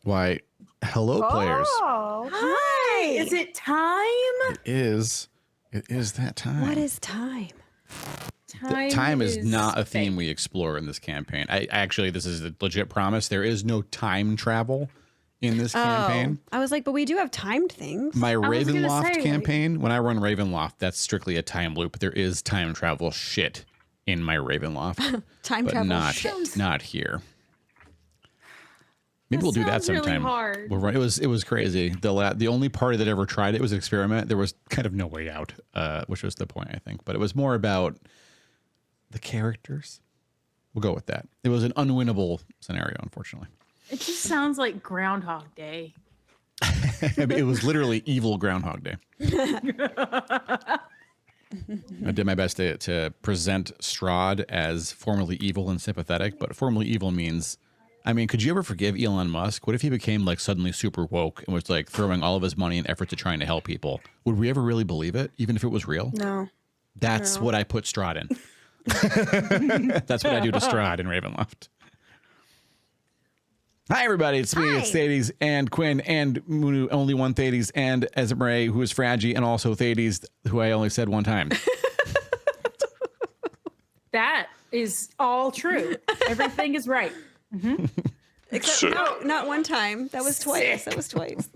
Why, hello, players. Oh, hi. Is it time? It is. It is that time. What is time? Time is not a theme we explore in this campaign. Actually, this is a legit promise. There is no time travel in this campaign. I was like, but we do have timed things. My Ravenloft campaign, when I run Ravenloft, that's strictly a time loop. There is time travel shit in my Ravenloft. Time travel shit. Not here. Maybe we'll do that sometime. Really hard. We'll run, it was crazy. The only party that ever tried it was an experiment. There was kind of no way out, which was the point, I think. But it was more about the characters. We'll go with that. It was an unwinnable scenario, unfortunately. It just sounds like Groundhog Day. I mean, it was literally evil Groundhog Day. I did my best to present Strahd as formerly evil and sympathetic, but formerly evil means... I mean, could you ever forgive Elon Musk? What if he became like suddenly super woke and was like throwing all of his money and effort to trying to help people? Would we ever really believe it, even if it was real? No. That's what I put Strahd in. That's what I do to Strahd in Ravenloft. Hi, everybody. It's me. It's Thades and Quinn and Munu, only one Thades, and Ezemray, who is Fragi, and also Thades, who I only said one time. That is all true. Everything is right. Mm-hmm. Except not one time. That was twice. That was twice.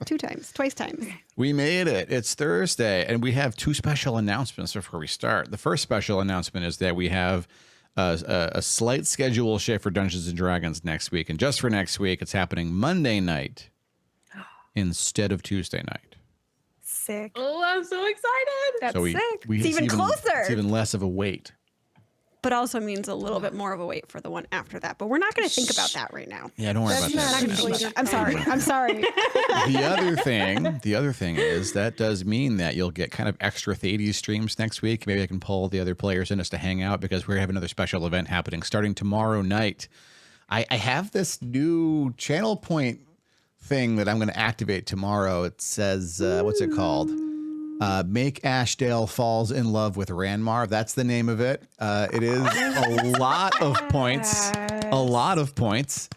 Two times. Twice times. We made it. It's Thursday, and we have two special announcements before we start. The first special announcement is that we have a slight schedule shift for Dungeons & Dragons next week. And just for next week, it's happening Monday night instead of Tuesday night. Sick. Oh, I'm so excited. That's sick. It's even closer. It's even less of a wait. But also means a little bit more of a wait for the one after that. But we're not going to think about that right now. Yeah, don't worry about that. I'm sorry. I'm sorry. The other thing is that does mean that you'll get kind of extra Thades streams next week. Maybe I can pull the other players in us to hang out because we're having another special event happening starting tomorrow night. I have this new channel point thing that I'm going to activate tomorrow. It says, what's it called? Make Ashdale Falls in Love with Ranmar. That's the name of it. It is a lot of points. A lot of points.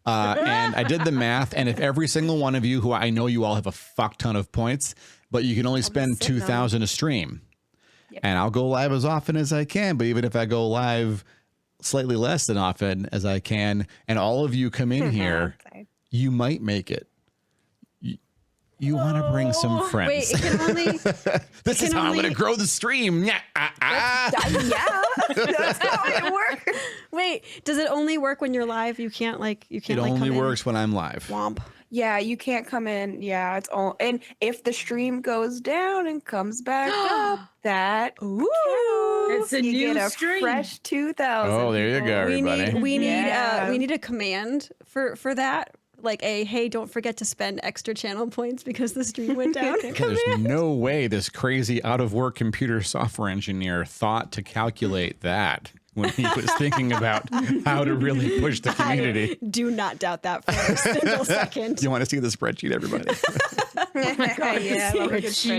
And I did the math. And if every single one of you, who I know you all have a fuck ton of points, but you can only spend 2,000 a stream. Yep. And I'll go live as often as I can. But even if I go live slightly less than often as I can, and all of you come in here, you might make it. You want to bring some friends. Wait, it can only... This is how I'm going to grow the stream. Yeah. That's how it works. Wait, does it only work when you're live? You can't It only works when I'm live. Womp. Yeah, you can't come in. Yeah, it's all. And if the stream goes down and comes back up, that counts. It's a you new get a stream. Fresh 2,000. Oh, there you go, everybody. We need a command for that. Like hey, don't forget to spend extra channel points because the stream went down. There's no way this crazy out-of-work computer software engineer thought to calculate that when he was thinking about how to really push the community. I do not doubt that for a single second. You want to see the spreadsheet, everybody?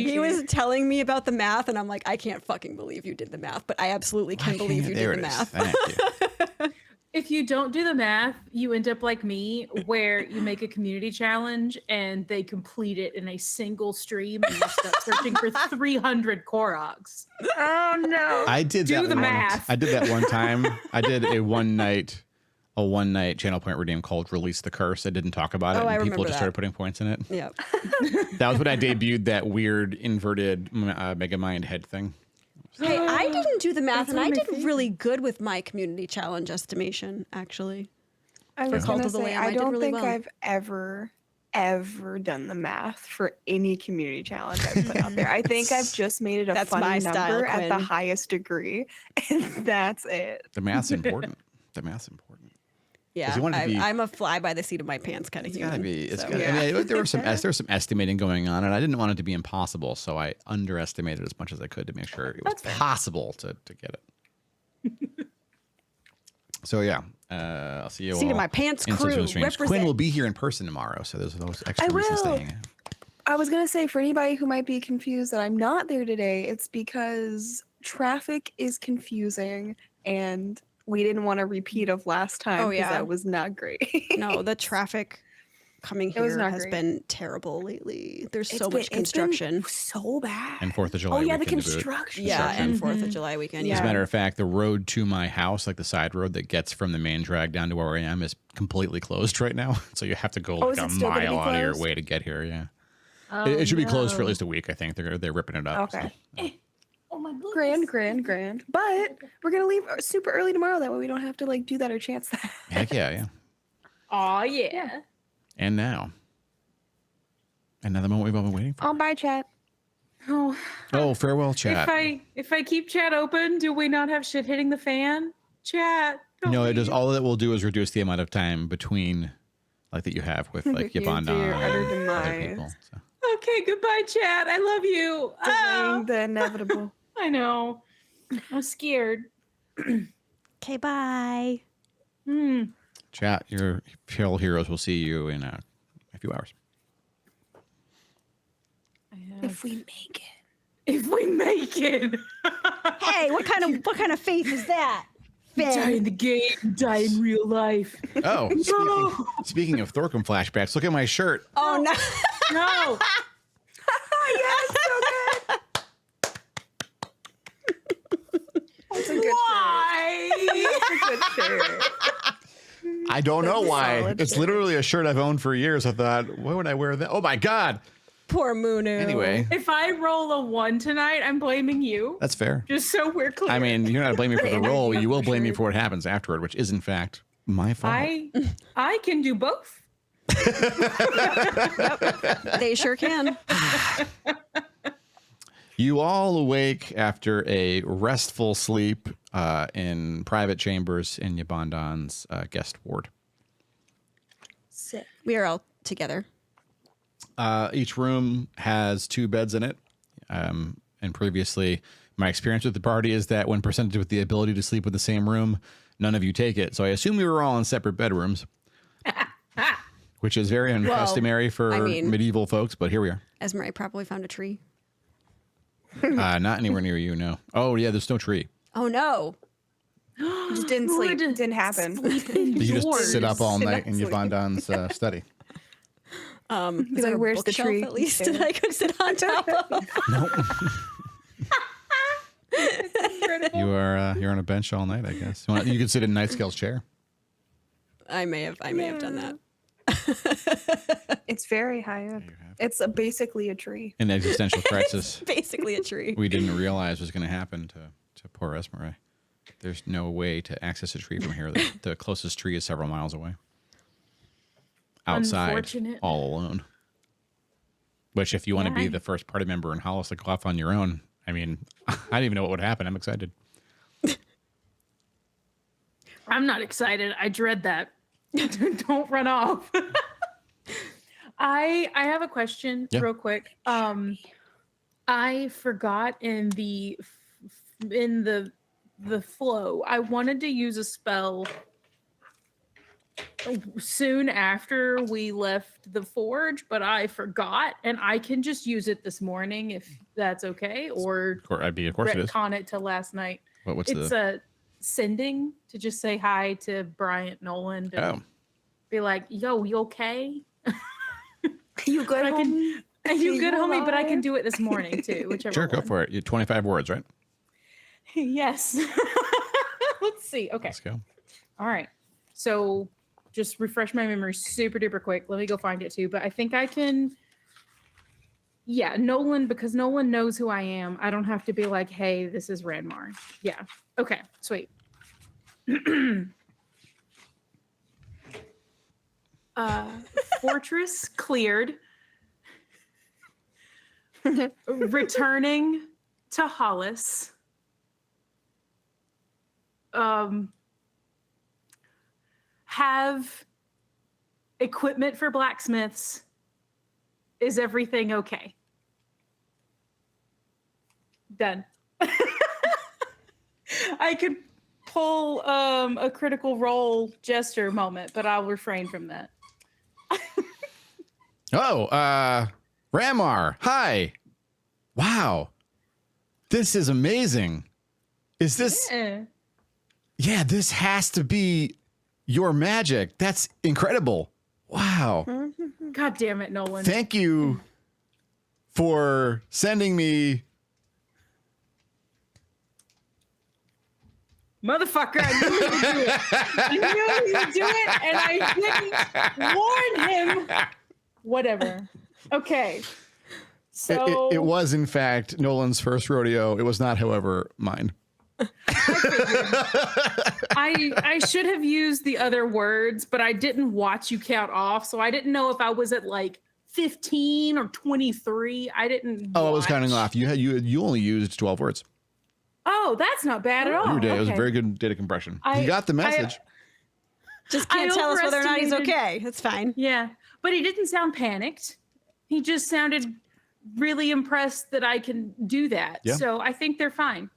He was telling me about the math, and I'm like, I can't fucking believe you did the math, but I absolutely can believe you did the math. Thank you. If you don't do the math, you end up like me, where you make a community challenge and they complete it in a single stream and you start searching for 300 Koroks. Oh no! I did the math. I did that one time. I did a one night channel point redeem called "Release the Curse." I didn't talk about it, and people just started putting points in it. Yeah, that was when I debuted that weird inverted Megamind head thing. Hey, I didn't do the math, and I did really good with my community challenge estimation, actually. I was going to say, I don't really think I've ever done the math for any community challenge I've put out there. I think I've just made it a funny number at the highest degree, and that's it. The math's important. Yeah, I'm a fly by the seat of my pants kind of human. It's gotta be. I mean, there was some estimating going on, and I didn't want it to be impossible, so I underestimated as much as I could to make sure it was possible to get it. So yeah, I'll see you all. Seat of my pants crew. Quinn will be here in person tomorrow, so there's those extra reasons to hang out. I was going to say, for anybody who might be confused that I'm not there today, it's because traffic is confusing and we didn't want a repeat of last time because yeah. that was not great. No, the traffic coming here has been terrible lately. There's so much construction. It's been so bad. And 4th of July. Oh yeah, the weekend to boot. construction. Yeah, and 4th of July weekend. As a Yeah. matter of fact, the road to my house, like the side road that gets from the main drag down to where I am, is completely closed right now. So you have to go like a mile out of your way to get here. Yeah. Oh, It should be closed for at least a week, I think. They're ripping it up. Okay. So. Oh my goodness. Grand. But we're gonna leave super early tomorrow. That way we don't have to like do that or chance that. Heck yeah. Oh yeah. And now. Another moment we've all been waiting for. Oh, bye, chat. Oh, Farewell, chat. if I keep chat open, do we not have shit hitting the fan? Chat. No, it does. All it will do is reduce the amount of time between, like, that you have with, like, Yvonne Your utter and other demise. people. So. Okay, goodbye, chat. I love you. Delaying the inevitable. I know. I'm scared. Okay, bye. Chat, your Hell Heroes will see you in a few hours. If we make it. If we make it. Hey, what kind of faith is that? Die in the game, die in real life. Oh, speaking of Thorcum flashbacks, look at my shirt. Oh no. No. Yes, so good. That's a good Why? shirt. That's a good shirt. I don't know why. solid It's shirt. literally a shirt I've owned for years. I thought, why would I wear that? Oh my God. Poor Munu. Anyway, If I roll a 1 tonight, I'm blaming you. that's fair. Just so we're clear. I mean, you're not blaming me for the Energy role. You will for blame me sure. for what happens afterward, which is in fact my fault. I can do both. They sure can. You all awake after a restful sleep in private chambers in Yabondan's guest ward. Sick. We are all together. Each room has 2 beds in it. And previously, my experience with the party is that when presented with the ability to sleep in the same room, none of you take it. So I assume we were all in separate bedrooms, which is very uncustomary for medieval folks, but here we are. Esmeralda probably found a tree. Not anywhere near you, no. Oh, yeah, there's no tree. Oh no. Just didn't sleep. Didn't happen. You just sit up all night in Sleep. Yabondan's study. Is like, there a "Where's the bookshelf tree?" at least that I could sit on top of? You're on a bench all night, I guess. You could sit in Nightscale's chair. I may have done that. It's very high up. It's basically a tree. An existential crisis Basically a tree. we didn't realize was going to happen to poor Esmeralda. There's no way to access a tree from here. The closest tree is several miles away. Outside, Unfortunate. all alone. Which, if you want to be the first party member in Hollice to go off on your own, I mean, I don't even know what would happen. I'm excited. I'm not excited. I dread that. Don't run off. I have a question real quick. I forgot in the flow. I wanted to use a spell soon after we left the forge, but I forgot, and I can just use it this morning if that's okay, or Of course it is. retcon it to last night. It's a sending to just say hi to Bryant Nolan and be like, "Yo, you okay? You good? You good, homie?" But I can do it this morning too, whichever. Sure, go one. for it. You 25 words, right? Yes. Let's see. Okay. Let's go. All right. So just refresh my memory super duper quick. Let me go find it too. But I think I can. Yeah, Nolan, because Nolan knows who I am. I don't have to be like, hey, this is Ranmar. Yeah. Okay. Sweet. Fortress cleared. Returning to Hollice. Have equipment for blacksmiths. Is everything okay? Done. I could pull a critical role jester moment, but I'll refrain from that. Ramar, hi. Wow. This is amazing. Is this... Eh. Yeah, this has to be your magic. That's incredible. Wow. God damn it, Nolan. Thank you for sending me. Motherfucker, I knew he would do it. I knew he would do it, and I didn't warn him. Whatever. Okay. So It was, in fact, Nolan's first rodeo. It was not, however, mine. I should have used the other words, but I didn't watch you count off, so I didn't know if I was at like 15 or 23. I didn't. Oh, I was counting off. You only used 12 words. Oh, that's not bad at all. It was a very good data compression. You got the message. Just can't tell us whether or not he's okay. It's fine. Yeah, but he didn't sound panicked. He just sounded really impressed that I can do that. Yeah. So I think they're fine.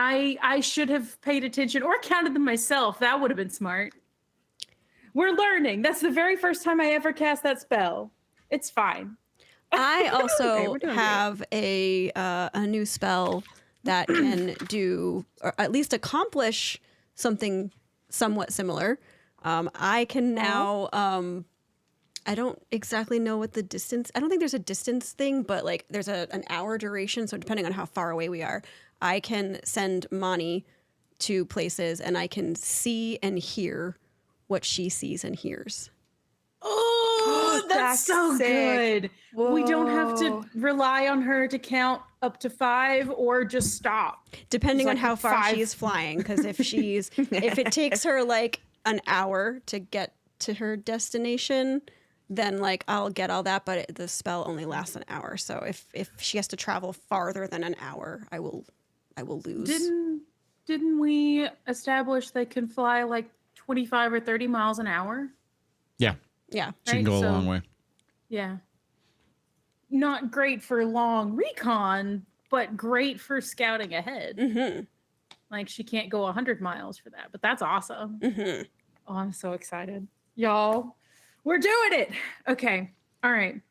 I should have paid attention or counted them myself. That would have been smart. We're learning. That's the very first time I ever cast that spell. It's fine. I also Okay, have a new spell that can do, or at least accomplish, something somewhat similar. I can now. I don't exactly know what the distance. I don't think there's a distance thing, but like there's an hour duration. So depending on how far away we are, I can send Mani to places, and I can see and hear what she sees and hears. Oh, that's so sick. good. We don't have to rely on her to count up to 5 or just stop. Depending It's on like how far 5. she's flying, because if it takes her like an hour to get to her destination, then like I'll get all that, but the spell only lasts an hour. So if she has to travel farther than an hour, I will lose. Didn't we establish they can fly like 25 or 30 miles an hour? Yeah. Yeah. She can go a long way. Yeah. Not great for long recon, but great for scouting ahead. Mm-hmm. Like she can't go 100 miles for that, but that's awesome. Mm-hmm. Oh, I'm so excited. Y'all, we're doing it. Okay. All right.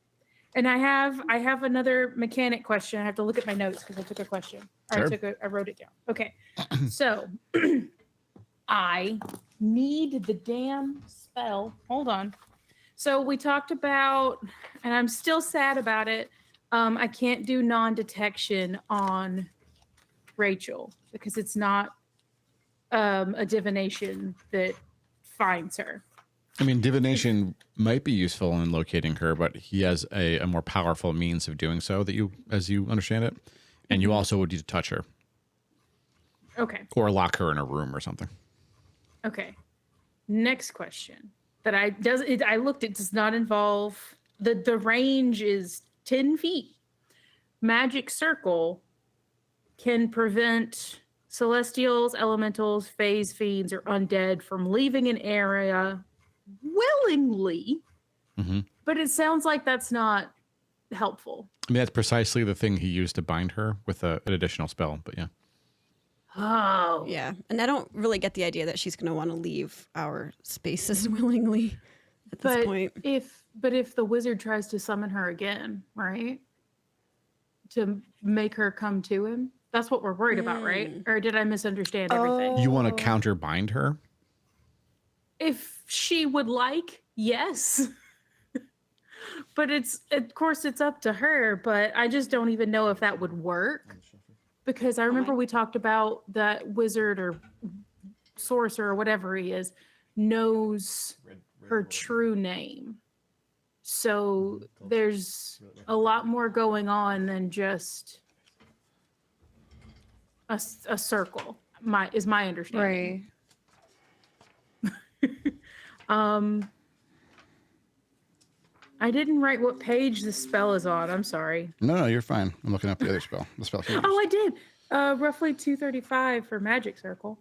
And I have another mechanic question. I have to look at my notes because I took a question. Or Sure. I wrote it down. Okay. So I need the damn spell. Hold on. So we talked about, and I'm still sad about it. I can't do non-detection on Rachel because it's not a divination that finds her. I mean, divination might be useful in locating her, but he has a more powerful means of doing so as you understand it. And you also would need to touch her. Okay. Or lock her in a room or something. Okay. Next question that I looked at does not involve the range is 10 feet. Magic circle can prevent celestials, elementals, phase fiends, or undead from leaving an area willingly. Mm-hmm. But it sounds like that's not helpful. I mean, that's precisely the thing he used to bind her with an additional spell, but yeah. Oh. Yeah. And I don't really get the idea that she's going to want to leave our spaces willingly at this point. If the wizard tries to summon her again, right? To make her come to him? That's what we're worried about, right? Or did I misunderstand everything? You want to counter bind her? If she would like, yes. But of course it's up to her, but I just don't even know if that would work. Because I remember we talked about that wizard or sorcerer or whatever he is knows her true name. So there's a lot more going on than just a circle. Is my understanding. Right. I didn't write what page the spell is on. I'm sorry. No, you're fine. I'm looking up the other spell. The spell. Oh, I did. Roughly 235 for magic circle.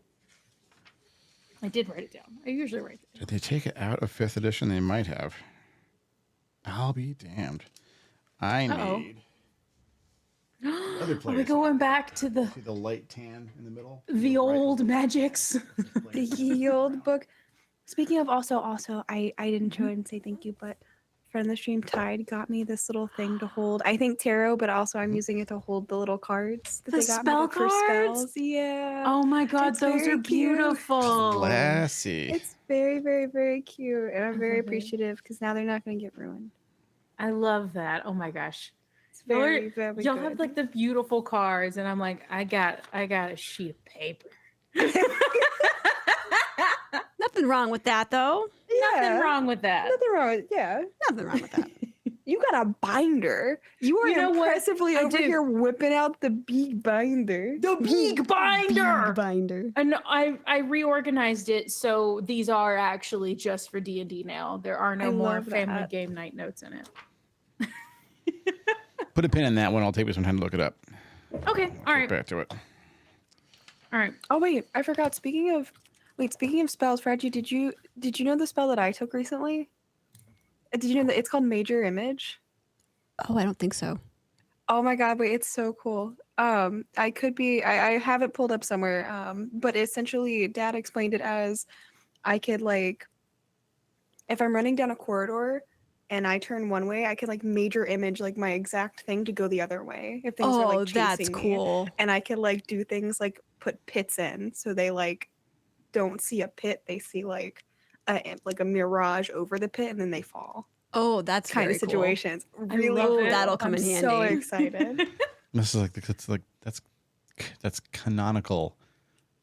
I did write it down. I usually write it down. Did they take it out of 5th edition? They might have. I'll be damned. I need other Are players. we going back to the See the light tan in the middle? the old magics? The old book. Speaking of also, I didn't show it and say thank you, but friend of the stream, Tide, got me this little thing to hold. I think tarot, but also I'm using it to hold the little cards that The they got spell me for cards? spells. Yeah. Oh my god, It's those very are cute. beautiful. Classy. It's very, very, very cute, and I'm very love it. appreciative because now they're not going to get ruined. I love that. Oh my gosh. It's very, very Y'all good. have like the beautiful cards, and I'm like, I got a sheet of paper. Nothing wrong with that, though. Nothing wrong with that. Nothing wrong with Nothing wrong with that. You got a binder. You are You know what? impressively I over do. here whipping out the big binder. The big binder. Big binder. And I reorganized it so these are actually just for D&D now. There are no I more love family that. game night notes in it. Put a pin in that one. I'll take me some time to look it up. Okay, all right, Back to it. all right. Oh wait, I forgot. Speaking of spells, Reggie, did you know the spell that I took recently? Did you know that it's called Major Image? Oh, I don't think so. Oh my god, wait, it's so cool. I have it pulled up somewhere. But essentially Dad explained it as I could like if I'm running down a corridor and I turn one way, I could like major image like my exact thing to go the other way if things are Oh, like chasing that's me. cool. And I could like do things like put pits in so they like don't see a pit, they see like a mirage over the pit and then they fall. Oh, that's Kind very of situations. Really love cool. it. That'll come I'm in so handy. excited. This is that's canonical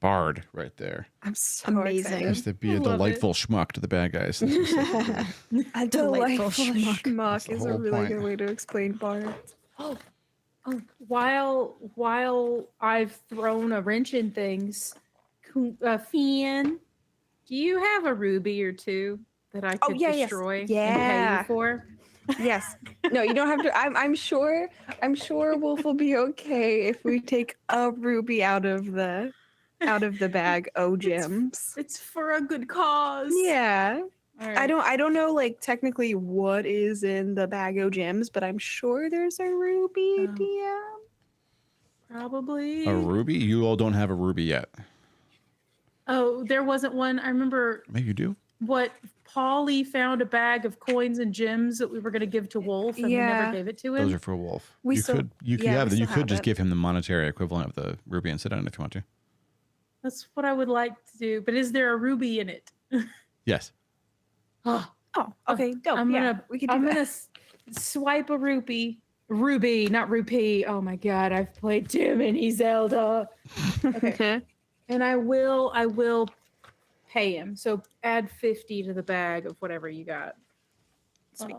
bard right there. I'm so Amazing. Has to be a love it. delightful schmuck to the bad guys. A Delightful delightful schmuck. schmuck the is a whole really point. good way to explain bard. Oh, while I've thrown a wrench in things, Fian, do you have a ruby or two that I could yeah, yes. destroy and pay Yeah. you for? Yes. No, you don't have to. I'm sure Wolf will be okay if we take a ruby out of the bag. Oh, gems. It's for a good cause. Yeah. All right. I don't know like technically what is in the bag of gems, but I'm sure there's a ruby. Oh. DM. Probably. A ruby? You all don't have a ruby yet. Oh, there wasn't one. I remember Maybe you do. what Polly found a bag of coins and gems that we were going to give to Wolf, and we Yeah. never gave it to him. Those are for Wolf. We you still- could yeah, we you still could have just it. give him the monetary equivalent of the ruby and sit on it if you want to. That's what I would like to do. But is there a ruby in it? Yes. Oh, Oh, okay. Dope. I'm yeah, gonna we can do I'm that. gonna swipe a ruby, not rupee. Oh my god, I've played too many Zelda. Okay, and I will pay him. So add 50 to the bag of whatever you got. Sweet.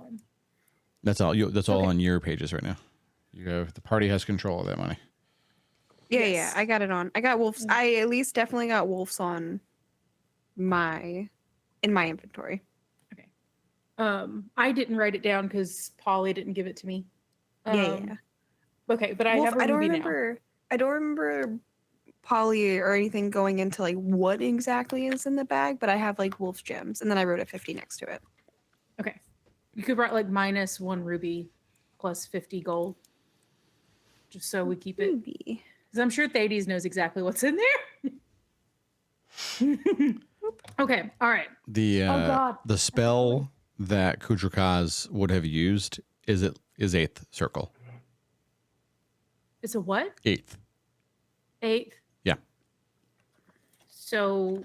That's all. That's all Okay. on your pages right now. You have the party has control of that money. Yeah, Yes. I got it on. I got wolves. I at least definitely got wolves on in my inventory. I didn't write it down because Polly didn't give it to me. Yeah. Okay, but I Wolf, have a I don't ruby now. remember. I don't remember Polly or anything going into like what exactly is in the bag, but I have like wolf's gems, and then I wrote a 50 next to it. Okay, you could write like -1 ruby plus 50 gold, just so we keep it. Ruby. Because I'm sure Thades knows exactly what's in there. Okay, all right. The God. the spell that Kudrakaz would have used is 8th circle. It's a what? 8th. 8th? Yeah. So,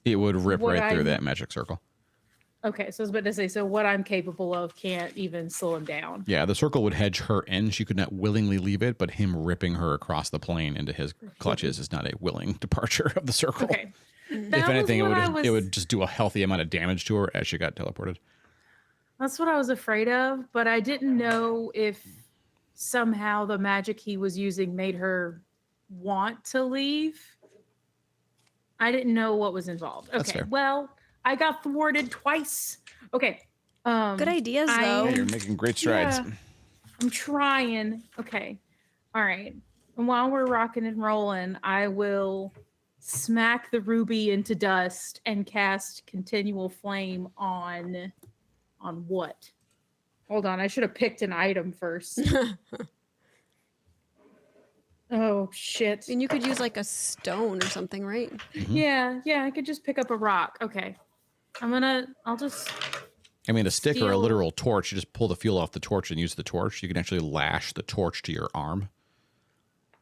It would rip What right through I'm- that magic circle. okay, so I was about to say, so what I'm capable of can't even slow him down. Yeah, the circle would hedge her in. She could not willingly leave it, but him ripping her across the plane into his clutches is not a willing departure of the circle. Okay. If anything, it would just do a healthy amount of damage to her as she got teleported. That's what I was afraid of, but I didn't know if somehow the magic he was using made her want to leave. I didn't know what was involved. That's Okay, fair. well, I got thwarted twice. Okay. Good ideas, I- though. Yeah, you're making great strides. Yeah. I'm trying. Okay. All right. And while we're rocking and rolling, I will smack the ruby into dust and cast continual flame on what? Hold on, I should have picked an item first. Oh shit. And you could use like a stone or something, right? Yeah, I could just pick up a rock. Okay. I'll just I mean, a stick or a Steel- literal torch, you just pull the fuel off the torch and use the torch. You can actually lash the torch to your arm.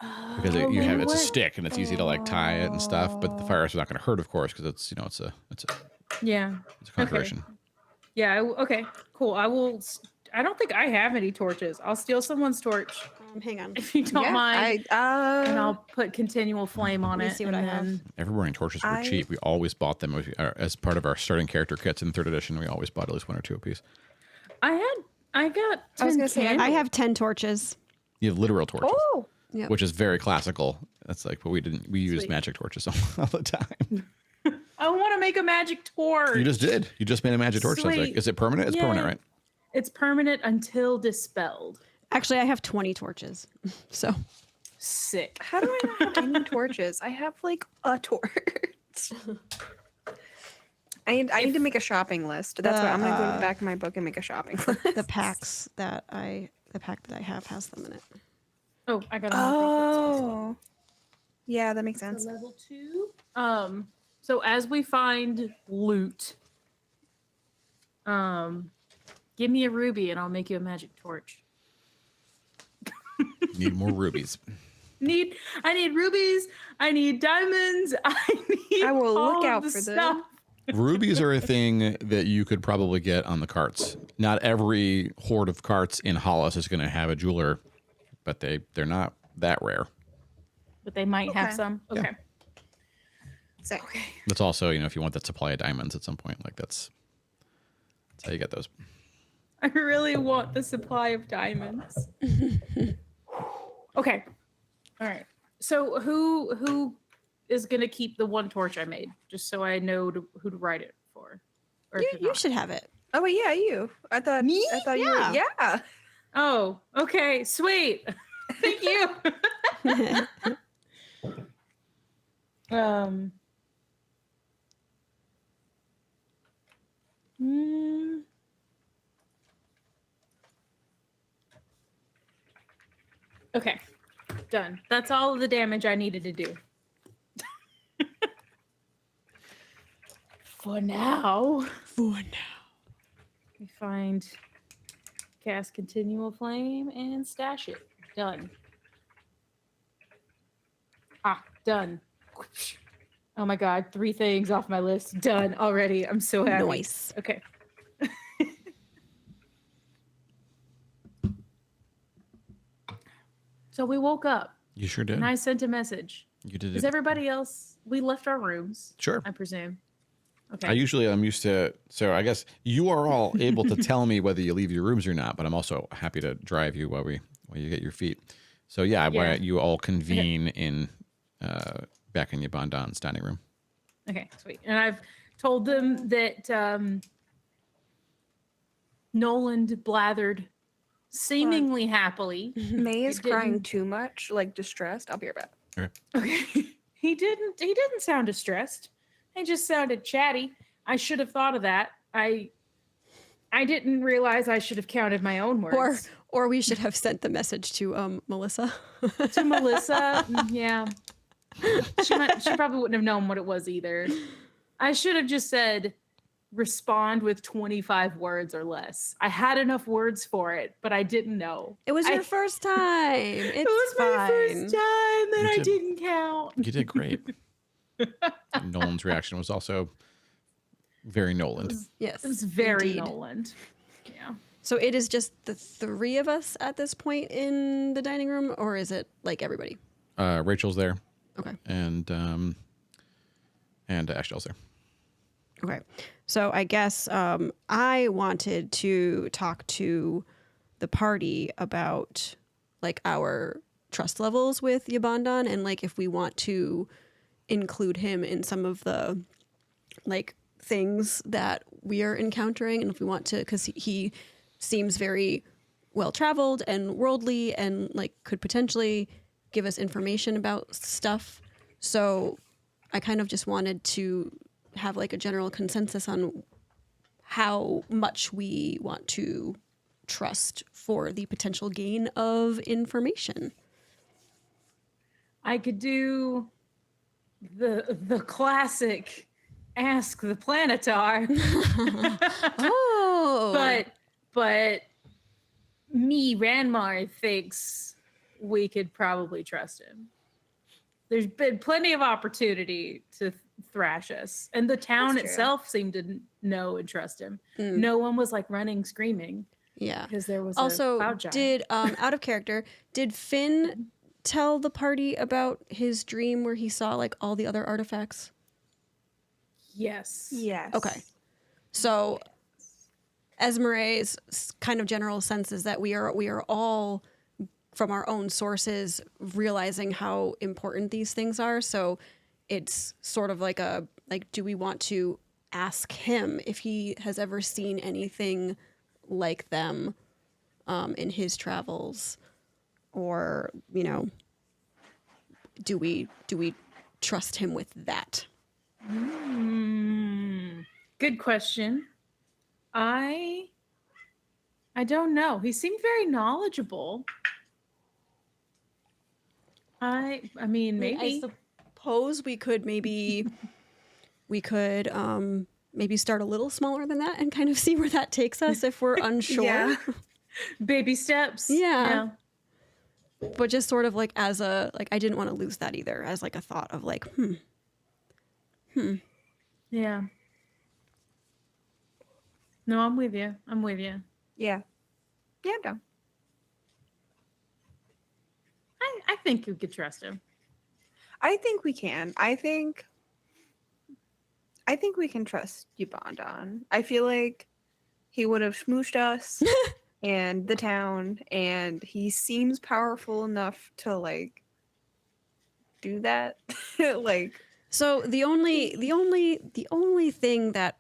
Because Oh, it's a what? stick and it's easy to like tie it and stuff, but the fire is not going to hurt, of course, because it's Yeah. it's a conjuration. Yeah. Okay. Cool. I will. I don't think I have any torches. I'll steal someone's torch Hang on. if you don't Yeah, mind, and I I'll put continual flame on Let me it. see what and I have. then- Everburning torches were I- cheap. We always bought them as part of our starting character kits in 3rd edition. We always bought at least 1 or 2 apiece. I got. I was 10 gonna say, candles. I have 10 torches. You have literal torches, Oh, Yep. which is very classical. That's like, but we used Sweet. magic torches all the time. I want to make a magic torch. You just did. You just made a magic torch. Sounds like, Sweet. is it permanent? It's Yeah. permanent, right? It's permanent until dispelled. Actually, I have 20 torches. So Sick. how do I not have any torches? I have like a torch. I need to make a shopping list. That's what I'm gonna go to the back of my book and make a shopping list. the pack that I have has them in it. Oh, I got. Oh, yeah, that makes So sense. level 2. So as we find loot, give me a ruby and I'll make you a magic torch. Need more rubies. I need rubies. I need diamonds. I will all look of out the for them. stuff. Rubies are a thing that you could probably get on the carts. Not every horde of carts in Hollice is going to have a jeweler, but they're not that rare. But they might have Okay. some. Yeah. Okay. So, That's also, if you want that supply of diamonds at some point, like that's how you get those. I really want the supply of diamonds. Okay. All right. So who is gonna keep the one torch I made, just so I know who to write it for? Or if You not. should have it. oh wait, yeah, you. I thought Me? I thought you were. Yeah. Oh, okay, sweet. Thank you. hmm. Okay, done. That's all of the damage I needed to do. For now. We find cast continual flame and stash it. Done. Done. Oh my god, 3 things off my list. Done already. I'm so happy. Nice. Okay. So we woke up You sure did. and I sent a message. You did Is it. everybody else? We left our rooms, Sure. I presume. Okay. I'm used to, so I guess you are all able to tell me whether you leave your rooms or not, but I'm also happy to drive you while you get your feet. So yeah, why Yeah. don't you all convene in back in Yabondan's dining room? Okay, sweet. And I've told them that Nolan blathered seemingly happily. May is It didn't- crying too much, like distressed. I'll be right back. Okay. He didn't sound distressed. He just sounded chatty. I should have thought of that. I didn't realize I should have counted my own words. Or we should have sent the message to Melissa. To Melissa, yeah. She probably wouldn't have known what it was either. I should have just said respond with 25 words or less. I had enough words for it, but I didn't know. It was I- your first time. It's It was my fine. first time that You I did- didn't count. You did great. Nolan's reaction was also very Nolan. Yes. It was very indeed. Nolan. Yeah. So it is just the 3 of us at this point in the dining room, or is it like everybody? Rachel's there, Okay. and Ashtel's there. Okay. So I guess I wanted to talk to the party about like our trust levels with Yabondan and like if we want to include him in some of the like things that we are encountering and if we want to because he seems very well traveled and worldly and like could potentially give us information about stuff. So I kind of just wanted to have like a general consensus on how much we want to trust for the potential gain of information. I could do the classic ask the planetar. but me, Ranmar, thinks we could probably trust him. There's been plenty of opportunity to thrash us, and the town That's true. itself seemed to know and trust him. Mm. No one was like running, screaming Yeah. because there was a Also, cloud giant. did out of character, did Finn tell the party about his dream where he saw like all the other artifacts? Yes. Yes. Okay. So Esmere's kind of general sense is that we are all from our own sources realizing how important these things are. So it's sort of like do we want to ask him if he has ever seen anything like them in his travels, or do we trust him with that? Good question. I don't know. He seemed very knowledgeable. I mean, maybe. I suppose we could maybe maybe start a little smaller than that and kind of see where that takes us if we're unsure. Yeah. Baby steps. Yeah. But just sort of like as a I didn't want to lose that either, as like a thought of like Yeah. No, I'm with you. Yeah. Yeah, I'm down. I think you could trust him. I think we can. I think we can trust Yubandon. I feel like he would have smooshed us and the town, and he seems powerful enough to like do that. Like, so the only thing that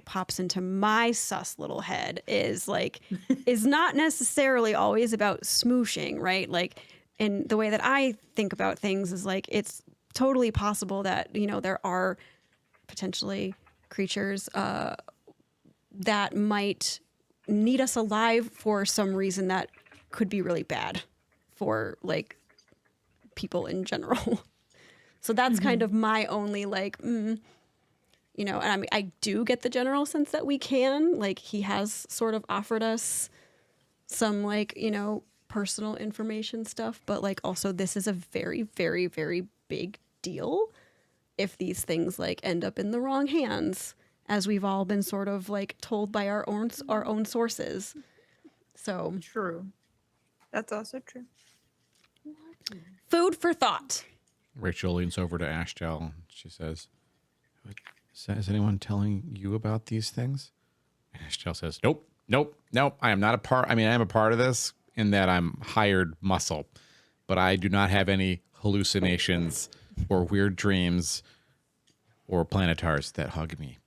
pops into my sus little head is like is not necessarily always about smooshing, right? Like, and the way that I think about things is like it's totally possible that there are potentially creatures that might need us alive for some reason that could be really bad for like people in general. So that's kind of my only and I mean, I do get the general sense that we can, like, he has sort of offered us some personal information stuff, but like also this is a very, very, very big deal if these things like end up in the wrong hands, as we've all been sort of like told by our own sources. So True. that's also true. food for thought. Rachel leans over to Ashtel and she says, "Is anyone telling you about these things?" And Ashtel says, Nope. I am not a part. I mean, I am a part of this in that I'm hired muscle, but I do not have any hallucinations or weird dreams or planetars that hug me.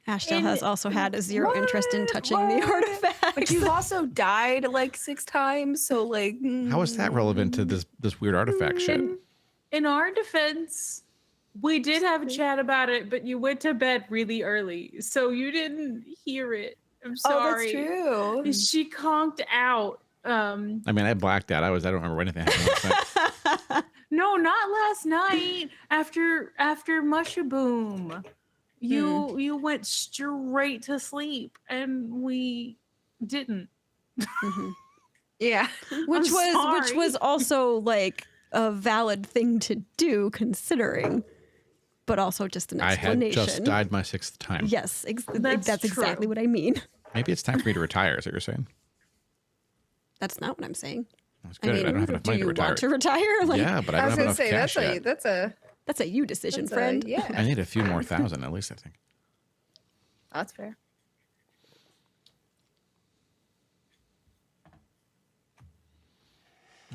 Ashtel has also had a zero interest in touching the artifacts. But you've also died like 6 times, so like How is that relevant to this weird artifact shit? In our defense, we did have a chat about it, but you went to bed really early, so you didn't hear it. I'm sorry. Oh, that's true. She conked out. I mean, I blacked out. I don't remember anything happened last night. No, not last night. After Mushaboom, you went straight to sleep, and we didn't. Yeah. which sorry. was also like a valid thing to do considering, but also just an I explanation. had just died my 6th time. Yes, That's that's exactly true. what I mean. Maybe it's time for me to retire, is that what you're saying? That's not what I'm saying. That's I good. mean, I don't have enough do money you to retire. want to retire? Like, Yeah, but I I don't was have gonna enough say cash yet. that's a you decision, that's friend. yeah. I need a few more thousand at least, I think. That's fair.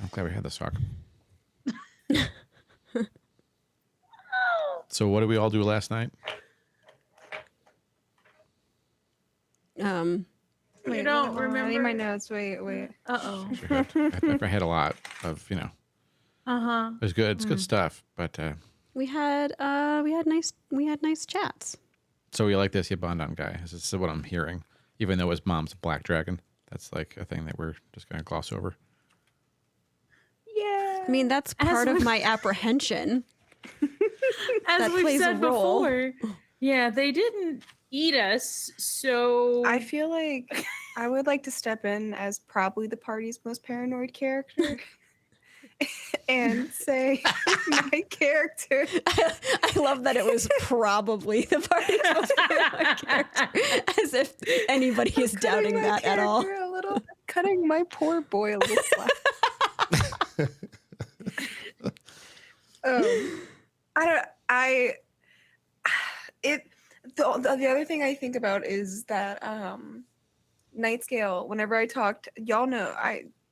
I'm glad we had this talk. So what did we all do last night? You don't remember? I need my notes. Wait. Uh-oh. I had a lot of, Uh-huh. it was good. It's good stuff. But We had nice chats. so you like this Yabandon guy? This is what I'm hearing. Even though his mom's a black dragon, that's like a thing that we're just going to gloss over. Yeah. I mean, that's part of my apprehension. As That we've plays a said role. before, yeah, they didn't eat us, so I feel like I would like to step in as probably the party's most paranoid character and say my character. I love that it was probably the party's most paranoid character, as if anybody is doubting Cutting my that at all. character a little, cutting my poor boy a little slack. The other thing I think about is that night scale. Whenever I talked, y'all know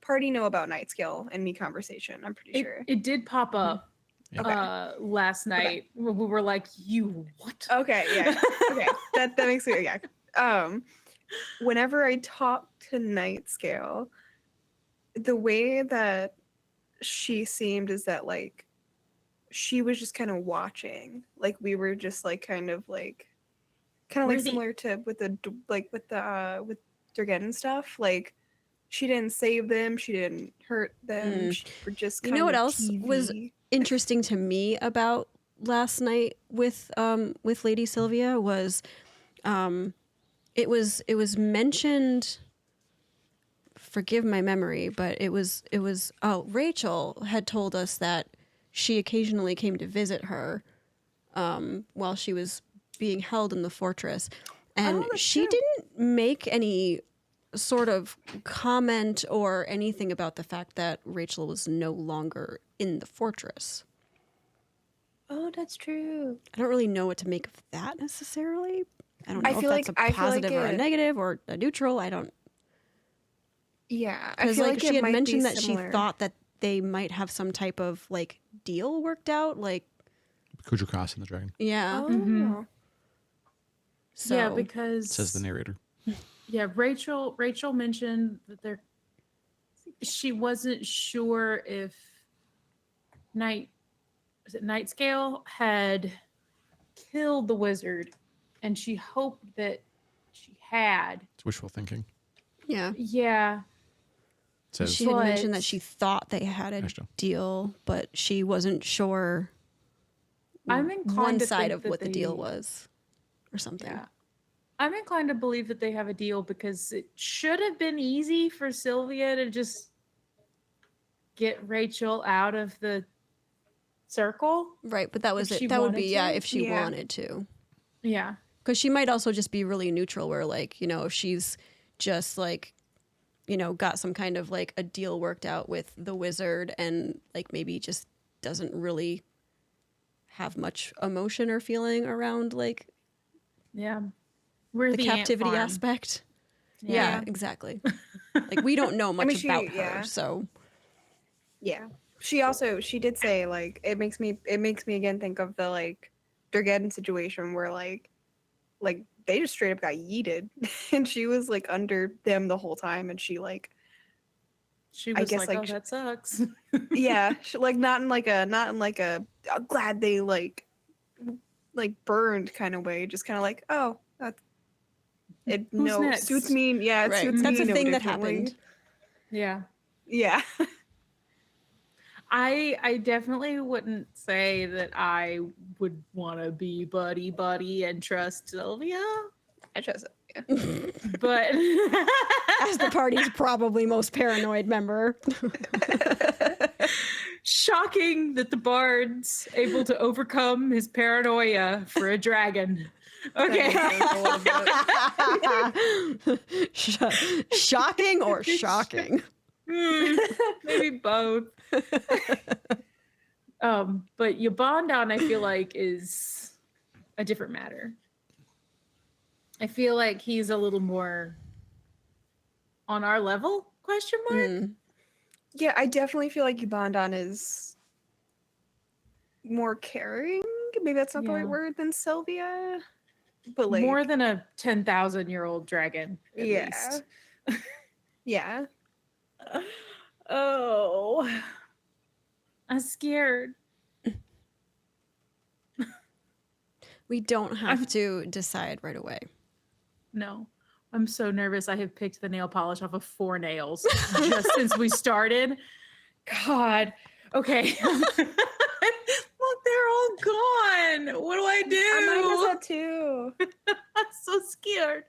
party know about night scale in me conversation. I'm pretty sure. It did pop up Okay. last night. We were like, "You what?" Okay, yeah. Okay, that makes sense. Yeah. Whenever I talk to night scale, the way that she seemed is that like she was just kind of watching, like we were just like kind of like similar to with Durgan and stuff. Like she didn't save them, she didn't hurt them. She were just kind You know what of else was TV. interesting to me about last night with Lady Sylvia was it was mentioned, forgive my memory, but it was Rachel had told us that she occasionally came to visit her while she was being held in the fortress, and that's she true. didn't make any sort of comment or anything about the fact that Rachel was no longer in the fortress. Oh, that's true. I don't really know what to make of that necessarily. I don't know I if feel that's like- a I feel like positive or a it- negative or a neutral. I don't, Yeah, I because feel like like she it had might mentioned be that similar. she thought that they might have some type of like deal worked out. Like, Kuja Cross and the Dragon, yeah. Oh, Mhm. So Yeah, because says the narrator. yeah, Rachel mentioned that she wasn't sure if Nightscale had killed the wizard, and she hoped that she had. It's wishful thinking. yeah. Yeah. Says She had mentioned that But- she thought they had a Ashton. deal, but she wasn't sure I'm inclined one to side think of that what the deal they- was or something. Yeah. I'm inclined to believe that they have a deal because it should have been easy for Sylvia to just get Rachel out of the circle. Right, but that was If she it. That would wanted be, yeah, to? if she Yeah. wanted to. Yeah. Because she might also just be really neutral, where like, you know, if she's just like, you know, got some kind of like a deal worked out with the wizard and like maybe just doesn't really have much emotion or feeling around like Yeah. We're the the ant captivity farm. aspect. Yeah, Yeah. exactly. Like we don't know much she- about her, yeah. so Yeah. She did say like it makes me again think of the like Durgan situation where like they just straight up got yeeted and she was like under them the whole time and she like She I was guess, like, like, "Oh, that sucks." yeah she, like not in like a I'm glad they like burned kind of way, just kind of like, oh, that's it. Who's No, next? suits me. Yeah, it right. suits That's me a no thing that differently. happened. Yeah. Yeah. I definitely wouldn't say that I would want to be buddy and trust Sylvia, I trust it. Yeah. but As the party's probably most paranoid member. shocking that the bard's able to overcome his paranoia for a dragon. Okay. Shocking or shocking? Maybe both. But Yabondon, I feel like, is a different matter. I feel like he's a little more on our level, question mark? Mm. Yeah, I definitely feel like Yubandon is more caring. Maybe that's not the Yeah. right word than Sylvia. But like More than a 10,000-year-old dragon, at yeah. least. Yeah. Oh. I'm scared. We don't have to decide right away. No. I'm so nervous. I have picked the nail polish off of 4 nails just since we started. God. Okay. Look, they're all gone. What do I do? I might have that too. I'm so scared.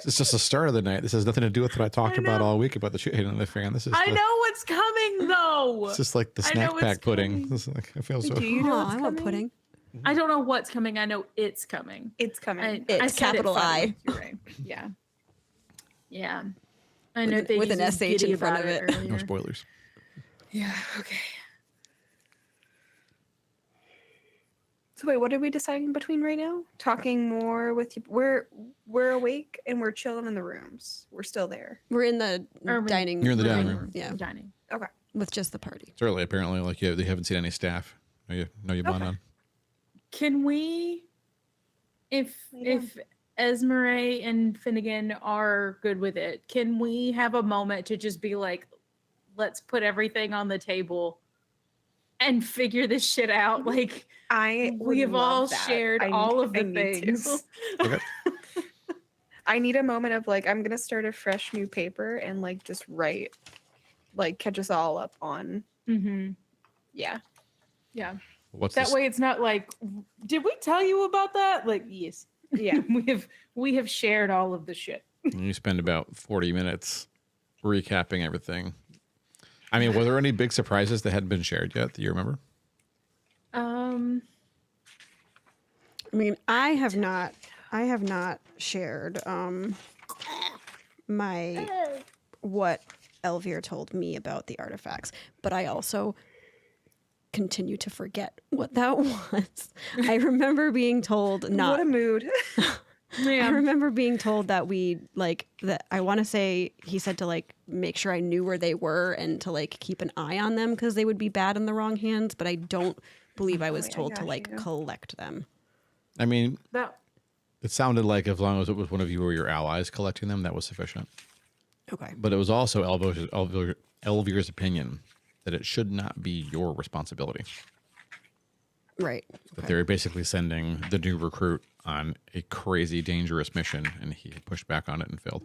It's just the start of the night. This has nothing to do with what I talked about all week about the shit hitting the fan. This is I know what's coming though. It's just like the I know snack pack it's pudding. coming. This is like, I feel so. Do you know what's I want coming? pudding. I don't know what's coming. I know it's coming. It's coming. It's I said it capital I. funny. You're right. Yeah. Yeah. I know With an SH in front of it. No spoilers. Yeah. Okay. So wait, what are we deciding between right now? Talking more with you. We're awake and we're chilling in the rooms. We're still there. We're in the Or we- dining. You're in the dining room. room. Yeah, Dining. Okay. with just the party. It's early, apparently. Like they haven't seen any staff. No, you bond on. Can we, if Esmeralda and Finnegan are good with it, can we have a moment to just be like, let's put everything on the table and figure this shit out? Like, we have all shared all of the things. Okay. I need a moment of like, I'm gonna start a fresh new paper and like just write, like catch us all up on. Mm-hmm. Yeah. Yeah. What's That this? way it's not like, did we tell you about that? Like, yes. Yeah. we have shared all of the shit. You spend about 40 minutes recapping everything. I mean, were there any big surprises that hadn't been shared yet that you remember? I mean, I have not shared my what Elvir told me about the artifacts, but I also continue to forget what that was. I remember being told not. What a mood. I remember being told that I want to say he said to like make sure I knew where they were and to like keep an eye on them because they would be bad in the wrong hands, but I don't believe I was I told to got like you. collect them. I mean, That it sounded like as long as it was one of you or your allies collecting them, that was sufficient. Okay. But it was also Elvir's opinion that it should not be your responsibility. Right. That they're basically sending the new recruit on a crazy, dangerous mission, and he pushed back on it and failed.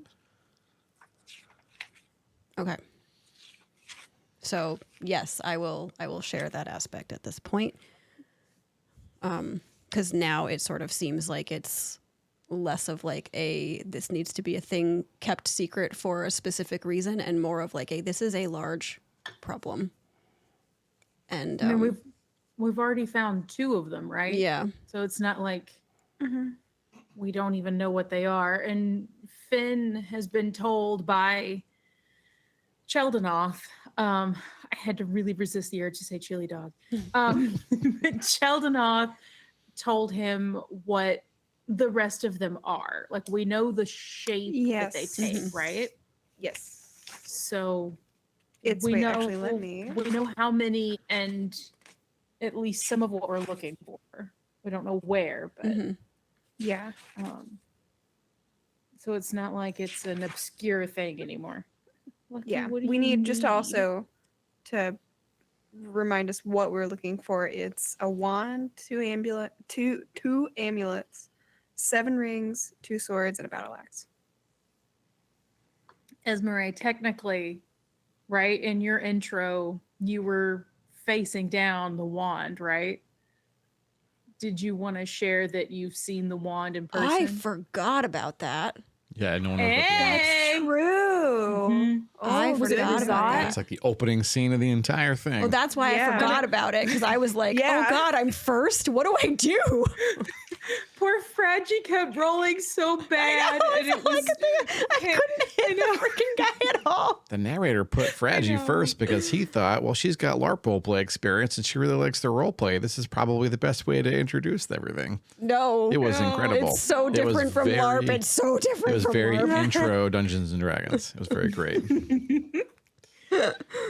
Okay. So yes, I will share that aspect at this point. Because now it sort of seems like it's less of like this needs to be a thing kept secret for a specific reason, and more of like this is a large problem. And I mean, we've already found 2 of them, right? yeah, So it's not like we don't even know what they are. And Finn has been told by Cheldenhoff. I had to really resist the urge to say chili dog. Cheldenhoff told him what the rest of them are. Like, we know the shape that they Yes. take, right? Yes. So It's we wait, know actually let me. we know how many and at least some of what we're looking for. We don't know where, but Yeah. so it's not like it's an obscure thing anymore. Lucky, Yeah. what do We you need just also to remind us what we're looking for. It's a wand, 2 amulets, 7 rings, 2 swords, and a battle axe. Esmeralda, technically, right, in your intro, you were facing down the wand, right? Did you want to share that you've seen the wand in person? I forgot about that. Yeah, no one knows what Hey! True. Mhm. I was forgot it about that. It's like the opening scene of the entire thing. Oh, that's why I Yeah. forgot about it because I was like, Yeah. oh God, I'm first. What do I do? Poor Fraggy kept rolling so bad, I and it was. couldn't hit the freaking guy at all. The narrator put Fraggy know. first because he thought, well, she's got LARP roleplay experience and she really likes the roleplay. This is probably the best way to introduce everything. No. It was incredible. It's so It was different from very- LARP. It's so different It was from very LARP. intro Dungeons and Dragons. It was very great.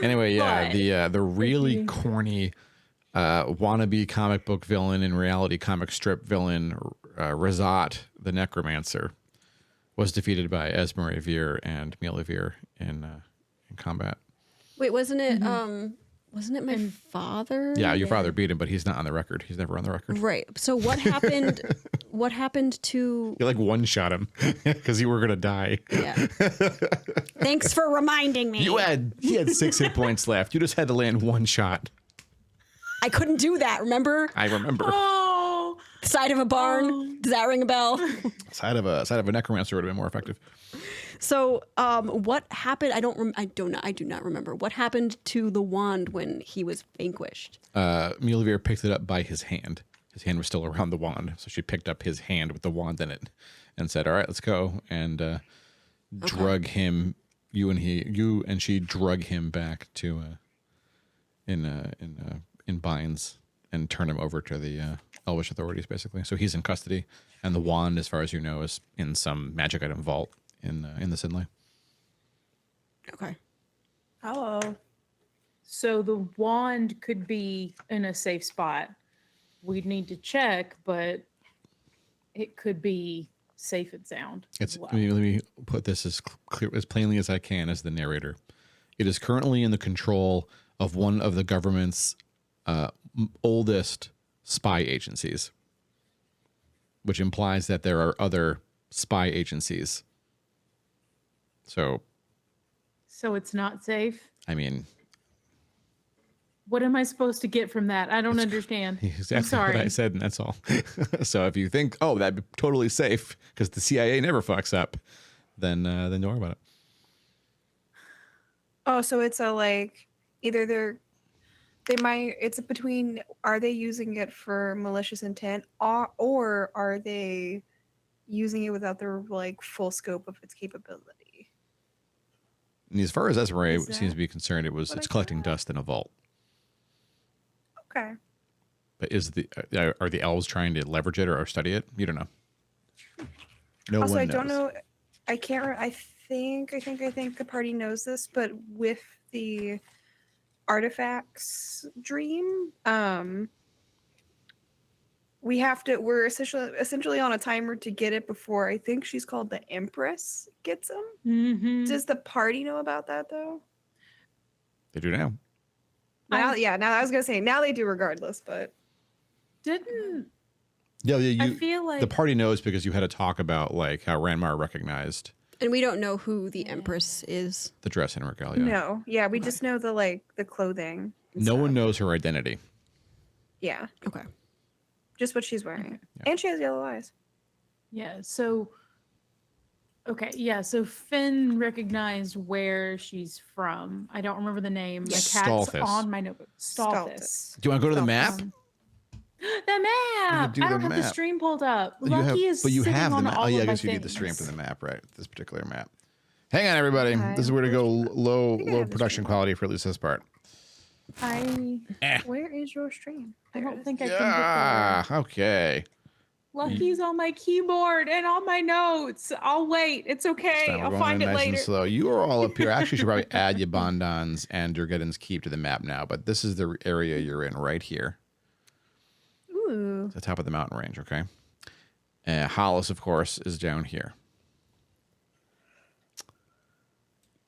Anyway, yeah, the really corny wannabe comic book villain in reality comic strip villain Razat the Necromancer was defeated by Esmeralda Veer and Mila Veer in combat. Wait, wasn't it my father? Yeah, your father beat him, but he's not on the record. He's never on the record. Right. So what happened? What happened to? You like one shot him because you were gonna die. Yeah. Thanks for reminding me. He had 6 hit points left. You just had to land one shot. I couldn't do that. Remember? I remember. Oh, Side of a barn. Does that ring a bell? Side of a necromancer would have been more effective. So, what happened? I do not remember what happened to the wand when he was vanquished. Mulavir picked it up by his hand. His hand was still around the wand, so she picked up his hand with the wand in it, and said, "All right, let's go." And drug him. You and she drug him back to in binds and turn him over to the Elvish authorities, basically. So he's in custody, and the wand, as far as you know, is in some magic item vault in the Sinlay. Okay. Hello. So the wand could be in a safe spot. We'd need to check, but it could be safe and sound. It's well. let me put this as clear as plainly as I can as the narrator. It is currently in the control of one of the government's oldest spy agencies, which implies that there are other spy agencies. So it's not safe? I mean, what am I supposed to get from that? I don't understand. exactly I'm sorry. what I said, and that's all. So if you think, oh, that'd be totally safe because the CIA never fucks up, then don't worry about it. Oh, so it's a like either it's between, are they using it for malicious intent or are they using it without the like full scope of its capability? And as far as Esmeralda Is seems that to be concerned, it's collecting dust in a vault. Okay. But are the elves trying to leverage it or study it? You don't know. No Also, one I knows. don't know. I can't. I think the party knows this, but with the artifacts dream, we're essentially on a timer to get it before, I think she's called the Empress gets them. Mm-hmm. Does the party know about that though? They do now. Now I was gonna say now they do regardless, but Didn't Yeah, I feel like the party knows because you had a talk about like how Ranmar recognized And we don't know who the Empress is. the dress and regalia. no, yeah, we just know the clothing. and No one stuff. knows her identity. Yeah, Okay. just what she's wearing, Yeah. and she has yellow eyes. Yeah, so okay, yeah, so Finn recognized where she's from. I don't remember the name. My cat's Stalthus. on my notebook. Stalthus. Do you want to go to the map? The map. do I the don't have the map. stream pulled up. You Lucky have, is but you sitting have the on map. all Oh yeah, I of my guess you need the stream things. for the map, right? This particular map. Hang on, everybody. Okay. This is where to go low think I have the production stream. quality for at least this part. Where is your stream? I There it don't is. think I can Yeah. get there. Okay. Lucky's on my keyboard and on my notes. I'll wait. It's okay. Fine, we're I'll going find in it nice and later. slow. You are all up here. I actually should probably add your Bondons and Durgeddon's Keep to the map now, but this is the area you're in right here. Ooh. It's the top of the mountain range, okay? Hollice, of course, is down here.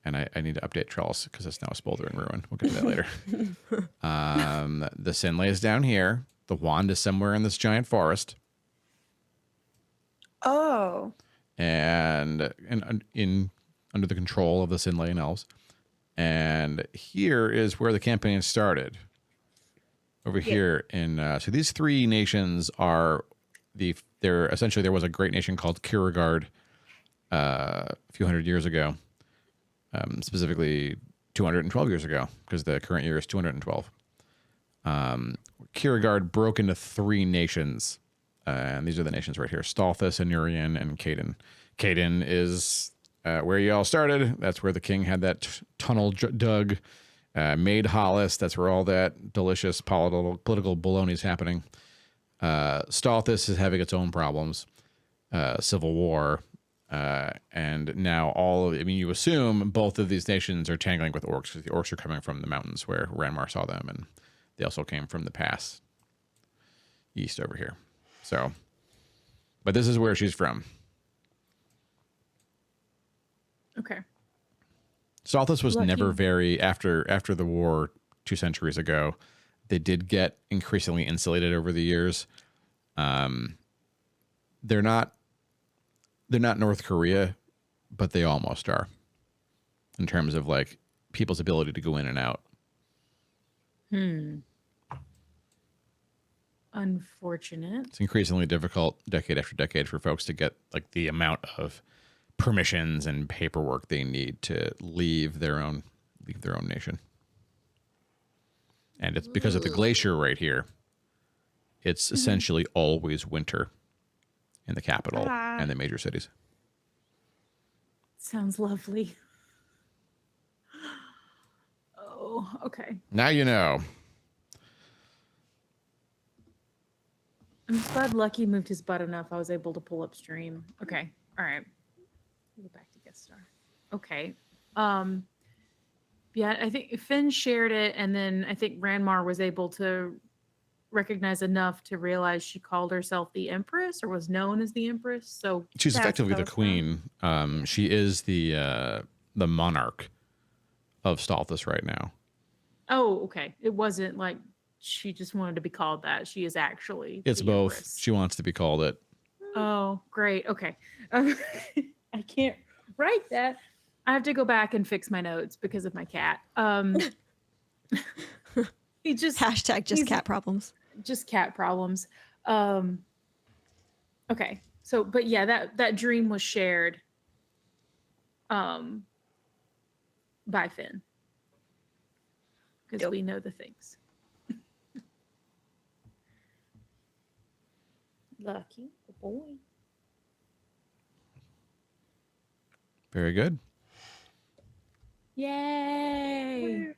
And I need to update Trellis because it's now a smoldering ruin. We'll get to that later. The Sinlay is down here. The wand is somewhere in this giant forest. Oh. And in under the control of the Sinlay and elves. And here is where the campaign started. Over here in so these three nations are there was a great nation called Kirigard a few hundred years ago. Specifically 212 years ago, because the current year is 212. Kirigard broke into three nations, and these are the nations right here: Stalthus, Anurian, and Caden. Caden is where you all started. That's where the king had that tunnel dug, made Hollice. That's where all that delicious political baloney is happening. Stalthus is having its own problems, civil war. And now you assume both of these nations are tangling with orcs because the orcs are coming from the mountains where Ranmar saw them, and they also came from the pass east over here. So, but this is where she's from. Okay. Stalthus was Lucky. never very after the war 2 centuries ago. They did get increasingly insulated over the years. They're not North Korea, but they almost are in terms of like people's ability to go in and out. unfortunate. It's increasingly difficult decade after decade for folks to get like the amount of permissions and paperwork they need to leave their own nation. And it's because of the glacier right here. It's essentially always winter in the capital and the major cities. Sounds lovely. Oh, okay. Now you know. I'm just glad Lucky moved his butt enough. I was able to pull upstream. Okay. All right. Go back to guest star. Okay. Yeah, I think Finn shared it, and then I think Ranmar was able to recognize enough to realize she called herself the Empress or was known as the Empress. So she's That's effectively the awesome. queen. She is the monarch of Stalthus right now. oh, okay. It wasn't like she just wanted to be called that. She is actually It's the both. Empress. She wants to be called it. Oh, great. Okay. I can't write that. I have to go back and fix my notes because of my cat. He just Hashtag just he's- cat problems. just cat problems. Okay. So, but yeah, that dream was shared by Finn. Because Dope. we know the things. Lucky boy. Very good. Yay.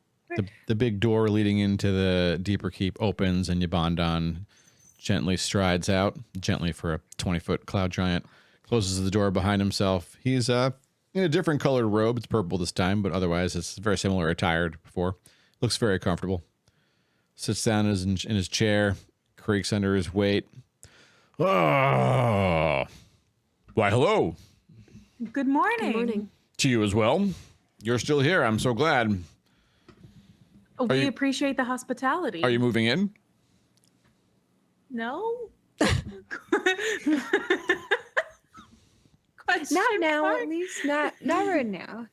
The big door leading into the deeper keep opens, and Yabandon gently strides out, gently for a 20-foot cloud giant, closes the door behind himself. He's in a different colored robe. It's purple this time, but otherwise it's very similar attire to before. Looks very comfortable. Sits down in his chair, creaks under his weight. Oh, why, hello Good morning. Good morning. to you as well. You're still here. I'm so glad. We you- appreciate the hospitality. Are you moving in? No. Not now, mark. at least. Not right now.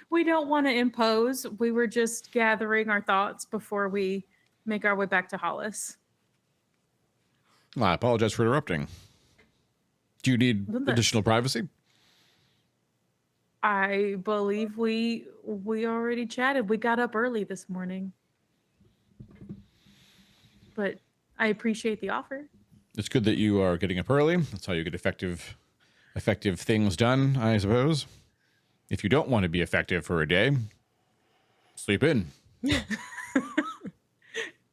We don't want to impose. We were just gathering our thoughts before we make our way back to Hollice. Well, I apologize for interrupting. Do you need Well, that's- additional privacy? I believe we already chatted. We got up early this morning. But I appreciate the offer. It's good that you are getting up early. That's how you get effective things done, I suppose. If you don't want to be effective for a day, sleep in.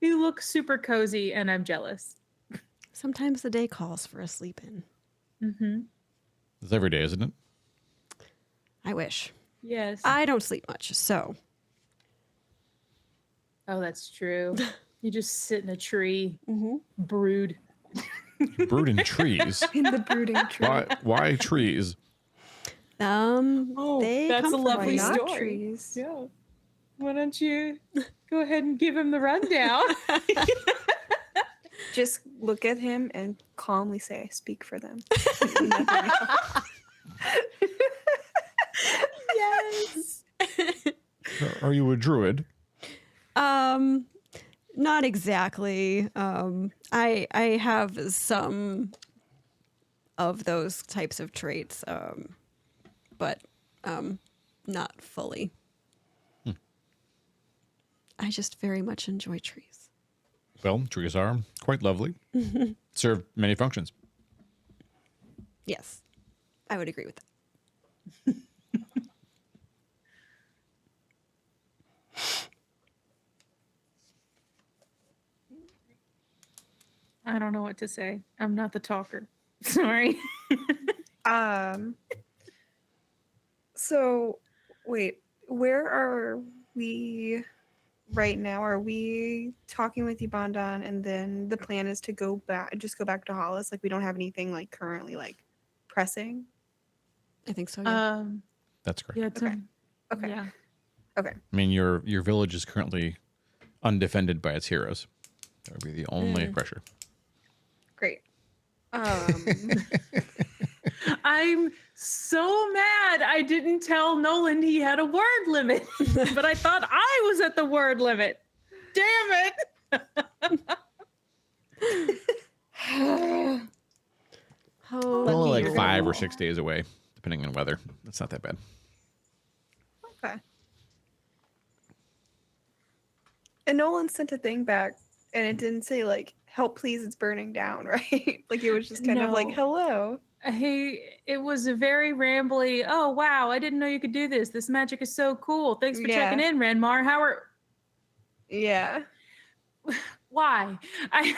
You look super cozy and I'm jealous. Sometimes the day calls for a sleep in. Mm-hmm. It's every day, isn't it? I wish. Yes. I don't sleep much, so Oh, that's true. You just sit in a tree, brood. You brood in trees. In the brooding tree. Why trees? they that's a comfort lovely me. Not story. trees. Yeah. Why don't you go ahead and give him the rundown? Just look at him and calmly say, I speak for them. Yes. Are you a druid? Not exactly. I have some of those types of traits, but not fully. I just very much enjoy trees. Well, trees are quite lovely. Serve many functions. Yes, I would agree with that. I don't know what to say. I'm not the talker. Sorry. So wait, where are we right now? Are we talking with Yabandon and then the plan is to go back to Hollice? Like we don't have anything like currently like pressing? I think so. Yeah. That's correct. Yeah. Okay. Okay. Yeah. Okay. I mean, your village is currently undefended by its heroes. That would be the only pressure. Great. I'm so mad I didn't tell Nolan he had a word limit, but I thought I was at the word limit. Damn it. Oh, Only like dear. 5 or 6 days away, depending on weather. That's not that bad. Okay. And Nolan sent a thing back, and it didn't say like "help, please, it's burning down," right? Like it was just kind of like No. "hello." It was a very rambly. Oh wow, I didn't know you could do this. This magic is so cool. Thanks for checking in, Ranmar. How are? Yeah. Why? I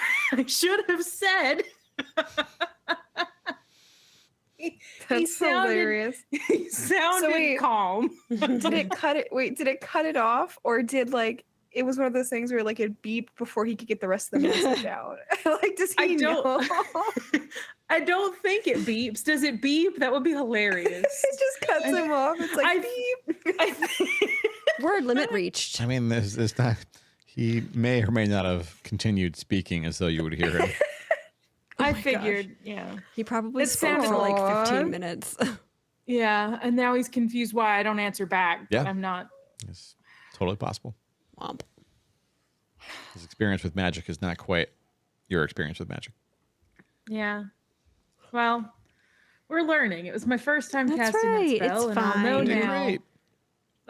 should have said. That's hilarious. He sounded wait. calm. Did it cut it? Wait, did it cut it off, or did like it was one of those things where like it beeped before he could get the rest of the message out? Like, does he know? I don't think it beeps. Does it beep? That would be hilarious. It just cuts him off. It's like beep. word limit reached. I mean, there's not. He may or may not have continued speaking as though you would hear him. I my figured, yeah. He probably It spoke for sounded- like Aw. 15 minutes. Yeah, and now he's confused why I don't answer back. Yeah. I'm not. It's totally possible. Womp. His experience with magic is not quite your experience with magic. Yeah. Well, we're learning. It was my first time That's casting right. that spell, It's and I'll know fine. You did now. great.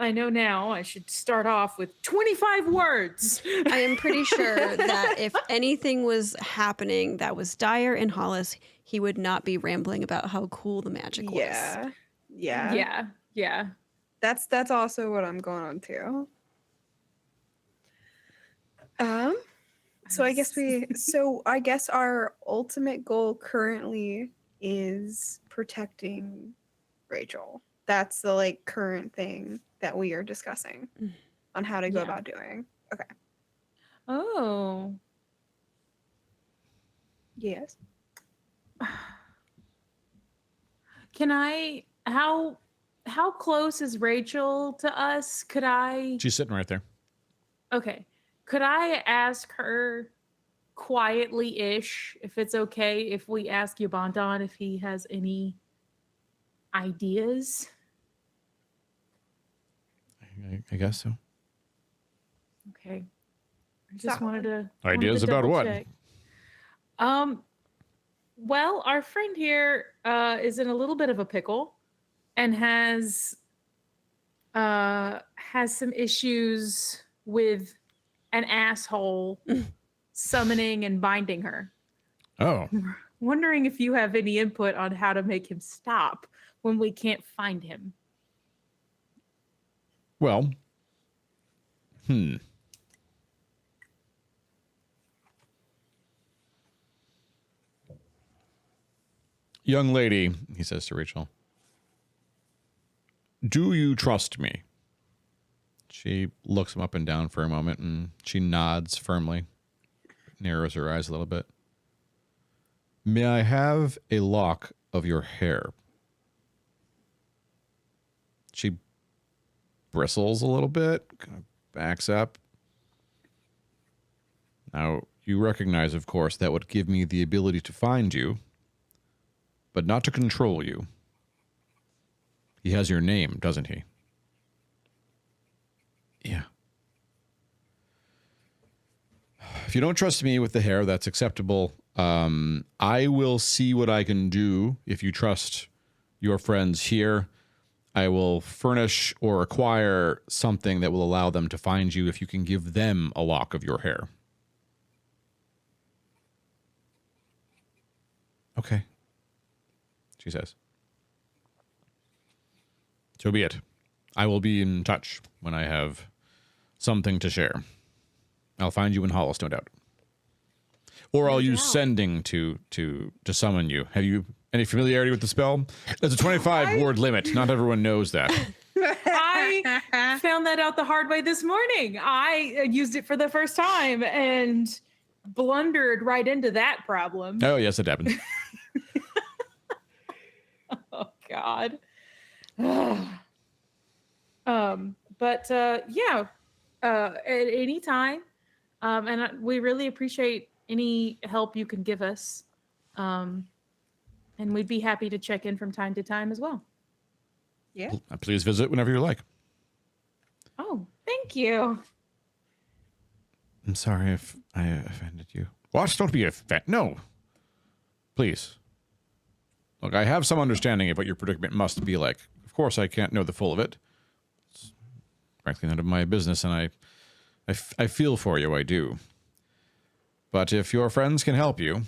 I know now I should start off with 25 words. I am pretty sure that if anything was happening that was dire in Hollice, he would not be rambling about how cool the magic was. Yeah. Yeah. Yeah. Yeah. That's also what I'm going on too. So I guess our ultimate goal currently is protecting Rachel. That's the like current thing that we are discussing on how to go Yeah. about doing. Okay. Oh. Yes. Can I how close is Rachel to us? Could I She's sitting right there. Okay. Could I ask her quietly-ish if it's okay if we ask Yabandon if he has any ideas? I guess so. Okay. I just wanted to Ideas about what? check. Well, our friend here is in a little bit of a pickle and has some issues with an asshole summoning and binding her. Oh, Wondering if you have any input on how to make him stop when we can't find him. well. Young lady, he says to Rachel, do you trust me? She looks him up and down for a moment and she nods firmly, narrows her eyes a little bit. May I have a lock of your hair? She bristles a little bit, kind of backs up. Now, you recognize, of course, that would give me the ability to find you, but not to control you. He has your name, doesn't he? Yeah. If you don't trust me with the hair, that's acceptable. I will see what I can do if you trust your friends here. I will furnish or acquire something that will allow them to find you if you can give them a lock of your hair. Okay, she says. So be it. I will be in touch when I have something to share. I'll find you in Hollice, no doubt. Or I'll use sending to summon you. Have you any familiarity with the spell? There's a 25 word limit. Not everyone knows that. I found that out the hard way this morning. I used it for the first time and blundered right into that problem. Oh, yes, it happened. Oh God. At any time, we really appreciate any help you can give us, and we'd be happy to check in from time to time as well. Yeah. Please visit whenever you like. Oh, thank you. I'm sorry if I offended you. What? Don't be no. Please. Look, I have some understanding of what your predicament must be like. Of course, I can't know the full of it. It's frankly none of my business, and I feel for you, I do. But if your friends can help you,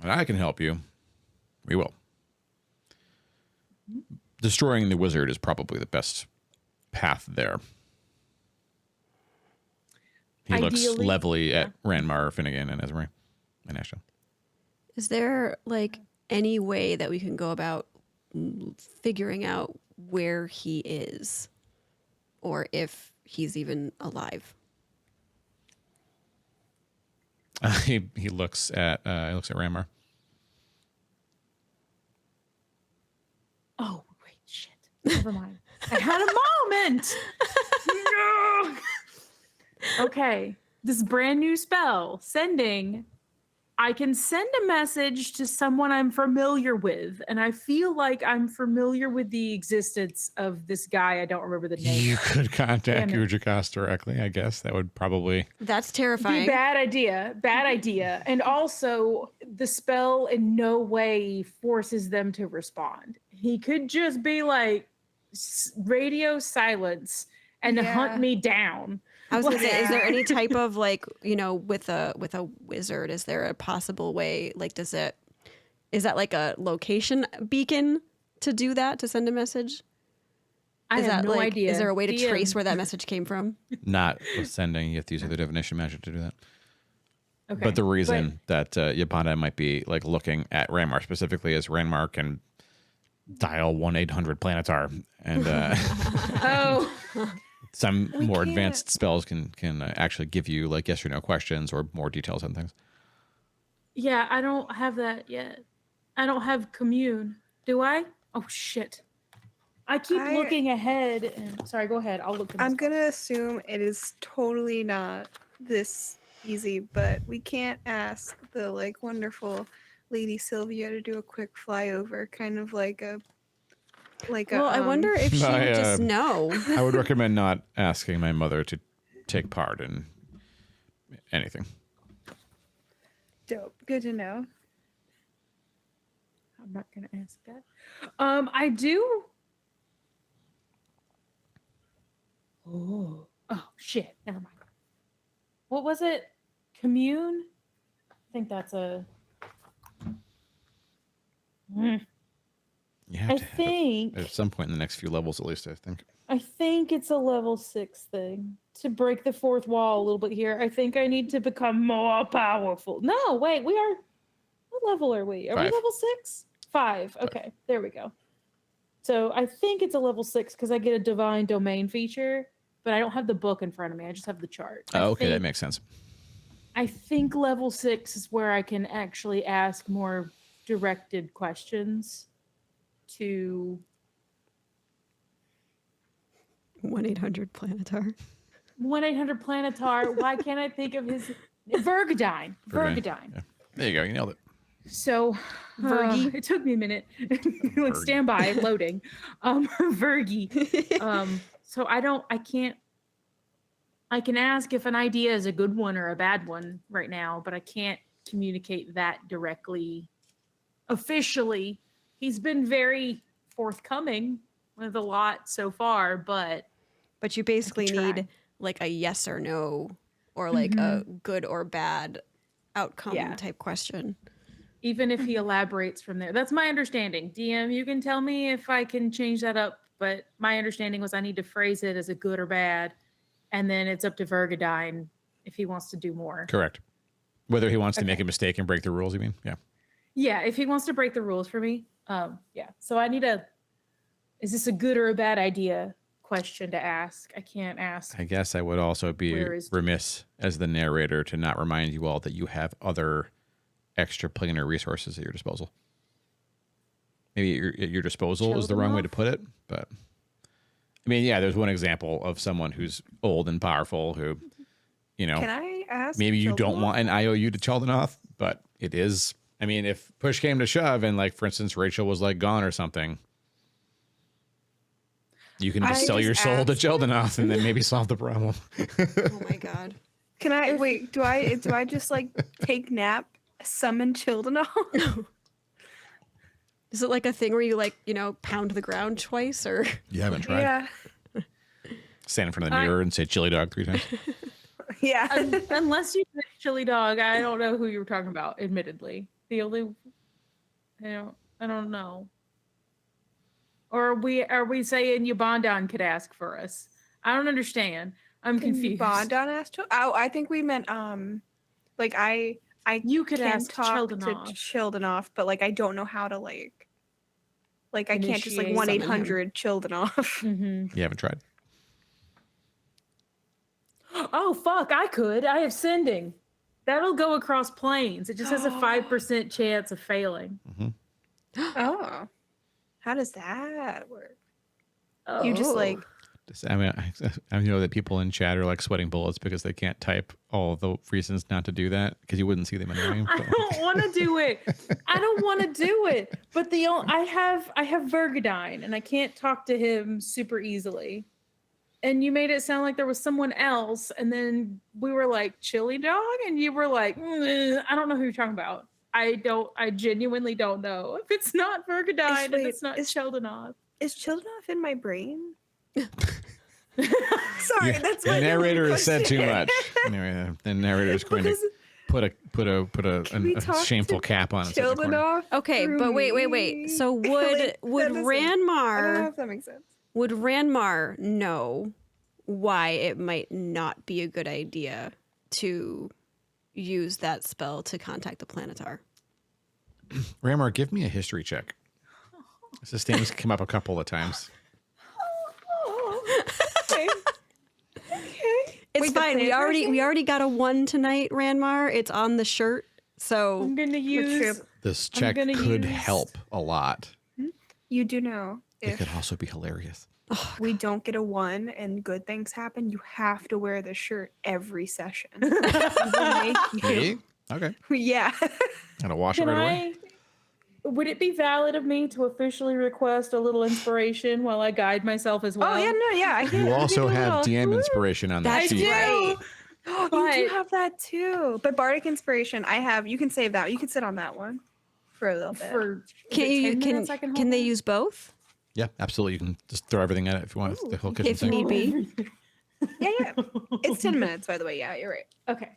and I can help you, we will. Destroying the wizard is probably the best path there. He looks Ideally, levelly at Ranmar, Finnegan, and Esme, and Ashton. Is there like any way that we can go about figuring out where he is, or if he's even alive? He looks at Ranmar. Oh, wait, shit. Never mind. I had a moment. No. Okay. This brand new spell, sending. I can send a message to someone I'm familiar with, and I feel like I'm familiar with the existence of this guy. I don't remember the name. You could contact Damn it. Ujikas directly, I guess. That would probably... That's Be terrifying. bad idea. Bad idea. And also, the spell in no way forces them to respond. He could just be like, radio silence and Yeah. hunt me down. I was gonna say, is Yeah. there any type of like, you know, with a wizard, is there a possible way? Like, is that like a location beacon to do that, to send a message? I Is have that no like, idea. is there a way to DM. trace where that message came from? Not with sending. You have to use the divination magic to do that. Okay. But the reason that Yapanda might be like looking at Ranmar specifically is Ranmar can dial 1-800-Planetar, and Oh, some We more can't- advanced spells can actually give you like yes or no questions or more details on things. yeah, I don't have that yet. I don't have commune. Do I? Oh, shit. I keep I- looking ahead. And, sorry, go ahead. I'll look. I'm gonna assume it is totally not this easy, but we can't ask the like wonderful Lady Sylvia to do a quick flyover, kind of like a Well, I wonder if she I, would just uh, know. I would recommend not asking my mother to take part in anything. dope. Good to know. I'm not gonna ask that. I do. Oh shit! Never mind. What was it? Commune? I think that's a. Mm, You have I to have it think. at some point in the next few levels, at least. I think. I think it's a level 6 thing to break the fourth wall a little bit here. I think I need to become more powerful. No, wait, we are. What level are we? Are we 5. level 6? 5. Okay, there we go. So I think it's a level 6 because I get a divine domain feature, but I don't have the book in front of me. I just have the chart. Oh, okay, that think- makes sense. I think level 6 is where I can actually ask more directed questions to 1-800-Planetar. 1-800-Planetar. Why can't I think of his Vergadine? Vergadine. Yeah. There you go. You nailed it. So Vergy? it took me a minute. Like stand by, loading. Vergy. So I can ask if an idea is a good one or a bad one right now, but I can't communicate that directly officially. He's been very forthcoming with a lot so far, but But you basically try. need like a yes or no, or like a good or bad outcome Yeah. type question. even if he elaborates from there. That's my understanding. DM, you can tell me if I can change that up, but my understanding was I need to phrase it as a good or bad, and then it's up to Vergadine if he wants to do more. Correct. Whether he wants to make Okay. a mistake and break the rules, you mean? Yeah. Yeah, if he wants to break the rules for me. Yeah. So I need is this a good or a bad idea question to ask? I can't ask. I guess I would also be Where is- remiss as the narrator to not remind you all that you have other extra planar resources at your disposal. Maybe at your disposal Kill is the them wrong way to off? put it, but I mean, yeah, there's one example of someone who's old and powerful who, you know, Can I ask? maybe you Children don't off? want an IOU to Chaldenath, but it is. I mean, if push came to shove and, like, for instance, Rachel was like gone or something, you can just I sell your just soul to asked- Chaldenath and then maybe solve the problem. Oh my god. Can I wait? Do I just like take nap, summon Childenall? Is it like a thing where you like, pound the ground twice or? You haven't tried? Yeah. Stand in front of the mirror and say chili dog 3 times. Yeah. Unless you said chili dog, I don't know who you were talking about. Admittedly, I don't know. Or are we saying Yabondon could ask for us? I don't understand. I'm confused. Bondon asked. Oh, I think we meant like You could can ask talk to Childenall. Childenall, but like I don't know how to like I can't just like Initiate 1-800 Childenall. Mm-hmm. You haven't tried? Oh fuck! I could. I have sending. That'll go across planes. It just has a 5% chance of failing. Oh, how does that work? Oh. You just like I know that people in chat are like sweating bullets because they can't type all the reasons not to do that because you wouldn't see them anyway. I don't want to do it. I don't want to do it. But I have Vergadine and I can't talk to him super easily. And you made it sound like there was someone else, and then we were like chili dog, and you were like, I don't know who you're talking about. I genuinely don't know. If it's not Vergadine and it's not Childenall. Is Childenall in my brain? Sorry, that's the my narrator has said too question. much. Anyway, the narrator is going to put we a talk shameful to cap on it. at the corner. Childenall. Okay, but wait. So would that doesn't- I don't know Ranmar if that makes sense. would Ranmar know why it might not be a good idea to use that spell to contact the Planetar? Ramar, give me a history check. This thing has come up a couple of times. Okay. It's Wait, the fine. We Planetar already got a 1 tonight, Ranmar. It's on the shirt. So I'm gonna use. This I'm check gonna could use- help a lot. You do know It if could also be hilarious. we don't get a 1 and good things happen, you have to wear the shirt every session. We will make you. Me? Okay. Yeah. Gotta wash it Can right away. Would it be valid of me to officially request a little inspiration while I guide myself as well? Oh yeah, no, yeah. I can You also give a have little- DM inspiration on that That's sheet. right. Oh, you But- do have that too. But Bardic Inspiration, I have. You can save that. You can sit on that one for a little bit. For can you 10 minutes I can hold they on? use both Yeah, absolutely. You can just throw everything at it if you want. The whole kitchen if sink. need be? Yeah. It's 10 minutes, by the way. Yeah, you're right. Okay.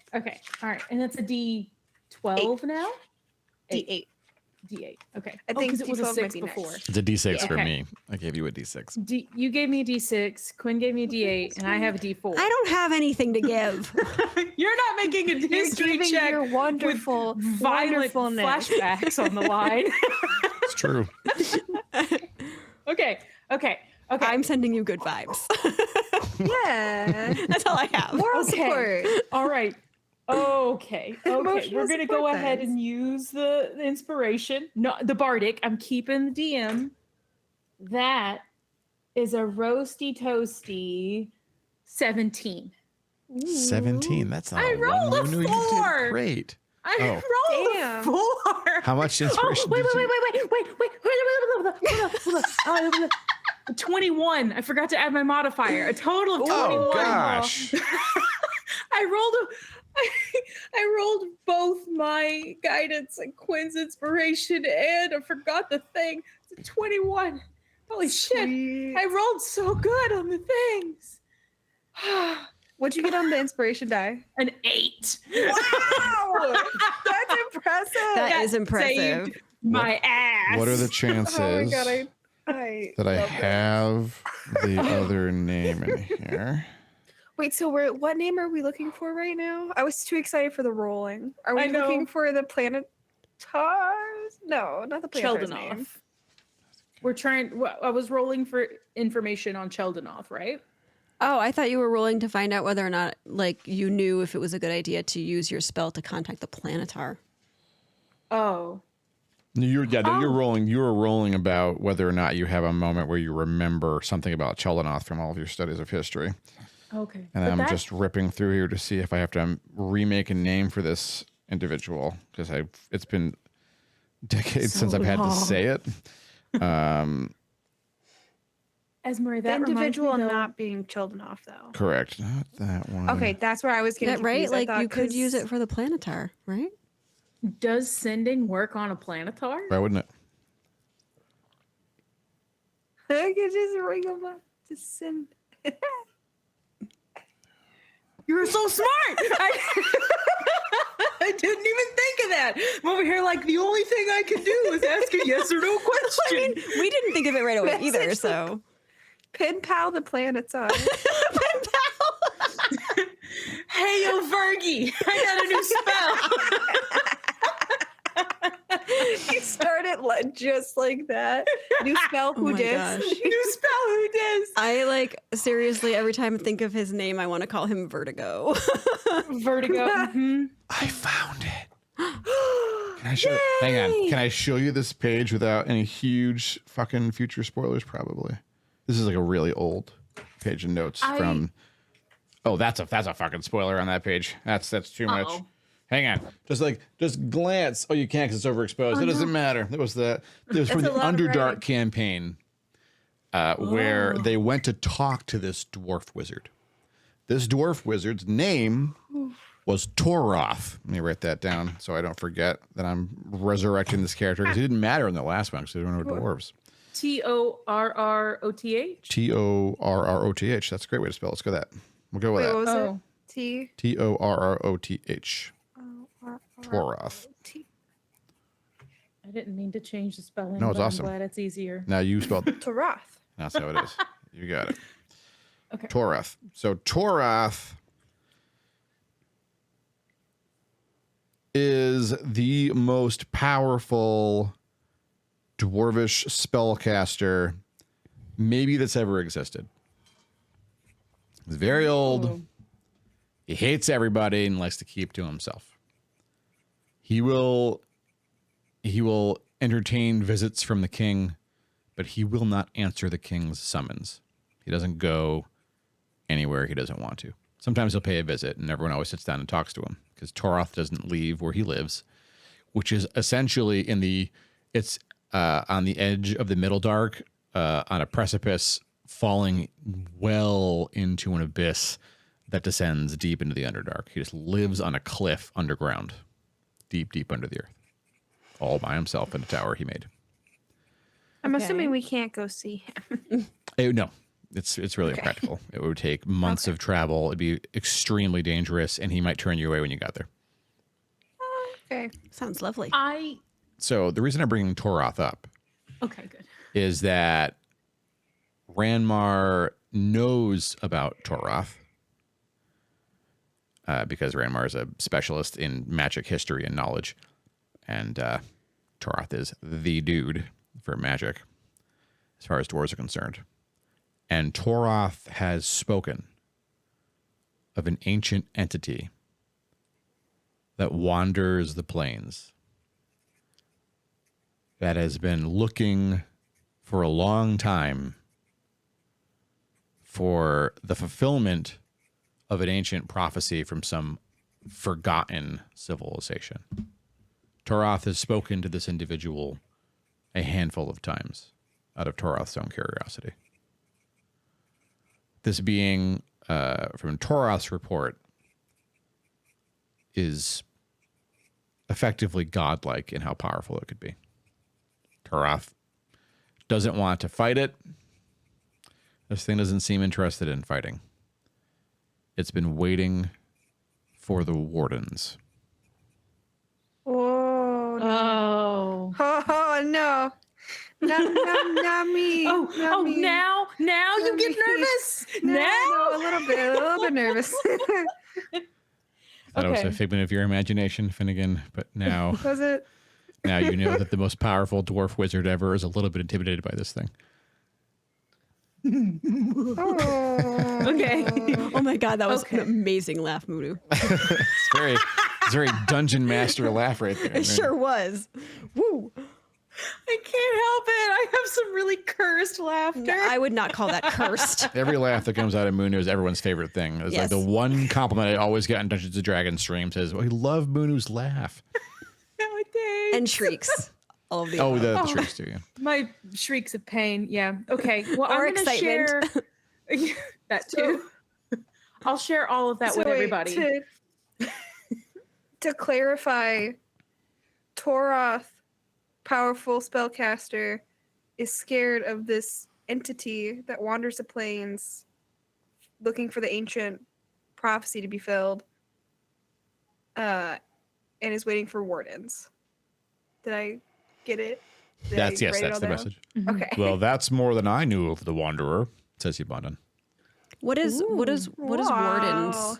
All right. And that's a D12 now? D8. D8. Okay. I think 'cause it was a D12 might 6 be before. next. It's a D6 for Okay. me. I gave you a D6. You gave me a D6, Quinn gave me a D8, and I have a D4. I don't have anything to give. You're not making a You're history giving check your wonderful, with violent wonderfulness. flashbacks on the line. It's true. Okay. I'm sending you good vibes. Yeah. That's all I have. Moral Okay. support. All right. Okay. Emotional We're gonna go support ahead things. and use the inspiration. No, the bardic. I'm keeping the DM. That is a roasty toasty 17. 17. That's not I a rolled one. a You did 4. great. I Oh. rolled Damn. a 4. How much inspiration Oh, wait, did you... wait. 21. I forgot to add my modifier. A total of 21. Oh, gosh. I rolled both my guidance and Quinn's inspiration, and I forgot the thing. It's a 21. Holy shit. Sweet. I rolled so good on the things. What'd you get on the inspiration die? An 8. Wow. That's impressive. That is Saved impressive. my ass. What are the chances Oh my god, I that I love have the other name in here? Wait, so what name are we looking for right now? I was too excited for the rolling. Are we I know. looking for the Planetars? No, not the Planetars name. Childenall. We're trying. I was rolling for information on Childenall, right? Oh, I thought you were rolling to find out whether or not, like, you knew if it was a good idea to use your spell to contact the Planetar. Oh. You're Oh. rolling. You were rolling about whether or not you have a moment where you remember something about Cheldenhoff from all of your studies of history. Okay. And But I'm that- just ripping through here to see if I have to remake a name for this individual because it's been decades So since I've had to long. say it. Esmeralda, The that reminds individual me, though, not being chilled off, though. Correct. Not that one. Okay, that's where I was getting Yeah, right? confused. I Like thought, you could use 'cause- it for the planetar, right? does sending work on a planetar? Why wouldn't it? I could just ring them up to send. You're so smart. I didn't even think of that. I'm over here like the only thing I can do is ask a yes or no question. I mean, we didn't think of it right away either, so. Pin pal the planets on. Hey, yo, Fergie, I got a new spell. He started just like that. New spell, who my dis? gosh. New spell, who dis? I like seriously every time I think of his name, I want to call him Vertigo. Vertigo. Mhm. I found it. Can I show? Hang on. Can I show you this page without any huge fucking future spoilers? Probably. This is like a really old page of notes from. Oh, that's a fucking spoiler on that page. That's too much. Uh-oh. Hang on. Just glance. Oh, you can't because it's overexposed. It doesn't matter. It was from a the lot of Underdark writing. campaign, where they went to talk to this dwarf wizard. This dwarf wizard's name was Toroth. Let me write that down so I don't forget that I'm resurrecting this character because he didn't matter in the last one because they don't know dwarves. Torroth. Torroth. That's a great way to spell it. Let's go with that. We'll go with Wait, that. what was Oh. it? Torroth. Toroth. T. I didn't mean to change the spelling. No, it's but awesome. I'm glad it's easier. Now you spelled it. Toroth. That's how it is. You got it. Okay. Toroth. So Toroth is the most powerful dwarvish spellcaster maybe that's ever existed. He's very old. He hates everybody and likes to keep to himself. He will entertain visits from the king, but he will not answer the king's summons. He doesn't go anywhere he doesn't want to. Sometimes he'll pay a visit, and everyone always sits down and talks to him because Toroth doesn't leave where he lives, which is essentially on the edge of the Middle Dark, on a precipice, falling well into an abyss that descends deep into the Underdark. He just lives on a cliff underground, deep, deep under the earth, all by himself in a tower he made. I'm Okay. assuming we can't go see him. No, it's really impractical. It would take months of travel. It'd be extremely dangerous, and he might turn you away when you got there. Okay. Sounds lovely. So the reason I'm bringing Toroth up Okay, good. is that Ranmar knows about Toroth because Ranmar is a specialist in magic history and knowledge, and Toroth is the dude for magic as far as dwarves are concerned. And Toroth has spoken of an ancient entity that wanders the plains, that has been looking for a long time for the fulfillment of an ancient prophecy from some forgotten civilization. Toroth has spoken to this individual a handful of times out of Toroth's own curiosity. This being, from Toroth's report, is effectively godlike in how powerful it could be. Toroth doesn't want to fight it. This thing doesn't seem interested in fighting. It's been waiting for the wardens. Oh, no. Oh. Oh, no. Not me. Not me. Now you Not get me. nervous. No, Now. a little bit nervous. That was Okay. a figment of your imagination, Finnegan, but now Was it? now you know that the most powerful dwarf wizard ever is a little bit intimidated by this thing. Oh. Okay. Oh my god, that was Okay. an amazing laugh, Mudu. It's very dungeon master laugh right there. It sure was. Woo. I can't help it. I have some really cursed laughter. I would not call that cursed. Every laugh that comes out of Munu is everyone's favorite thing. It's like Yes. the one compliment I always get in Dungeons & Dragons streams is, "Well, I love Munu's laugh." Nowadays. And shrieks. all of the Oh, above. the shrieks too. Yeah. My shrieks of pain. Yeah. Okay. Well, Or I'm gonna excitement. share that too. I'll share all of that with wait, everybody. To clarify, Toroth, powerful spellcaster, is scared of this entity that wanders the plains looking for the ancient prophecy to be filled, and is waiting for wardens. Did I get it? Did I That's yes, write it that's all the down? message. Okay. Well, that's more than I knew of the Wanderer. Says Yabondan. What is wardens? Wow.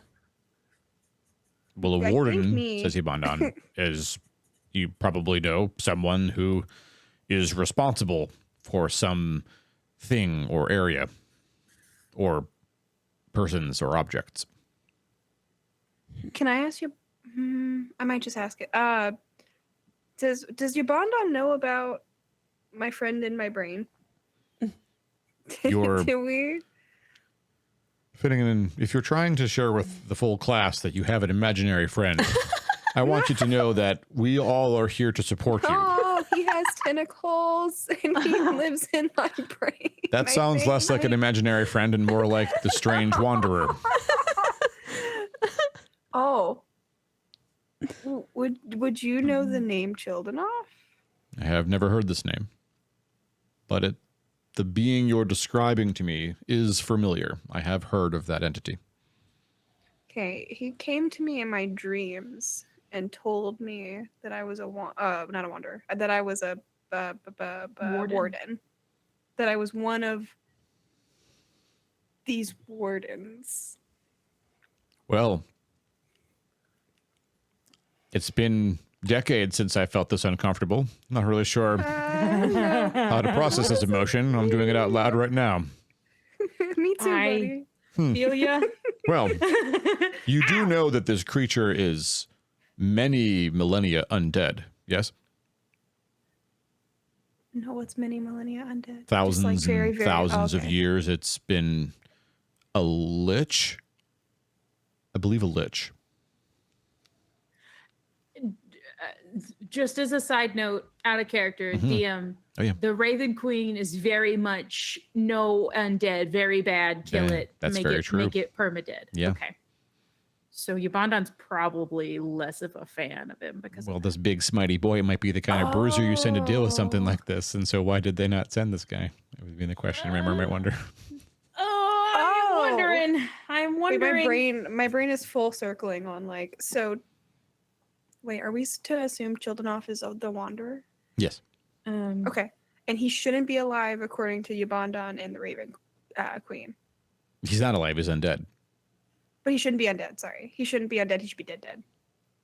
Well, a I think warden, me. says Ibandan, is, you probably know, someone who is responsible for some thing or area or persons or objects. Can I ask you? I might just ask it. Does Yabondan know about my friend in my brain? Your- Do we? Fitting in, if you're trying to share with the full class that you have an imaginary friend, I want you to know that we all are here to support you. Oh, he has tentacles and he lives in my brain. That I sounds think less like an imaginary friend and more like the strange wanderer. Oh. Would you know the name Childenov? I have never heard this name, but the being you're describing to me is familiar. I have heard of that entity. Okay, he came to me in my dreams and told me that I was not a wanderer, that I was a warden. That I was one of these wardens. Well, it's been decades since I felt this uncomfortable. Not really sure how to process this emotion. I'm doing it out loud right now. Me too, buddy. Feel ya? Well, you do know that this creature is many millennia undead, yes? No, what's many millennia undead? Thousands Just like and thousands of okay. years. It's been a lich. I believe a lich. Just as a side note, out of character, DM, Oh, yeah. the Raven Queen is very much no undead, very bad, kill Yeah, it, that's make very it, true. make it permadead. Yeah. Okay. So Yabondan's probably less of a fan of him because Well, this big smitey boy might be the kind of bruiser you send to deal with something like this. And so why did they not send this guy? It would be the question Remember, might wonder. I'm wondering. I'm Wait, wondering. my brain is full circling on like so. Wait, are we to assume Childenov is of the Wanderer? Yes. Okay, and he shouldn't be alive according to Yabondan and the Raven Queen. He's not alive. He's undead. But he shouldn't be undead. Sorry, he shouldn't be undead. He should be dead.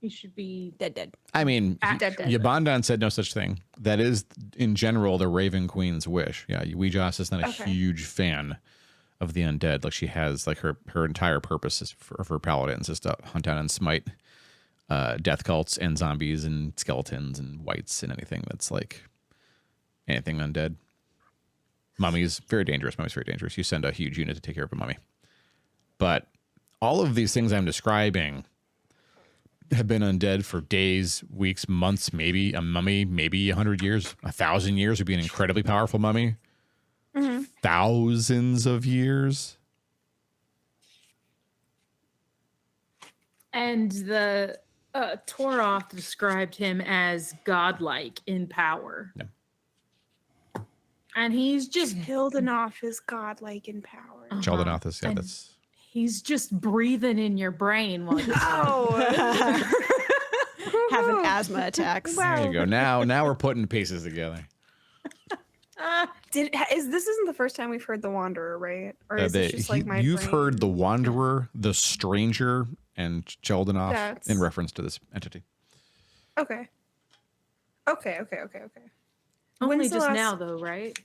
He should be Dead. I mean, Dead. Yabondan said no such thing. That is, in general, the Raven Queen's wish. Yeah, Weejoss is not a Okay. huge fan of the undead. Like, she has, like, her entire purpose is for her paladins is to hunt down and smite death cults and zombies and skeletons and wights and anything that's, like, anything undead. Mummies, very dangerous. Mummies, very dangerous. You send a huge unit to take care of a mummy. But all of these things I'm describing have been undead for days, weeks, months, maybe. A mummy, maybe 100 years, 1,000 years would be an incredibly powerful mummy. Mm-hmm. Thousands of years. And the Toroth described him as godlike in power. Yeah. And he's just Childenov is godlike in power. Chaldenoth is, yeah, And that's... he's just breathing in your brain while you're Oh, Having asthma attacks. There you go. Now we're putting pieces together. this isn't the first time we've heard the Wanderer, right? Or is this just like my You've brain? heard the Wanderer, the Stranger, and Chaldenoth That's- in reference to this entity. Okay. only When's the just last- now though, right?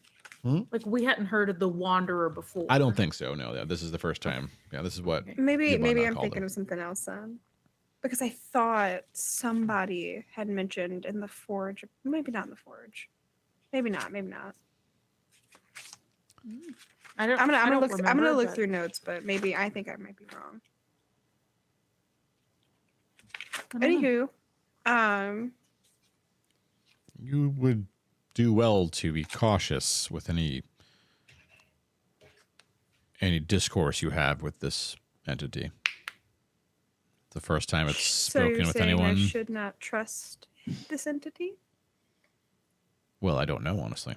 Hmm? Like we hadn't heard of the Wanderer before. I don't think so. No, yeah, this is the first time. Yeah, this is what. Maybe Yabondan I'm called thinking him. of something else then. Because I thought somebody had mentioned in the Forge. Maybe not in the Forge. Maybe not. I don't. I'm I gonna don't look. I'm gonna remember, look but- through notes, but maybe I think I might be wrong. I don't know. Anywho, You would do well to be cautious with any discourse you have with this entity. The first time it's So you're spoken with saying I anyone. should not trust this entity? Well, I don't know, honestly.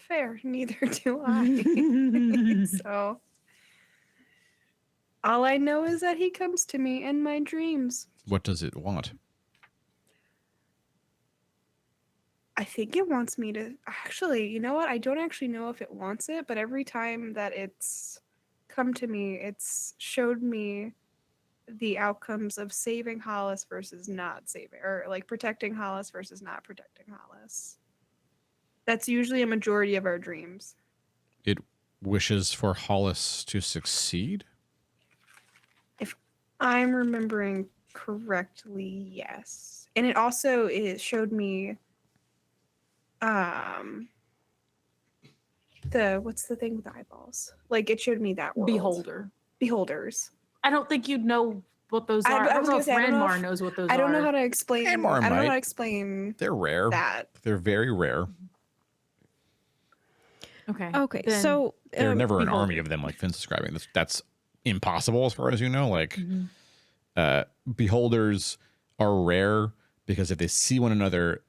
Fair, neither do I. So all I know is that he comes to me in my dreams. What does it want? I think it wants me to actually, you know what? I don't actually know if it wants it, but every time that it's come to me, it's showed me the outcomes of saving Hollice versus not saving, or like protecting Hollice versus not protecting Hollice. That's usually a majority of our dreams. It wishes for Hollice to succeed? If I'm remembering correctly, yes. And it also showed me what's the thing with the eyeballs? Like it showed me that world. Beholders. I don't think you'd know what those are. I don't know if Ranmar knows what those are. I don't know how to explain. Ranmar I don't know might. how to explain They're rare. that. They're very rare. Okay. Okay, Then- so They're never an beholder. army of them like Finn's describing. That's impossible as far as you know. Like, beholders are rare because if they see one another,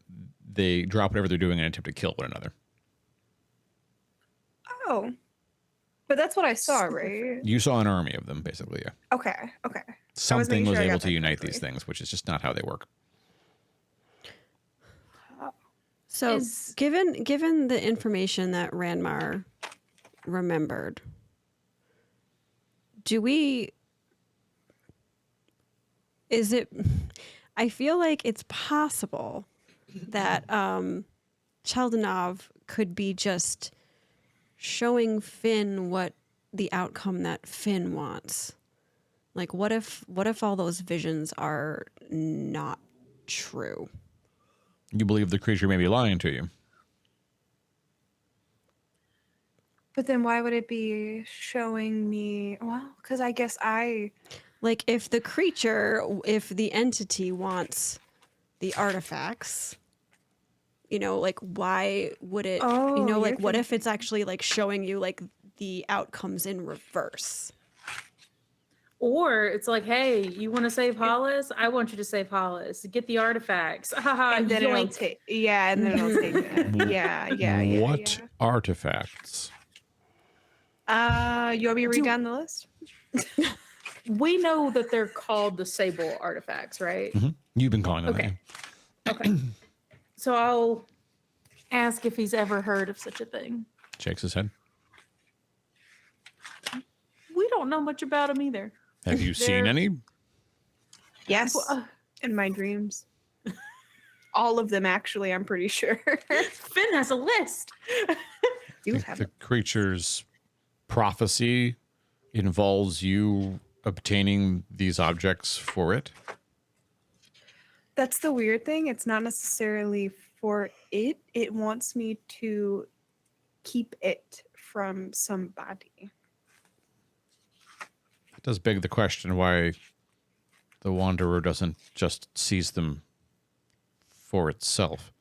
they drop whatever they're doing and attempt to kill one another. Oh. But that's what I saw, right? You saw an army of them, basically, yeah. Okay. Something making was sure I able got to that unite correctly. these things, which is just not how they work. So, Is- given the information that Ranmar remembered, I feel like it's possible that Cheldenov could be just showing Finn what the outcome that Finn wants. Like, what if all those visions are not true? You believe the creature may be lying to you. But then why would it be showing me? Well, because I guess Like, if the entity wants the artifacts, like, why would it, Oh, like, you're what if it's actually, like, showing you, like, the outcomes in reverse? Or it's like, hey, you want to save Hollice? I want you to save Hollice. Get the artifacts. and then it'll Yoink. take. Yeah, and then it'll take it. Yeah. What artifacts? You want me to read Do- down the list? We know that they're called the Sable artifacts, right? You've been calling them Okay. that. Okay. So I'll ask if he's ever heard of such a thing. Shakes his head. We don't know much about him either. Have you seen They're- any? Yes, Well, in my dreams. All of them, actually. I'm pretty sure. Finn has a list. You Think have the creature's prophecy involves you obtaining these objects for it? That's the weird thing. It's not necessarily for it. It wants me to keep it from somebody. It does beg the question why the Wanderer doesn't just seize them for itself.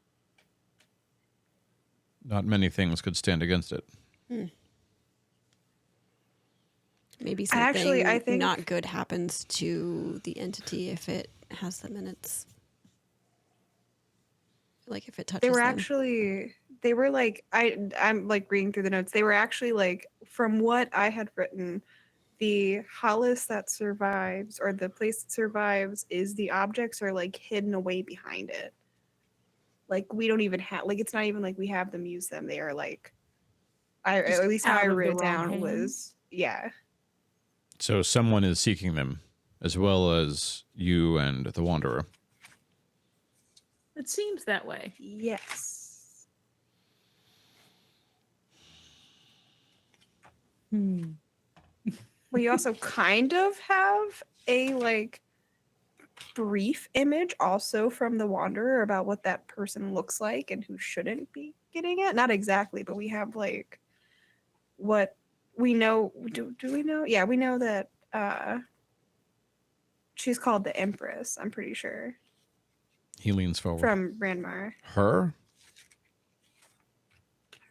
Not many things could stand against it. Maybe Actually, something I think- not good happens to the entity if it has them in its, like, if it touches They were them. actually I'm like reading through the notes. They were actually like, from what I had written, the Hollice that survives, or the place that survives, is the objects are like hidden away behind it. Like we don't even have, like, it's not even like we have them use them. They are like, Just at least how out I of the wrote it wrong down hands? was, yeah. So someone is seeking them, as well as you and the Wanderer. It seems that way. Yes. We also kind of have a like brief image also from the Wanderer about what that person looks like and who shouldn't be getting it. Not exactly, but we have like what we know. Do we know? Yeah, we know that she's called the Empress, I'm pretty sure. He leans forward. from Ranmar. Her?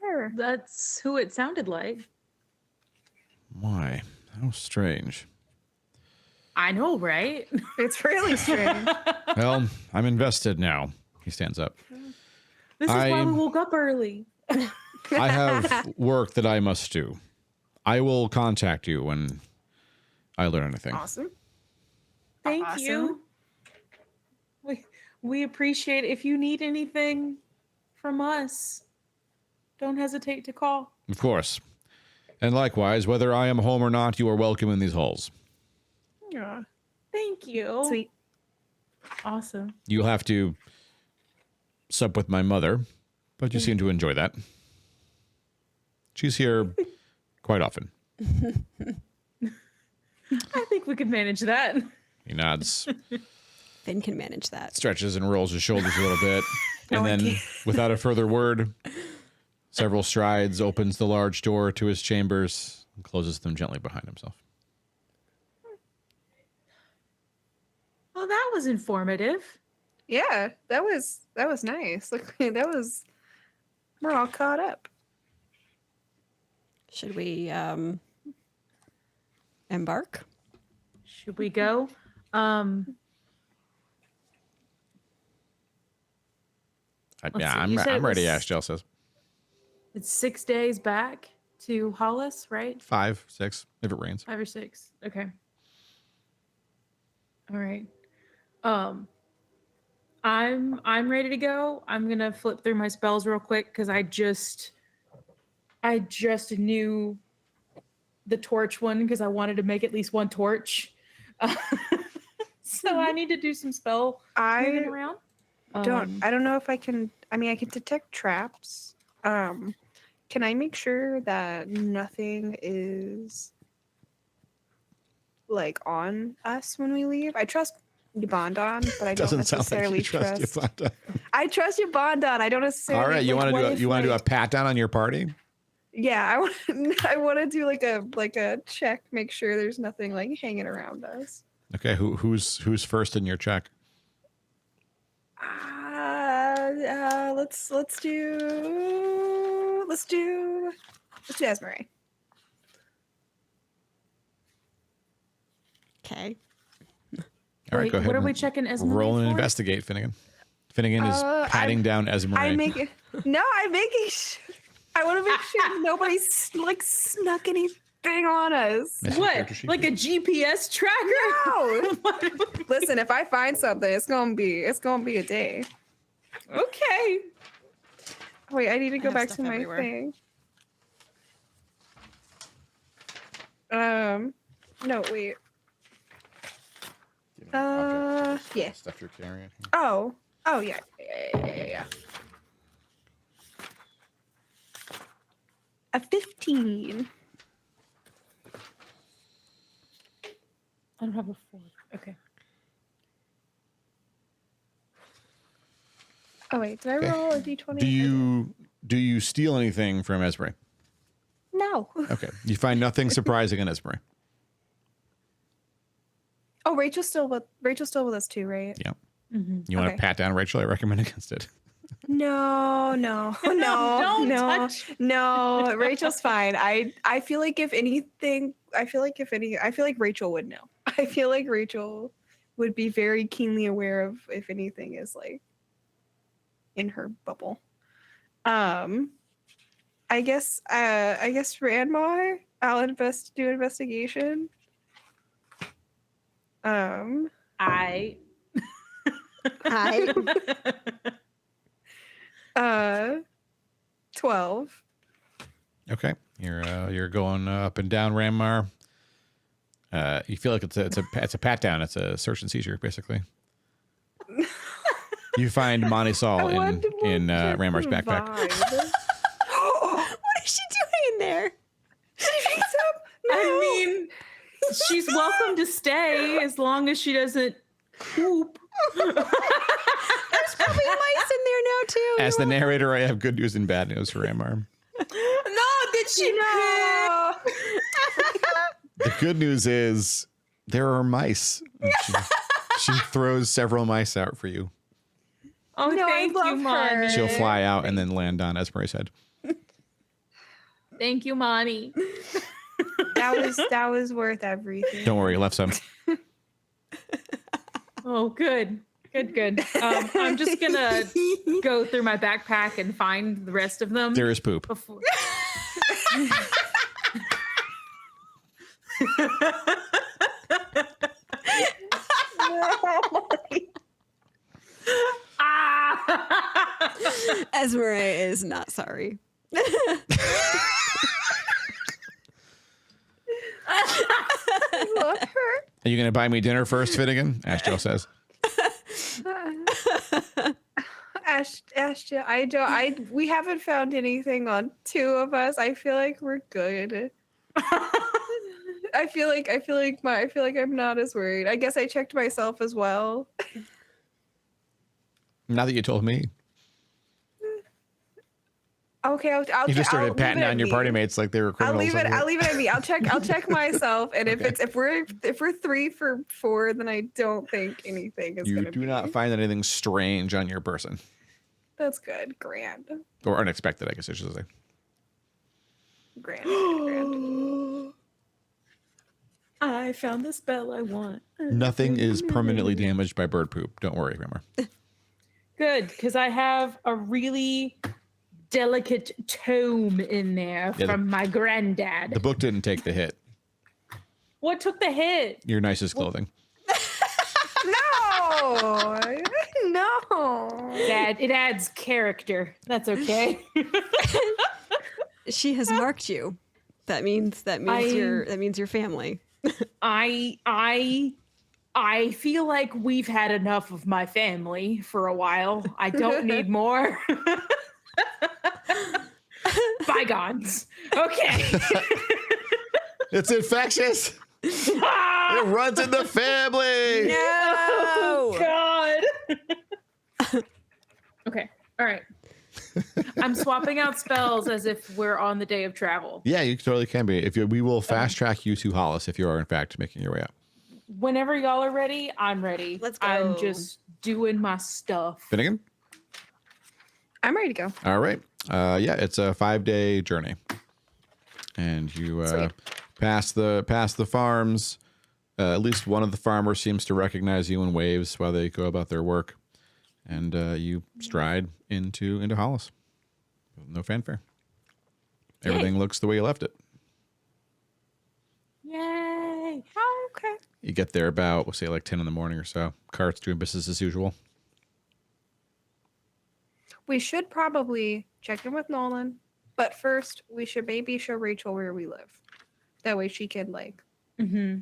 Her. That's who it sounded like. Why? How strange. I know, right? It's really strange. Well, I'm invested now. He stands up. This is why I- we woke up early. I have work that I must do. I will contact you when I learn anything. Awesome. Thank Awesome. you. We appreciate it. If you need anything from us, don't hesitate to call. Of course. And likewise, whether I am home or not, you are welcome in these halls. Yeah. Thank you. Sweet. Awesome. You'll have to sup with my mother, but you seem to enjoy that. She's here quite often. I think we could manage that. He nods, Finn can manage that. stretches and rolls his shoulders a little bit, and No, I then, can't. without a further word, several strides, opens the large door to his chambers and closes them gently behind himself. Well, that was informative. Yeah, that was nice. Like we're all caught up. Should we embark? Should we go? Let's see, I'm you said it ready, was- Ashjel says. It's 6 days back to Hollice, right? 5, 6, if it rains. 5 or 6. Okay. All right. I'm ready to go. I'm gonna flip through my spells real quick because I just knew the torch one because I wanted to make at least one torch. So I need to do some spell moving I around. I don't know if I can. I mean, I can detect traps. Can I make sure that nothing is like on us when we leave? I trust Yabondon, but I don't necessarily trust. I trust Yabondon. I don't necessarily. All right, you like, want to what do if, you want to do a like- pat down on your party? Yeah, I want to do like a check, make sure there's nothing like hanging around us. Okay, who's first in your check? Let's do Esmeralda. Okay. All right, Wait, go ahead. what are and we checking Esmeralda Roll and for? investigate, Finnegan. Finnegan is patting down Esmeralda. I'm making I want to make sure nobody's like snuck anything on us. Missing character What? sheet. Like a GPS tracker? No. Listen, if I find something, it's gonna be a day. Okay. Wait, I need to go have back stuff to my everywhere. thing. No, wait. Yeah. Stuff you're carrying. Oh, yeah. Yeah. A 15. I don't have a 4. Okay. Oh wait, did I Okay. roll a d20? Do you steal anything from Esmeralda? No. Okay, you find nothing surprising in Esmeralda. Oh, Rachel's still with us too, right? Yeah. Mm-hmm. You want Okay. to pat down Rachel? I recommend against it. No. don't touch. No, Rachel's fine. I feel like if anything, I feel like Rachel would know. I feel like Rachel would be very keenly aware of if anything is like in her bubble. I guess Ranmar, I'll do investigation. I 12. Okay, you're going up and down Rammar. You feel like it's a pat down. It's a search and seizure, basically. You find Monty Saul in Rammar's backpack. What is she doing in there? I mean, she's welcome to stay as long as she doesn't poop. There's probably mice in there now too. As the narrator, I have good news and bad news for Rammar. No, did she No. The good news is there are mice. She throws several mice out for you. Oh, No, I thank you, love her. Mommy. She'll fly out and then land on Esmer's head. Thank you, Mommy. That was worth everything. Don't worry, left some. Oh, good. Good. I'm just going to go through my backpack and find the rest of them. There is poop. Before. Esmeralda is not sorry. I love her. Are you going to buy me dinner first, Finnegan? Ashtel says. Ashton, we haven't found anything on two of us. I feel like we're good. I feel like I'm not as worried. I guess I checked myself as well. Now that you told me. Okay, I'll You just started I'll patting leave it on at your me. party mates like they were I'll criminals. leave it at me. I'll check myself, and if we're 3 for 4, then I don't think anything is You gonna do be. not find anything strange on your person. That's good. Grand. Or unexpected, I guess I should say. Grand. I found the spell I want. Nothing is permanently damaged by bird poop. Don't worry, Rimmer. Good, because I have a really delicate tome in there Yeah, from my granddad. The book didn't take the hit. What took the hit? Your nicest clothing. No. No. Dad, it adds character. That's okay. She has marked you. That means your family. I feel like we've had enough of my family for a while. I don't need more. Bygones. Okay. It's infectious. It runs in the family. Oh, God. Okay. All right. I'm swapping out spells as if we're on the day of travel. Yeah, you totally can be. We will fast track you to Hollice if you are in fact making your way up. Whenever y'all are ready, I'm ready. Let's go. I'm just doing my stuff. Finnegan? I'm ready to go. All right. Yeah, it's a 5-day journey. And you pass the farms. At least one of the farmers seems to recognize you and waves while they go about their work. And you stride into Hollice. No fanfare. Everything looks the way you left it. Yay. Oh, okay. You get there about, we'll say like 10 in the morning or so. Cart's doing business as usual. We should probably check in with Nolan, but first we should maybe show Rachel where we live. That way she can Mm-hmm.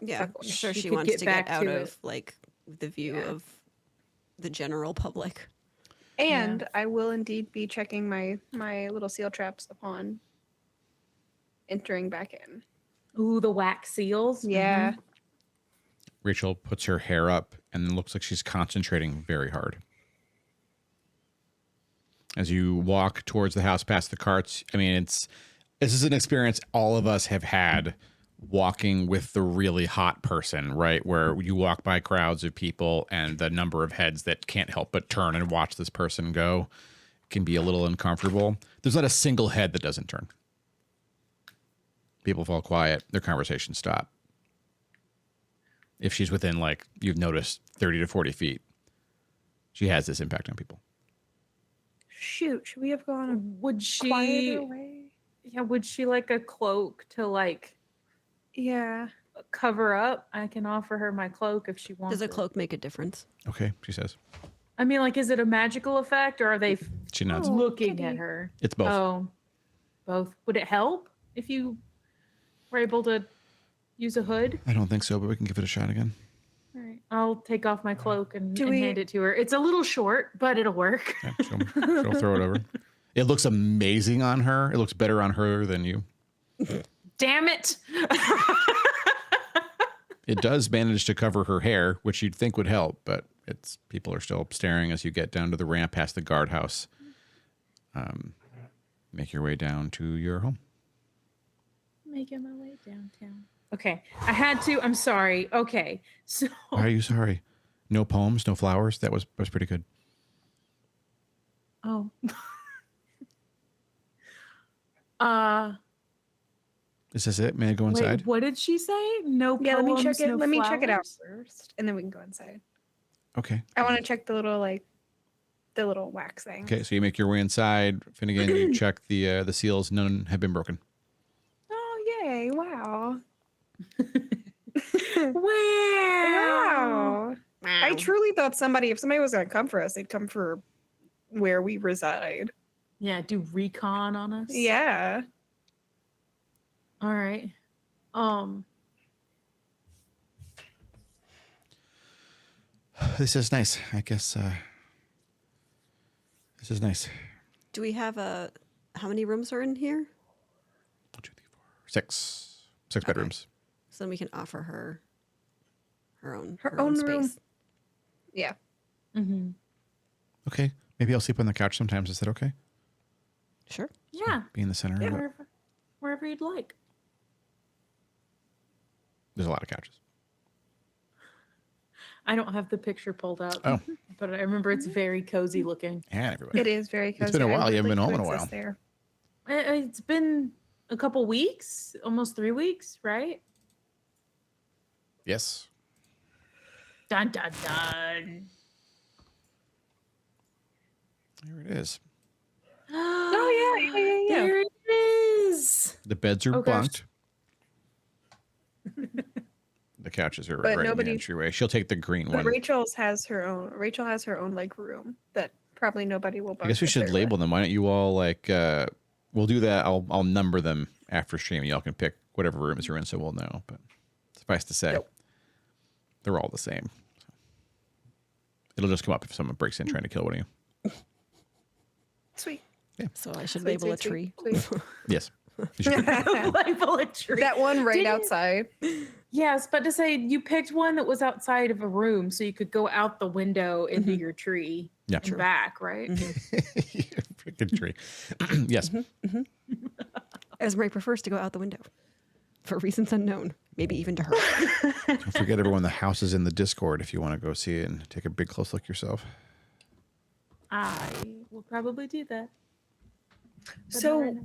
Yeah, Fuck, sure. she She could wants get to back get out to of it. like the view of the general public. And I will indeed be checking my little seal traps upon entering back in. Ooh, the wax seals. Yeah. Mhm. Rachel puts her hair up and then looks like she's concentrating very hard. As you walk towards the house past the carts, I mean, this is an experience all of us have had walking with the really hot person, right? Where you walk by crowds of people and the number of heads that can't help but turn and watch this person go can be a little uncomfortable. There's not a single head that doesn't turn. People fall quiet. Their conversations stop. If she's within, like, you've noticed 30 to 40 feet, she has this impact on people. Shoot, should we have gone Would a she? quieter way? Yeah. Would she like a cloak to like Yeah. cover up? I can offer her my cloak if she wants. Does a it. cloak make a difference? Okay, she says. I mean, like, is it a magical effect or are they She nods. Oh, looking at kitty. her? It's both. Oh, both. Would it help if you were able to use a hood? I don't think so, but we can give it a shot again. All right. I'll take off my cloak and, Do and we- hand it to her. It's a little short, but it'll work. Yeah, she'll throw it over. It looks amazing on her. It looks better on her than you. Damn it. It does manage to cover her hair, which you'd think would help, but people are still staring as you get down to the ramp past the guardhouse. Make your way down to your home. Making my way downtown. Okay. I had to. I'm sorry. Okay. So Why are you sorry? No poems, no flowers. That was pretty good. Oh. Is this it? May I go inside? Wait, what did she say? No Yeah, let me check poems, it. no Let me check it out flowers? first, and then we can go inside. Okay. I want to check the little the little wax thing. Okay, so you make your way inside. Finnegan, you check the seals. None have been broken. Oh yay! Wow. Wow. Wow. I truly thought if somebody was gonna come for us, they'd come for where we reside. Yeah, do recon on us. Yeah. All right. This is nice. I guess this is nice. Do we have how many rooms are in here? 1, 2, 3, 4, 6. 6 bedrooms. So then we can offer her her own own space. room. Yeah. Mm-hmm. Okay. Maybe I'll sleep on the couch sometimes. Is that okay? Sure. Yeah. Be in the center of it. Wherever you'd like. There's a lot of couches. I don't have the picture pulled up. Oh. But I remember it's very cozy looking. And everybody. It is very cozy. It's been a I while. would You haven't been like home to in a while. exist There. It's been a couple weeks, almost 3 weeks, right? Yes. Dun dun dun. There it is. Oh yeah. There it is. The beds are Oh, gosh. bunked. The couches are But right in nobody- the entryway. She'll take the green But one. Rachel has her own like room that probably nobody will. I guess we should label them. Why don't you all we'll do that. I'll number them after stream. Y'all can pick whatever rooms you're in, so we'll know. But suffice to say, Yep. they're all the same. It'll just come up if someone breaks in trying to kill one of you. Sweet. So I should Sweet, label a sweet, tree. sweet. Yes. You should- Label a tree. That one right Didn't- outside. Yeah, I was about to say you picked one that was outside of a room, so you could go out the window into your tree Yeah. and back, right? Freaking tree. Yes. Esme prefers to go out the window for reasons unknown, maybe even to her. Don't forget, everyone, the house is in the Discord if you want to go see it and take a big close look yourself. I will probably do that. But not So right now.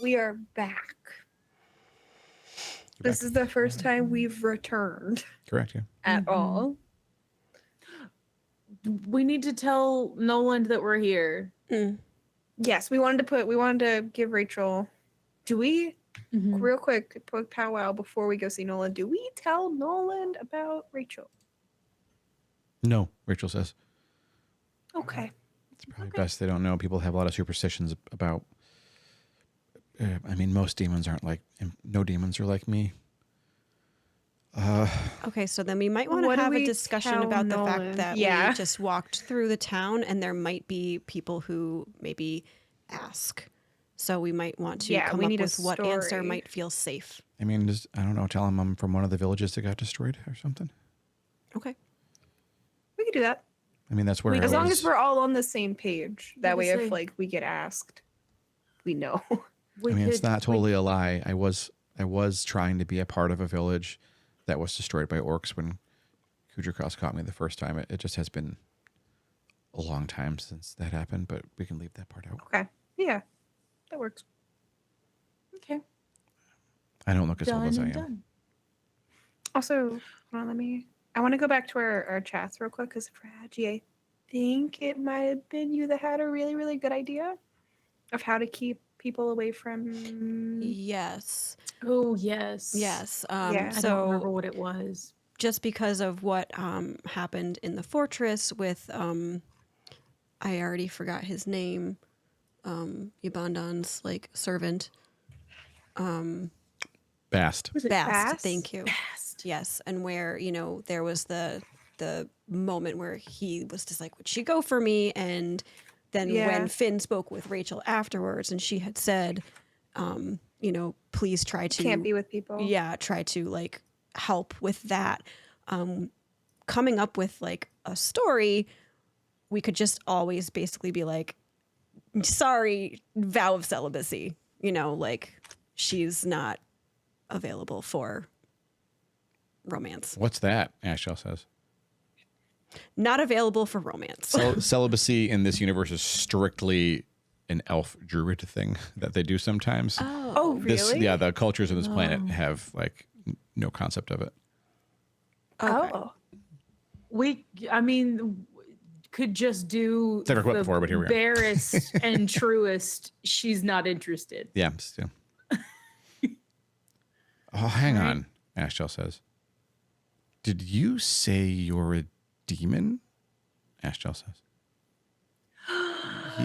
we are back. You're This back. is the first time we've returned Correct, yeah. at all. We need to tell Nolan that we're here. Yes, we wanted to give Rachel. Do we real quick powwow before we go see Nolan? Do we tell Nolan about Rachel? No, Rachel says. Okay. It's probably best they don't know. People have a lot of superstitions about. I mean, most demons aren't like. No demons are like me. Okay, so then we might want What to do have a we discussion tell about the Nolan? fact that Yeah. we just walked through the town and there might be people who maybe ask. So we might want to Yeah, come we up need a with what answer story. might feel safe. I mean, just, I don't know. Tell him I'm from one of the villages that got destroyed or something. Okay. We could do that. I mean, that's where I As long was- as we're all on the same page. That way, say- if we get asked, we know. We I mean, it's could- not totally a lie. I was trying to be a part of a village that was destroyed by orcs when Kudrakos caught me the first time. It just has been a long time since that happened, but we can leave that part out. Okay. Yeah, that works. Okay. I don't look as old Done as I and am. done. Also, hold on, I want to go back to our chats real quick because Fraggy, I think it might have been you that had a really, really good idea of how to keep people away from. Yes. Oh yes. Yes. Yeah. I don't So remember what it was. just because of what happened in the fortress with I already forgot his name, Yabandon's like servant. Bast. Was it Bast, Bast? thank you. Bast? Yes, and where there was the moment where he was just like, "Would she go for me?" And then Yeah. when Finn spoke with Rachel afterwards, and she had said, "Please try to Can't be with people. yeah, try to like help with that." Coming up with like a story, we could just always basically be like, "Sorry, vow of celibacy." Like she's not available for romance. What's that? Ashel says. Not available for romance. Celibacy in this universe is strictly an elf druid thing that they do sometimes. Oh, really? The cultures on this planet have like no concept of it. Okay. Oh. Could just do It's never come up before, but here we are. barest and truest. She's not interested. Yeah. Still. Oh, hang on. Ashtel says, "Did you say you're a demon?" Ashtel says.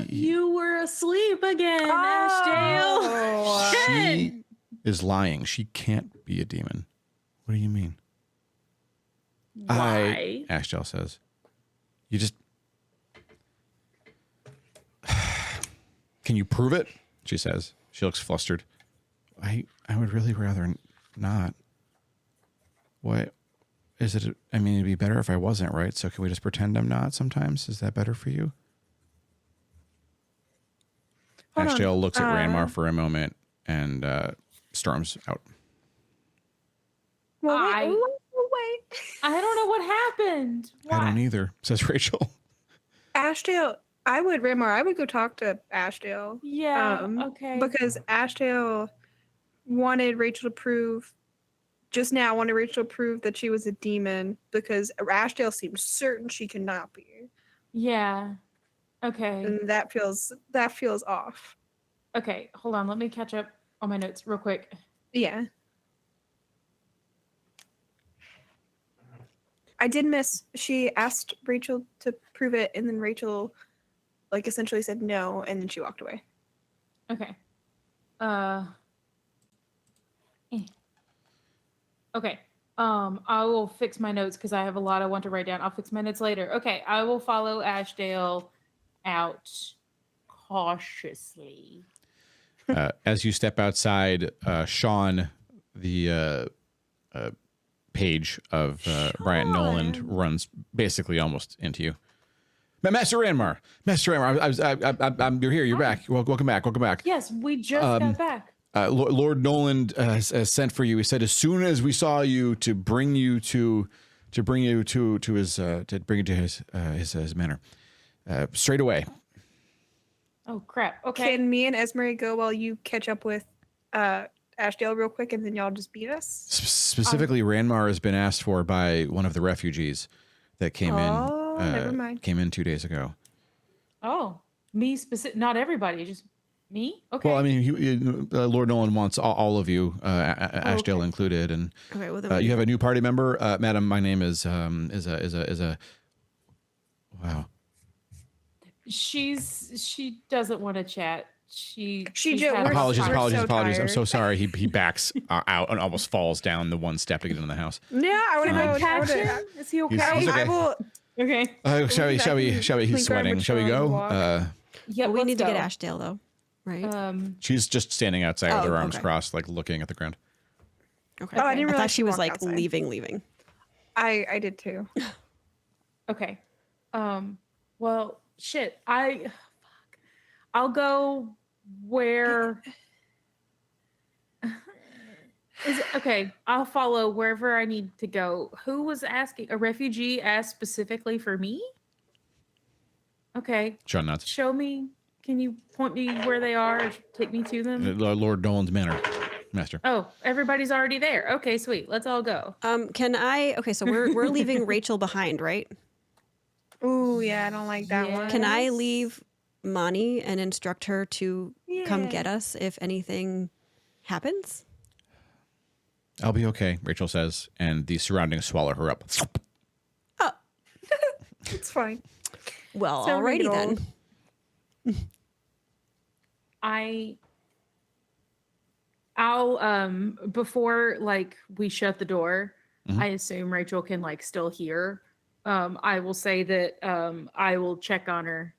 You were asleep again, Ashdale. Oh. She is lying. She can't be a demon. What do you mean? Why? Ashtel says, "You just can you prove it?" She says. She looks flustered. I would really rather not. What is it? I mean, it'd be better if I wasn't, right? So can we just pretend I'm not sometimes? Is that better for you? Hold on. Ashdale looks at Ranmar for a moment and storms out. Well, I wait. don't know what happened. I don't Why? either, says Rachel. Ashdale, I would go talk to Ashdale. Yeah. Okay. Because Ashdale wanted Rachel to prove that she was a demon because Ashdale seems certain she cannot be. Yeah. Okay. And that feels off. Okay. Hold on. Let me catch up on my notes real quick. Yeah. I did miss. She asked Rachel to prove it, and then Rachel, like, essentially said no, and then she walked away. Okay. Okay. I will fix my notes because I have a lot I want to write down. I'll fix my notes later. Okay. I will follow Ashdale out cautiously. As you step outside, Sean, the page of Bryant Noland, runs basically almost into you. Master Ranmar, you're here. You're back. Welcome back. Yes, we just got back. Lord Noland has sent for you. He said as soon as we saw you to bring you to his manor straight away. Oh crap. Okay. Can me and Esmery go while you catch up with Ashdale real quick, and then y'all just beat us? Specifically, Ranmar has been asked for by one of the refugees that came never in. mind. Came in 2 days ago. Oh, me specific. Not everybody. Just me. Okay. Well, I mean, Lord Nolan wants all of you, Ashdale included, and Okay, well, then you have a new party member, Madam. My name is a. Wow. She doesn't want to chat. She's just- had a- Apologies. so I'm tired. so sorry. He backs out and almost falls down the one step to get into the house. Yeah, I want to Can I go. patch him? Is he okay? He's okay. I will. Okay. Shall we? He's Clink sweating. garbage Shall we on the go? walk. Yeah. we need to get go. Ashdale though, right? She's just standing outside with Oh, her arms okay. crossed, like looking at the ground. Okay. Oh, I didn't I realize thought she was walked like outside. leaving. I did too. Okay. Well, shit. I'll go where. Okay, I'll follow wherever I need to go. Who was asking? A refugee asked specifically for me? Okay. Sean nods. Show me. Can you point me where they are or take me to them? Lord Nolan's manor, Master. Oh, everybody's already there. Okay, sweet. Let's all go. Can I? Okay, so we're leaving Rachel behind, right? Ooh, yeah, I don't like that one. Can I leave Mani and instruct her to come Yeah. get us if anything happens? I'll be okay, Rachel says, and the surroundings swallow her up. It's fine. Well, Sound alrighty good then. old. I'll before like we shut the door, I assume Rachel can like still hear. I will say that I will check on her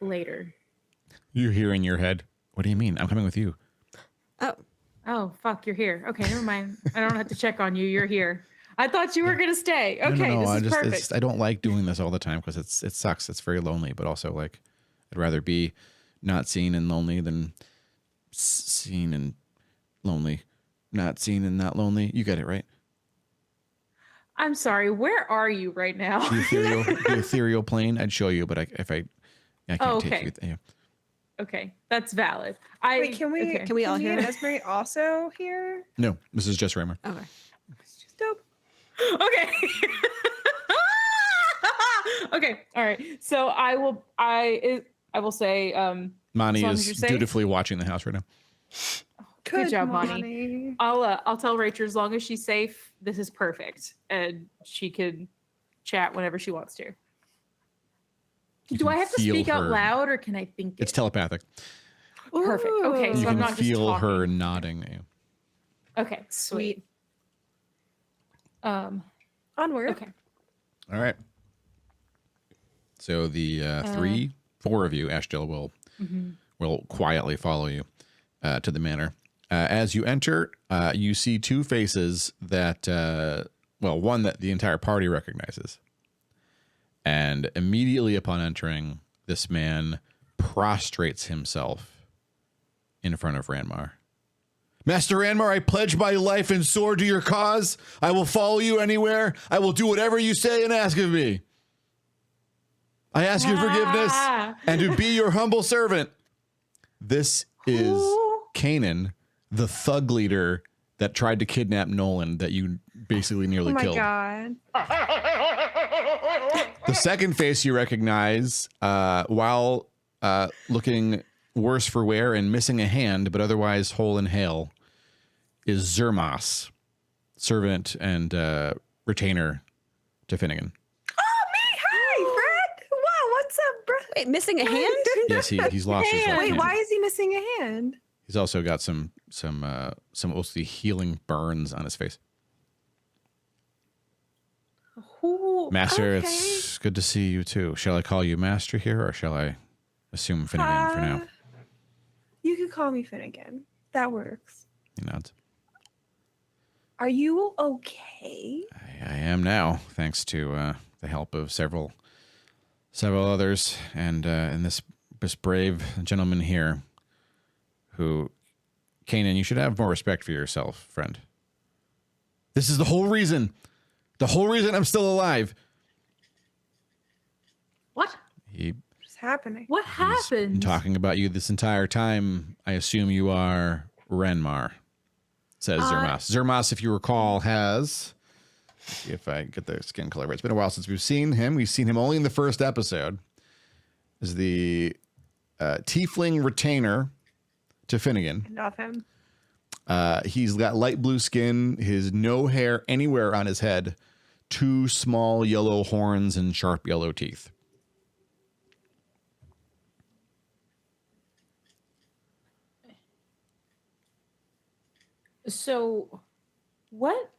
later. You hear in your head, what do you mean? I'm coming with you. Oh, fuck, you're here. Okay, never mind. I don't have to check on you. You're here. I thought you were going to stay. Okay, no, this is perfect. I don't like doing this all the time because it sucks. It's very lonely, but also like I'd rather be not seen and lonely than seen and lonely. Not seen and not lonely. You get it, right? I'm sorry. Where are you right now? The ethereal plane. I'd show you, but I can't Oh, take okay. you. Yeah. Okay, that's valid. Wait, can we Okay. Can we all me hear and it? Esme also hear? No, this is just Raymer. Okay. Dope. Okay. Okay. All right. So I will say Mani as long as is you're safe. dutifully watching the house right now. Good job, Mani. Monty. I'll tell Rachel as long as she's safe, this is perfect, and she can chat whenever she wants to. You Do can I have to feel speak out her- loud, or can I think It's it? telepathic. Perfect. Okay, Ooh. so You I'm can not just feel her talking. nodding at you. Okay, sweet. Onward. Okay. All right. So the four of you, Ashtil will quietly follow you to the manor. As you enter, you see two faces that, one that the entire party recognizes. And immediately upon entering, this man prostrates himself in front of Ranmar. Master Ranmar, I pledge my life and sword to your cause. I will follow you anywhere. I will do whatever you say and ask of me. I ask your forgiveness and to be your humble servant. This is Kanan, the thug leader that tried to kidnap Nolan that you basically nearly Oh my killed. god. The second face you recognize, while looking worse for wear and missing a hand, but otherwise whole and hale, is Zermas, servant and retainer to Finnegan. Oh, me! Hi, Fred! Wow, what's up, bro? Wait, missing a hand? Yes, he's lost his left Wait, hand. why is he missing a hand? He's also got some mostly healing burns on his face. Master, okay. it's good to see you too. Shall I call you Master here, or shall I assume Finnegan for now? You could call me Finnegan. That works. He nods. Are you okay? I am now, thanks to the help of several others, and this brave gentleman here, who, Kanan, you should have more respect for yourself, friend. This is the whole reason I'm still alive. What? What's happening? What He's been happened? talking about you this entire time. I assume you are Renmar, says Zermas. Zermas, if you recall, has... See if I get the skin color right. It's been a while since we've seen him. We've seen him only in the first episode. Is the tiefling retainer to Finnegan. Enough him. He's got light blue skin, his no hair anywhere on his head, 2 small yellow horns and sharp yellow teeth. So, what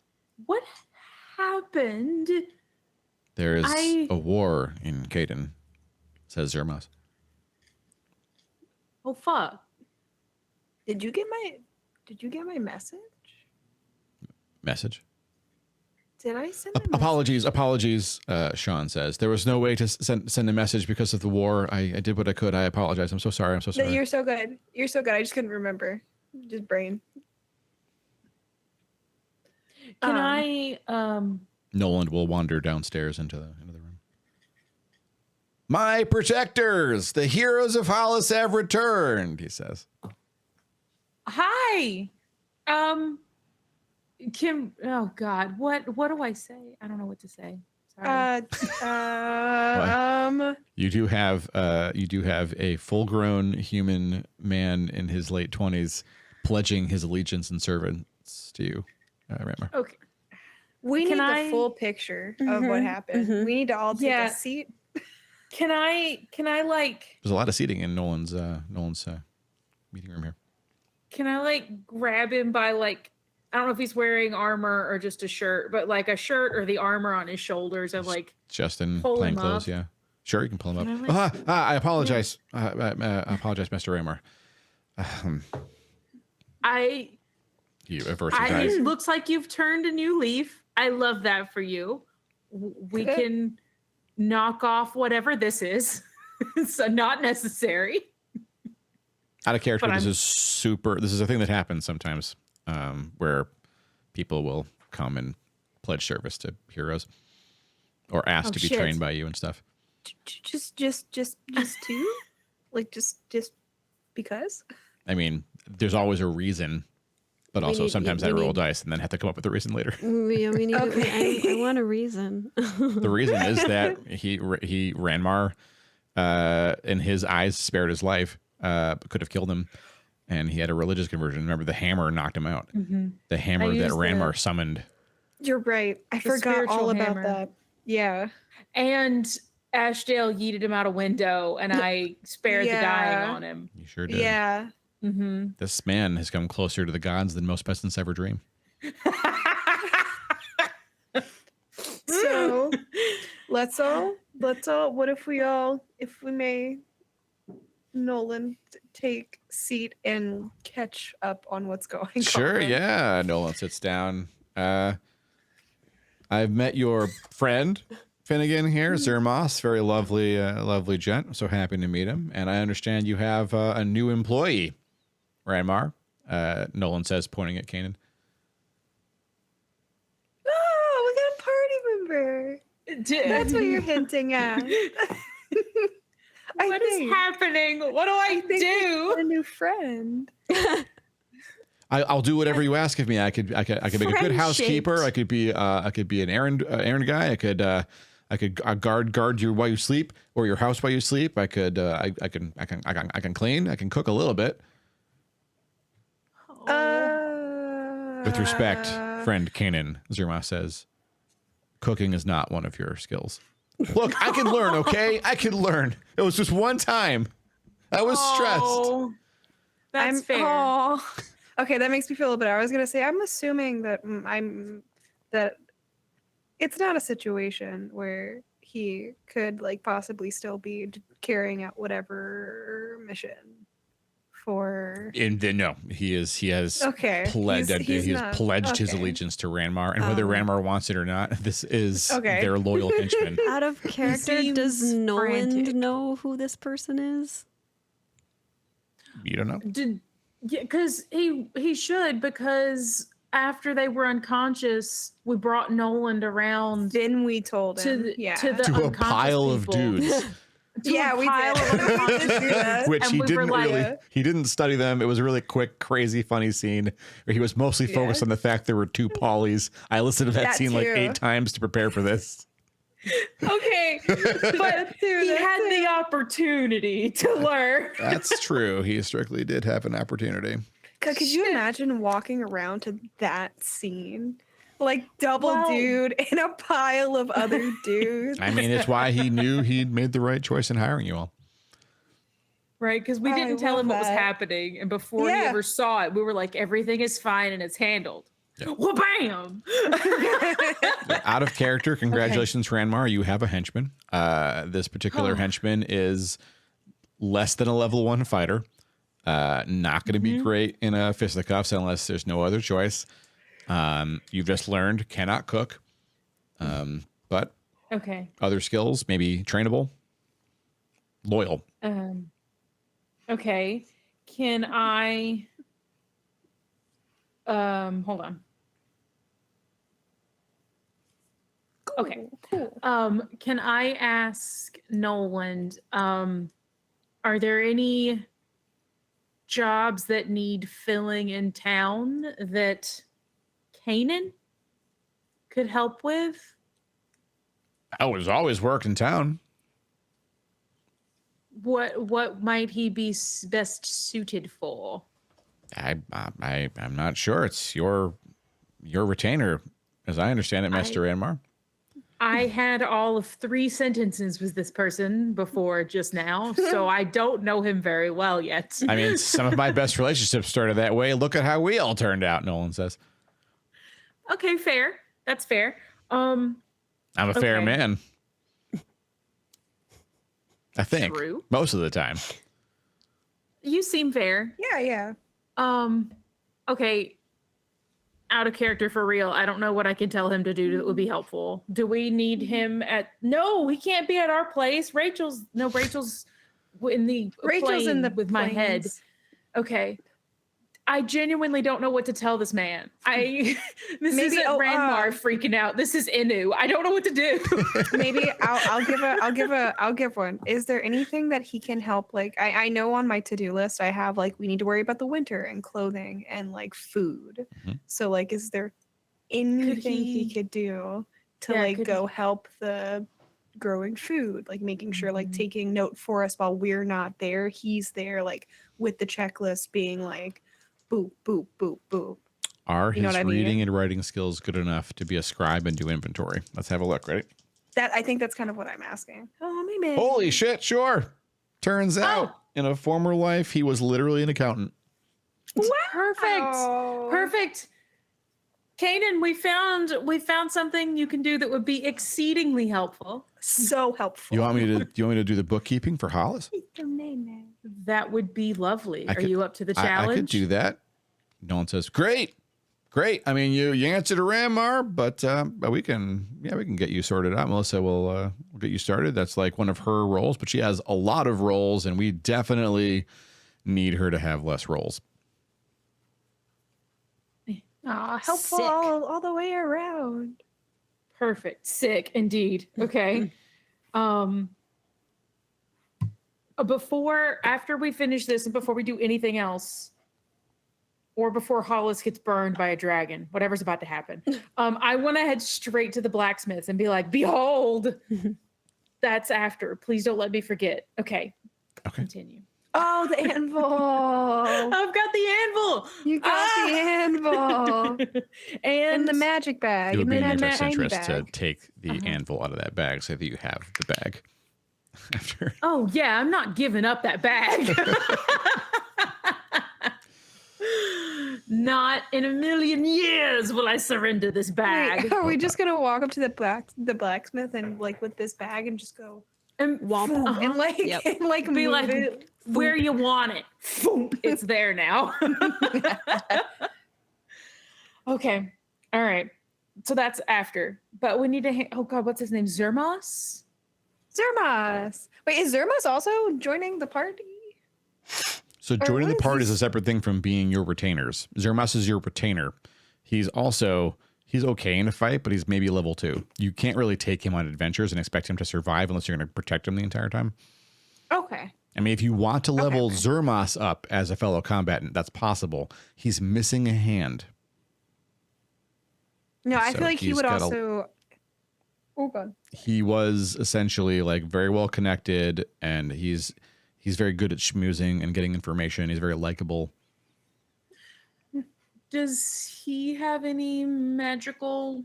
happened? There is a war in Caden, says Zermas. Oh fuck! Did you get my message? Message? Did I send a Apologies, Sean says. There was no way to send a message because of the war. I did what I could. I apologize. I'm so sorry. No, you're so good. You're so good. I just couldn't remember. Just brain. Can I Nolan will wander downstairs into the room. My protectors, the heroes of Hollice have returned, he says. Hi. Oh God, what do I say? I don't know what to say. Sorry. You do have a full-grown human man in his late 20s pledging his allegiance and servants to you, Rammer. Okay. We Can need I- the full picture of what happened. We need to all take Yeah. a seat. Can I like There's a lot of seating in Nolan's meeting room here. can I like grab him by like I don't know if he's wearing armor or just a shirt, but like a shirt or the armor on his shoulders and like Just in pull plain him clothes, up. yeah. Sure, you can pull him Can up. I, I apologize. I apologize, Mr. Rammer. You avert his eyes. it looks like you've turned a new leaf. I love that for you. We Good. can knock off whatever this is. It's not necessary. Out of character, But this is a thing that happens sometimes, where people will come and pledge service to heroes or asked Oh, to be shit. trained by you and stuff. Just two? Like just because? I mean, there's always a reason, but We also need- sometimes we I roll need- dice and then have to come up with a reason later. We need. Okay. I want a reason. The reason is that he Ranmar, in his eyes, spared his life, but could have killed him, and he had a religious conversion. Remember, the hammer knocked him out. The hammer that used Ranmar the- summoned. You're right. I forgot spiritual all about hammer. that. Yeah. And Ashdale yeeted him out a window, and I spared the dying Yeah. on him. You sure did. Yeah. Mm-hmm. This man has come closer to the gods than most peasants ever dream. So let's all what if we may Nolan take seat and catch up on what's going Sure, on. yeah. Nolan sits down. I've met your friend Finnegan here, Zermos. Very lovely, lovely gent. I'm so happy to meet him. And I understand you have a new employee, Ranmar. Nolan says, pointing at Kanan. Oh, we got a party member. That's what you're hinting at. What is happening? What do I think we do? got a new friend. I'll do whatever you ask of me. I could be a good Friend housekeeper. shaped. I could be an errand guy. I could guard you while you sleep, or your house while you sleep. I can clean. I can cook a little bit. With respect, friend Kanan, Zerma says, cooking is not one of your skills. Look, I can learn, okay? I can learn. It was just one time. I was stressed. Oh, that's fair. Oh, okay, that makes me feel a little better. I was gonna say I'm assuming that that it's not a situation where he could like possibly still be carrying out whatever mission for. And then, no, he has Okay, pledged he's he has not- pledged his okay. allegiance to Ranmar, and whether Ranmar wants it or not, this is Okay. their loyal henchman. Out of character, does seems Nolan frantic. know who this person is? You don't know? Yeah, because he should, because after they were unconscious, we brought Noland around Then we told him. to yeah. the To a unconscious pile of people. dudes, To Yeah, a we pile did. of We unconscious did do that. which And he we were didn't like- really. He didn't study them. It was a really quick, crazy, funny scene where he was mostly focused Yeah. on the fact there were two Pollies. I listened to that That scene like too. 8 times to prepare for this. Okay, but he had the opportunity to learn. That's true. He strictly did have an opportunity. Could you imagine walking around to that scene? Like double Well- dude in a pile of other dudes. I mean, it's why he knew he'd made the right choice in hiring you all. Right, because we I didn't tell love him what was that. happening, and before he Yeah. ever saw it, we were like, everything is fine and it's handled. Yeah. Well, bam! Out of character, congratulations, Ranmar. You have a henchman. This particular henchman is less than a level 1 fighter. Not going to be great in a fisticuffs unless there's no other choice. You've just learned cannot cook, but Okay. other skills, maybe trainable, loyal. Okay. Can I hold on. Okay. Cool. Can I ask Noland, are there any jobs that need filling in town that Kanan could help with? I was always worked in town. What might he be best suited for? I'm not sure. It's your retainer, as I understand it, Master Ranmar. I had all of 3 sentences with this person before just now, so I don't know him very well yet. I mean, some of my best relationships started that way. Look at how we all turned out, Nolan says. Okay, fair. That's fair. I'm a fair Okay. man. I think. True. Most of the time. You seem fair. Yeah. Okay. Out of character for real. I don't know what I can tell him to do that would be helpful. Do we need him at? No, he can't be at our place. Rachel's in the Rachel's in plane the with my head. planes. Okay. I genuinely don't know what to tell this man. This Maybe- isn't oh, Ranmar freaking out. This is Inu. I don't know what to do. Maybe I'll give one. Is there anything that he can help? Like I know on my to-do list I have like we need to worry about the winter and clothing and like food. Mhm. So like is there anything he he- could do to Yeah, like could go help the growing food, like making sure like Mhm. taking note for us while we're not there, he's there like with the checklist being like boop boop boop boop. Are You know his what I mean? reading and writing skills good enough to be a scribe and do inventory? Let's have a look. Ready? That I think that's kind of what I'm asking. Oh maybe. Holy shit! Sure. Turns out, in a former life, he was literally an accountant. Wow. Perfect. Kanan, we found something you can do that would be exceedingly helpful. So helpful. You want me to? You want me to do the bookkeeping for Hollis? That would be lovely. I Are could- you up to the I challenge? could do that. Nolan says, "Great, great. I mean, you answered a Ramar, but we can get you sorted out. Melissa will get you started. That's like one of her roles, but she has a lot of roles, and we definitely need her to have less roles. Aw, helpful Sick. all the way around. Perfect. Sick indeed. Okay. After we finish this and before we do anything else, or before Hollis gets burned by a dragon, whatever's about to happen, I want to head straight to the blacksmiths and be like, behold, that's after. Please don't let me forget. Okay. Okay. Continue. Oh, the anvil. I've got the anvil. You got the anvil. And the magic bag. It would and be then in your that best tiny interest to bag. take the anvil out of that bag so that you have the bag after. Oh, yeah, I'm not giving up that bag. Not in a million years will I surrender this bag. Wait, are we just gonna walk up to the blacksmith and like with this bag and just go And Womp. boom, and like Yep. and like be move like, it? where you want it. It's there now. Okay. All right. So that's after. But we need to, oh God, what's his name? Zermos? Zermas. Wait, is Zermas also joining the party? So joining the what is party is a this? separate thing from being your retainers. Zermas is your retainer. He's okay in a fight, but he's maybe level 2. You can't really take him on adventures and expect him to survive unless you're going to protect him the entire time. Okay. I mean, if you want to level okay. Zermas up as a fellow combatant, that's possible. He's missing a hand. No, I So feel like he he's would got also. Oh God. He was essentially like very well connected, and he's very good at schmoozing and getting information. He's very likable. Does he have any magical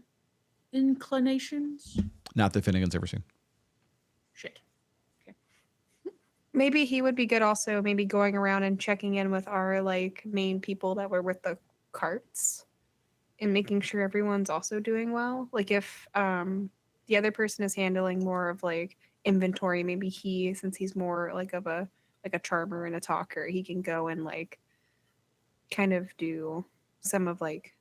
inclinations? Not that Finnegan's ever seen. Shit. Maybe he would be good also maybe going around and checking in with our like main people that were with the carts and making sure everyone's also doing well. Like if the other person is handling more of like inventory, maybe he, since he's more like of a charmer and a talker, he can go and like kind of do some of like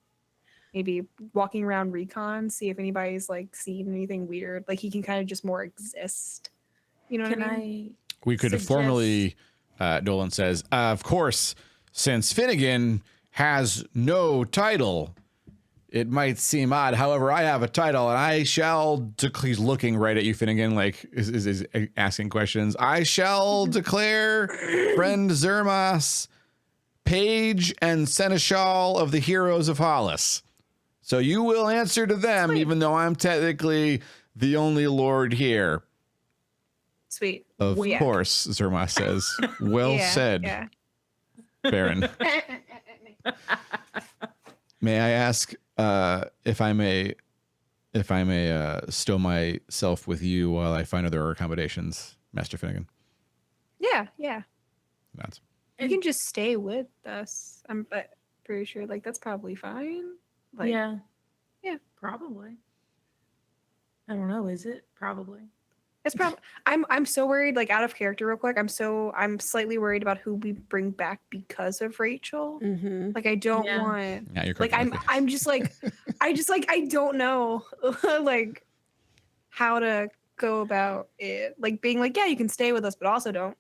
maybe walking around recon, see if anybody's like seen anything weird. Like he can kind of just more exist. You know what Can I mean? We could Suggest- formally, Nolan says, of course, since Finnegan has no title, it might seem odd. However, I have a title, and I shall. He's looking right at you, Finnegan, like is asking questions. I shall declare, friend Zermas, page and seneschal of the heroes of Hollice. So you will answer to them, Sweet. even though I'm technically the only lord here. Sweet. Of Yeah. course, Zermas says. Well Yeah, said, Yeah. Baron. May I ask if I may stow myself with you while I find other accommodations, Master Finnegan? Yeah, yeah. Nods. You can just stay with us. I'm but pretty sure like that's probably fine. Like yeah. Yeah. Probably. I don't know. Is it? Probably. it's probably I'm so worried, like out of character real quick. I'm slightly worried about who we bring back because of Rachel. Mm-hmm. Like I don't Yeah. want Yeah, you're like correct. I'm just like I don't know like how to go about it. Like being like, yeah, you can stay with us, but also don't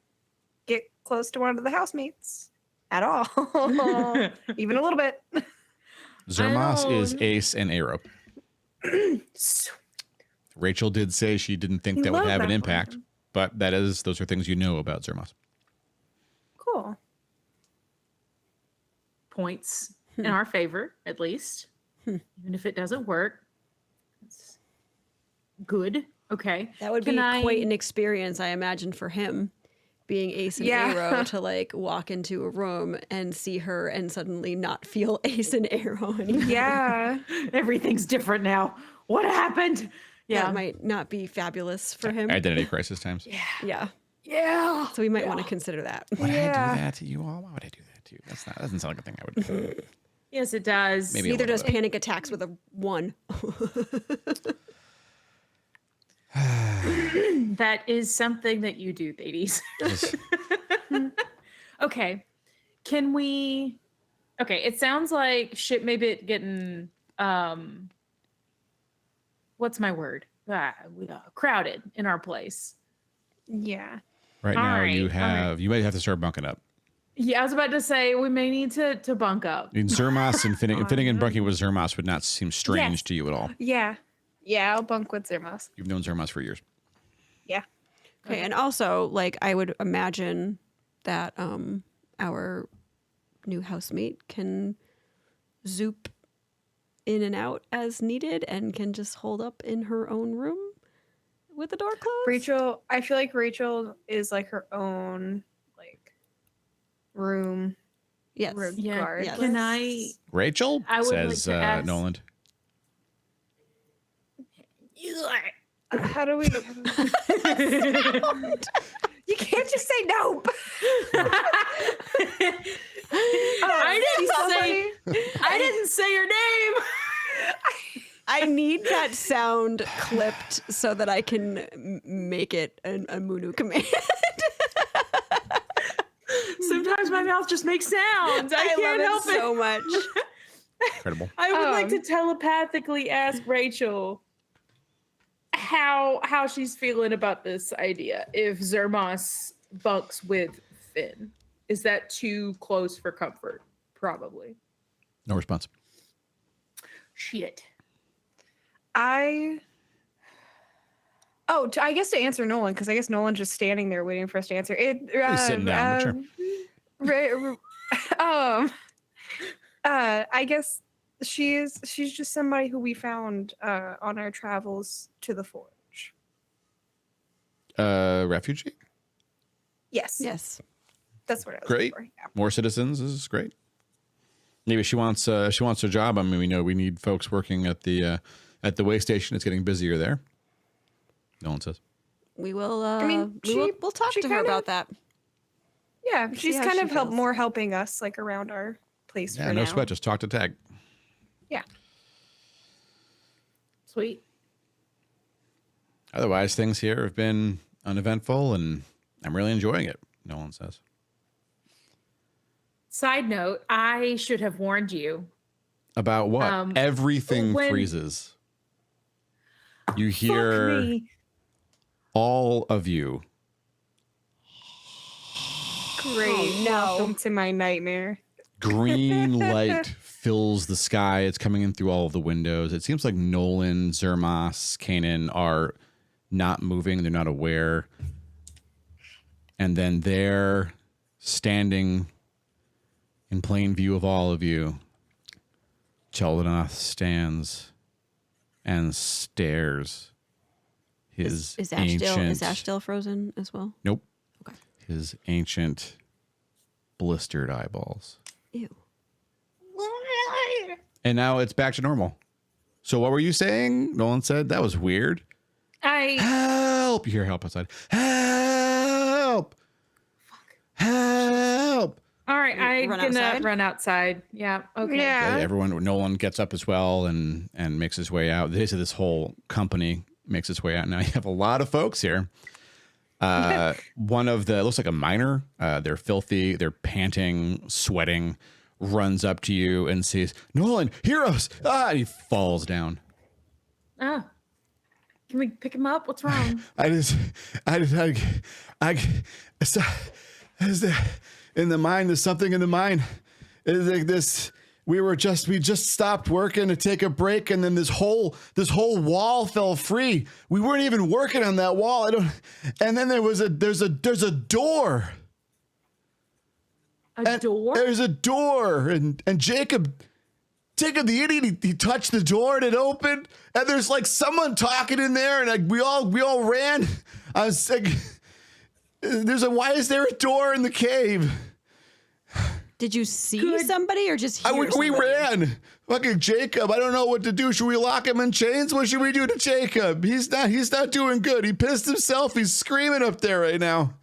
get close to one of the housemates. at all, even a little bit. Zermos is don't- ace and arrow. Rachel did say she didn't think You that would love have an that impact, one. but those are things you know about Zermos. Cool. Points in our favor, at least. Even if it doesn't work. It's good. Okay. That would Can be quite I- an experience, I imagine, for him, being ace and Yeah. arrow, to like walk into a room and see her and suddenly not feel ace and arrow anymore. Yeah. Everything's different now. What happened? Yeah. That might not be fabulous for him. Identity crisis times. Yeah. Yeah. So we might want to consider that. Would I Yeah. do that to you all? Why would I do that to you? That doesn't sound like a thing I would do. Yes, it does. Maybe a Neither little does bit. panic attacks with a 1. That is something that you do, ladies. Just- Okay. Can we Okay, it sounds like shit may be getting what's my word? Crowded in our place. Yeah. right All now, right, you all right. you might have to start bunking up. Yeah, I was about to say we may need to bunk up. I mean, Zermos and Finnegan bunking with Zermos would not seem strange Yes. to you at all. Yeah. Yeah, I'll bunk with Zermos. You've known Zermos for years. Yeah. Okay, and also, like, I would imagine that our new housemate can zoop in and out as needed and can just hold up in her own room with the door closed. Rachel, I feel like Rachel is like her own like room. Yes. Room Yeah. guard. yes. Can I Rachel, I would like says to ask- Noland. How do we? You can't just say nope. I didn't say your name. I need that sound clipped so that I can make it a Munu command. Sometimes my mouth just makes sounds. I can't help love it so much. Incredible. I would like to Um, telepathically ask Rachel how she's feeling about this idea. If Zermos bunks with Finn, is that too close for comfort? Probably. No response. Shit. I guess to answer Nolan, because I guess Nolan's just standing there waiting for us to answer. He's sitting down, but I guess she's just somebody who we found on our travels to the forge. Refugee? Yes. Yes. That's what I was Great. looking for. Yeah. More citizens is great. Maybe she wants a job. I mean, we know we need folks working at the way station. It's getting busier there. Nolan says. We will. mean, we'll talk she to her kinda- about that. Yeah, See she's how kind she of feels. more helping us like around our place Yeah, for no now. sweat. Just talk to Tag. Yeah. Sweet. Otherwise, things here have been uneventful, and I'm really enjoying it. Nolan says. Side note, I should have warned you. About what? Everything when- freezes. You Fuck hear me. all of you. Great. Oh, no. Welcome to my nightmare. Green light fills the sky. It's coming in through all of the windows. It seems like Nolan, Zermos, Kanan are not moving. They're not aware. And then there, standing in plain view of all of you, Cheldenath stands and stares. His Is ancient, Ash still frozen as well? Nope. Okay. His ancient blistered eyeballs. Ew. And now it's back to normal. So what were you saying? Nolan said that was weird. I Help! You hear help outside. Help! Help! all right, I'm Run gonna outside? run outside. Yeah. Okay. Yeah. Everyone, Nolan gets up as well and makes his way out. This whole company makes its way out. Now you have a lot of folks here. One of the looks like a miner. They're filthy. They're panting, sweating. Runs up to you and says, "Nolan, heroes!" And he falls down. Oh. Can we pick him up? What's wrong? in the mine. There's something in the mine. It's like this. We just stopped working to take a break, and then this whole wall fell free. We weren't even working on that wall. And then there's a door. A door? There's a door, and Jacob the idiot, he touched the door and it opened, and there's like someone talking in there, and like we all ran. I was like, why is there a door in the cave? Did you see somebody or just hear We somebody? ran. Fucking Jacob, I don't know what to do. Should we lock him in chains? What should we do to Jacob? He's not doing good. He pissed himself. He's screaming up there right now.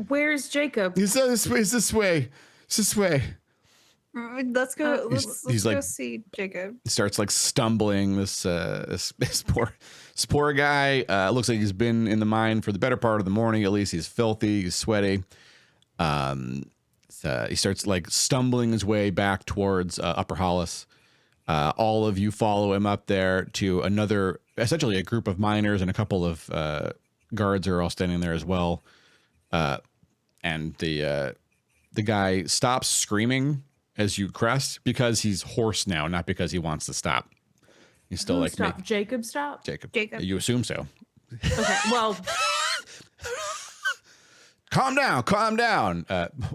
Where's Jacob? He's this way. It's this way. It's this way. Let's go. he's Let's go like- see Jacob. He starts like stumbling. This poor guy looks like he's been in the mine for the better part of the morning. At least he's filthy. He's sweaty. He starts like stumbling his way back towards Upper Hollice. All of you follow him up there to another, essentially a group of miners, and a couple of guards are all standing there as well. And the guy stops screaming as you crest because he's hoarse now, not because he wants to stop. He's still Who like stopped? Jacob stopped? Jacob. Jacob. You assume so. Okay, well, Calm down.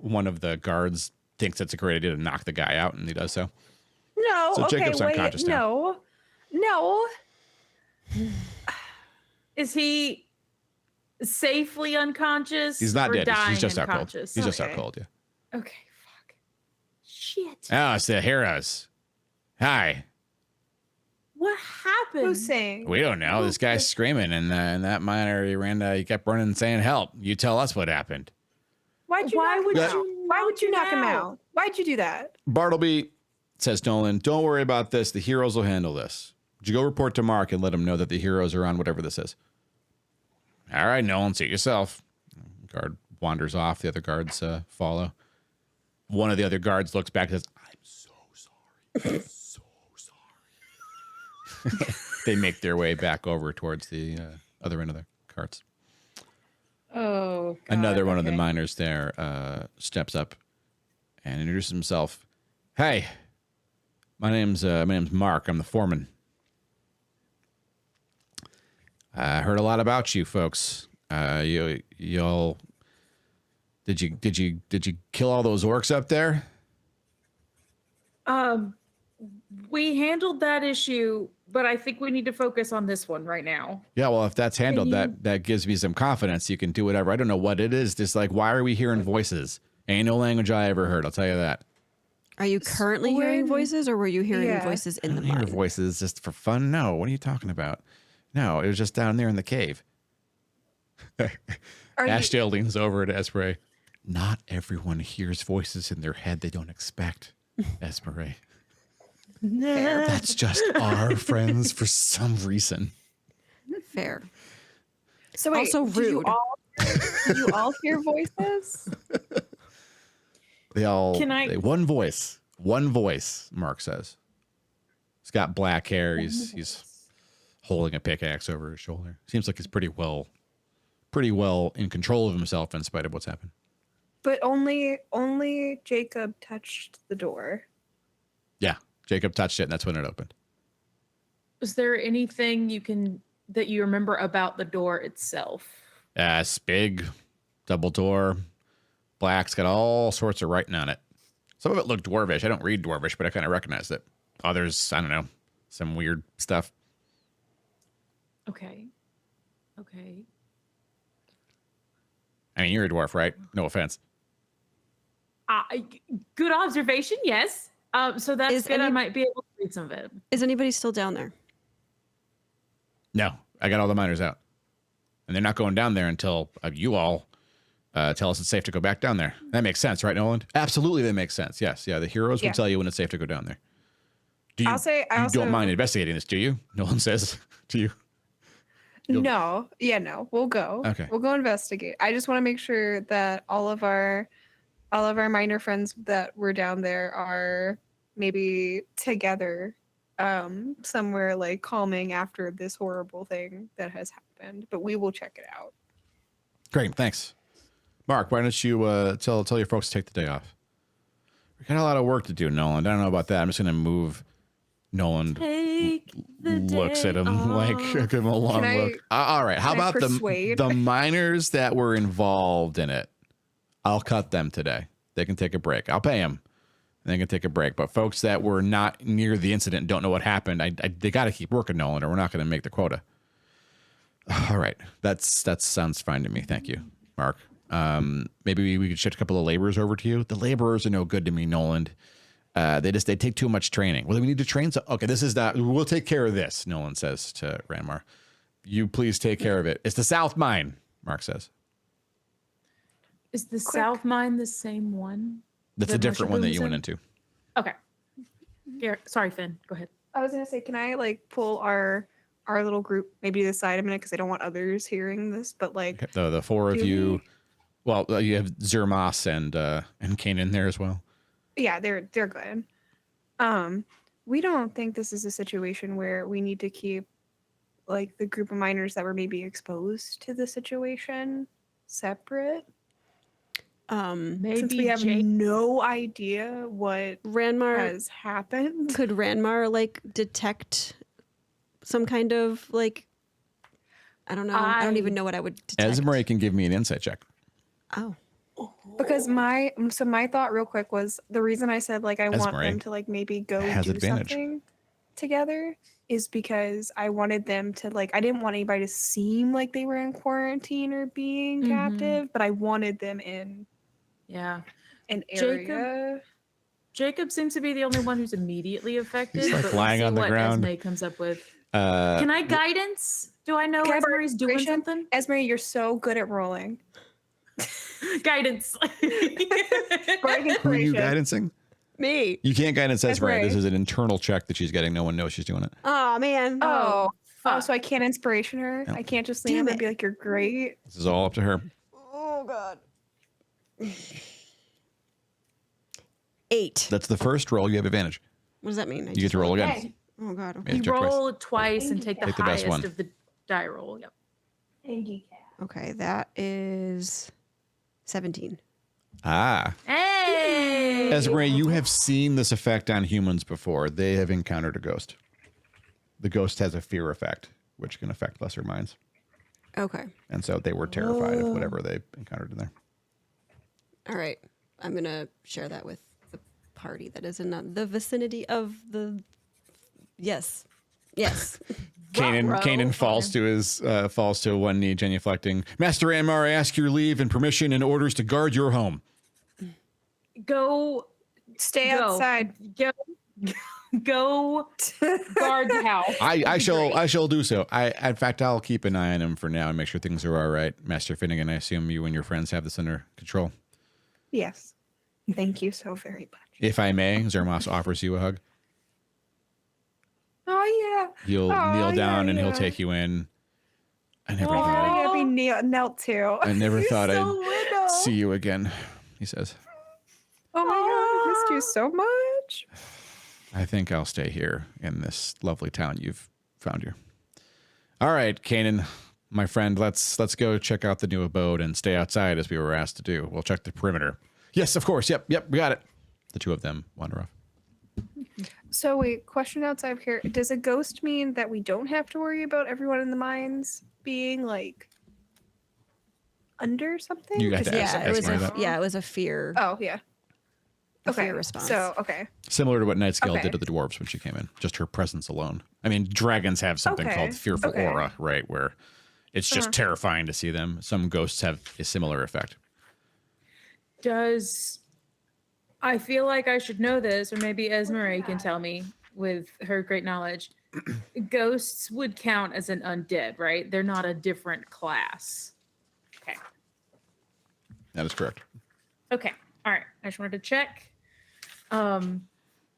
One of the guards thinks it's a great idea to knock the guy out, and he does so. No. So okay. Jacob's Wait. unconscious now. No. is he safely unconscious? He's not or dead. Dying He's just out cold. unconscious? He's just out Okay. cold, yeah. Okay, fuck. Shit. Oh, it's the heroes. Hi. What happened? Who's saying? We don't know. This guy's screaming, and that miner, he kept running and saying, help. You tell us what happened. Why'd you Why knock would him you out? Why would you knock him out? Why'd you do that? Bartleby, says Nolan, don't worry about this. The heroes will handle this. Would you go report to Mark and let him know that the heroes are on whatever this is? All right, Nolan, see it yourself. Guard wanders off. The other guards follow. One of the other guards looks back and says, I'm so sorry. I'm so sorry. They make their way back over towards the other end of the carts. Oh, God, Another one of the okay. miners there steps up and introduces himself. Hey, my name's Mark. I'm the foreman. I heard a lot about you folks. Y'all did you kill all those orcs up there? We handled that issue, but I think we need to focus on this one right now. Yeah, well, if that's handled, you- that gives me some confidence. You can do whatever. I don't know what it is. Just like, why are we hearing voices? Ain't no language I ever heard. I'll tell you that. Are you currently hearing voices, or were you hearing Yeah. voices in the Hear mine? voices just for fun? No. What are you talking about? No, it was just down there in the cave. Are you, Ashdale leans over to Espray. Not everyone hears voices in their head they don't expect, Espray. That's just our friends for some reason. Fair. so wait, also did rude. Did you all hear voices? They all Can I- one voice, Mark says. He's got black hair. He's holding a pickaxe over his shoulder. Seems like he's pretty well in control of himself in spite of what's happened. But only Jacob touched the door. Yeah. Jacob touched it, and that's when it opened. Is there anything that you remember about the door itself? It's big, double door, black. It's got all sorts of writing on it. Some of it looked dwarvish. I don't read dwarvish, but I kind of recognized it. Others, I don't know, some weird stuff. Okay. I mean, you're a dwarf, right? No offense. Good observation. Yes. So that's Is good. I any- might be able to read some of it. Is anybody still down there? No, I got all the miners out. And they're not going down there until you all tell us it's safe to go back down there. That makes sense, right, Nolan? Absolutely, that makes sense. Yes, yeah, the heroes Yeah. will tell you when it's safe to go down there. Do you, I'll say I you also don't mind investigating this, do you? Nolan says to you. You'll- No. Yeah, no. We'll go. Okay. We'll go investigate. I just want to make sure that all of our minor friends that were down there are maybe together somewhere like calming after this horrible thing that has happened. But we will check it out. Great, thanks. Mark, why don't you tell your folks to take the day off? We got a lot of work to do, Nolan. I don't know about that. I'm just gonna move. Nolan looks at him like give him a long look. All right, how about the miners that were involved in it? I'll cut them today. They can take a break. I'll pay them. They can take a break. But folks that were not near the incident and don't know what happened, they got to keep working, Nolan, or we're not going to make the quota. All right, that sounds fine to me. Thank you, Mark. Maybe we could shift a couple of laborers over to you. The laborers are no good to me, Nolan. They take too much training. Well, we need to train. Okay, this is not. We'll take care of this. Nolan says to Ranmar. You please take care of it. It's the South Mine. Mark says. Is the South Mine the same one? That's a different one that you went into. Okay. Sorry, Finn. Go ahead. I was gonna say, can I like pull our little group maybe to the side a minute because I don't want others hearing this, but like okay, the four of you. Well, you have Zermas and Kanan there as well. Yeah, they're good. We don't think this is a situation where we need to keep like the group of miners that were maybe exposed to the situation separate. Maybe Since we have no idea what Ranmar has happened. Could Ranmar like detect some kind of like I don't know. I don't even know what I would detect. Esmeralda can give me an insight check. Oh. Because my thought real quick was the reason I said like I want them to like maybe go do something together is because I wanted them to like I didn't want anybody to seem like they were in quarantine or being captive, but I wanted them in an area. Jacob seems to be the only one who's immediately affected. He's like lying on the ground. Esme comes up with. Can I guidance? Do I know Esme's doing something? Esme, you're so good at rolling. Guidance. Who are you guidancing? Me. You can't guidance Esmeralda. This is an internal check that she's getting. No one knows she's doing it. Oh man. Oh, so I can't inspiration her. I can't just lean and be like, "You're great." This is all up to her. Oh god. 8. That's the first roll. You have advantage. What does that mean? You get to roll again. Oh god. Okay. You roll twice and take the best highest one. of the die roll. Yep. Okay, that is 17. Ah. Hey. Esmeralda, you have seen this effect on humans before. They have encountered a ghost. The ghost has a fear effect, which can affect lesser minds. Okay. And so they were terrified of whatever they encountered in there. All right. I'm going to share that with the party that is in the vicinity of the... Yes. Kanan falls to one knee, genuflecting. Master Anmar, I ask your leave and permission and orders to guard your home. Stay outside. Go guard the house. I shall do so. In fact, I'll keep an eye on him for now and make sure things are all right. Master Finnegan, I assume you and your friends have this under control. Yes. Thank you so very much. If I may, Zermas offers you a hug. Oh yeah. He'll kneel down and he'll take you in. I never thought I'd be knelt too. I never thought I'd see you again, he says. Oh my god, I missed you so much. I think I'll stay here in this lovely town you've found here. All right, Kanan, my friend, let's go check out the new abode and stay outside as we were asked to do. We'll check the perimeter. Yes, of course. Yep, we got it. The two of them wander off. So wait, question outside of here. Does a ghost mean that we don't have to worry about everyone in the mines being like under something? You got to ask it was a fear. Oh yeah. Fear response. So okay. Similar to what Night Scale did to the dwarves when she came in. Just her presence alone. I mean, dragons have something called fearful aura, right? Where it's just terrifying to see them. Some ghosts have a similar effect. I feel like I should know this, or maybe Esmeralda can tell me with her great knowledge. Ghosts would count as an undead, right? They're not a different class. Okay. That is correct. Okay. All right. I just wanted to check.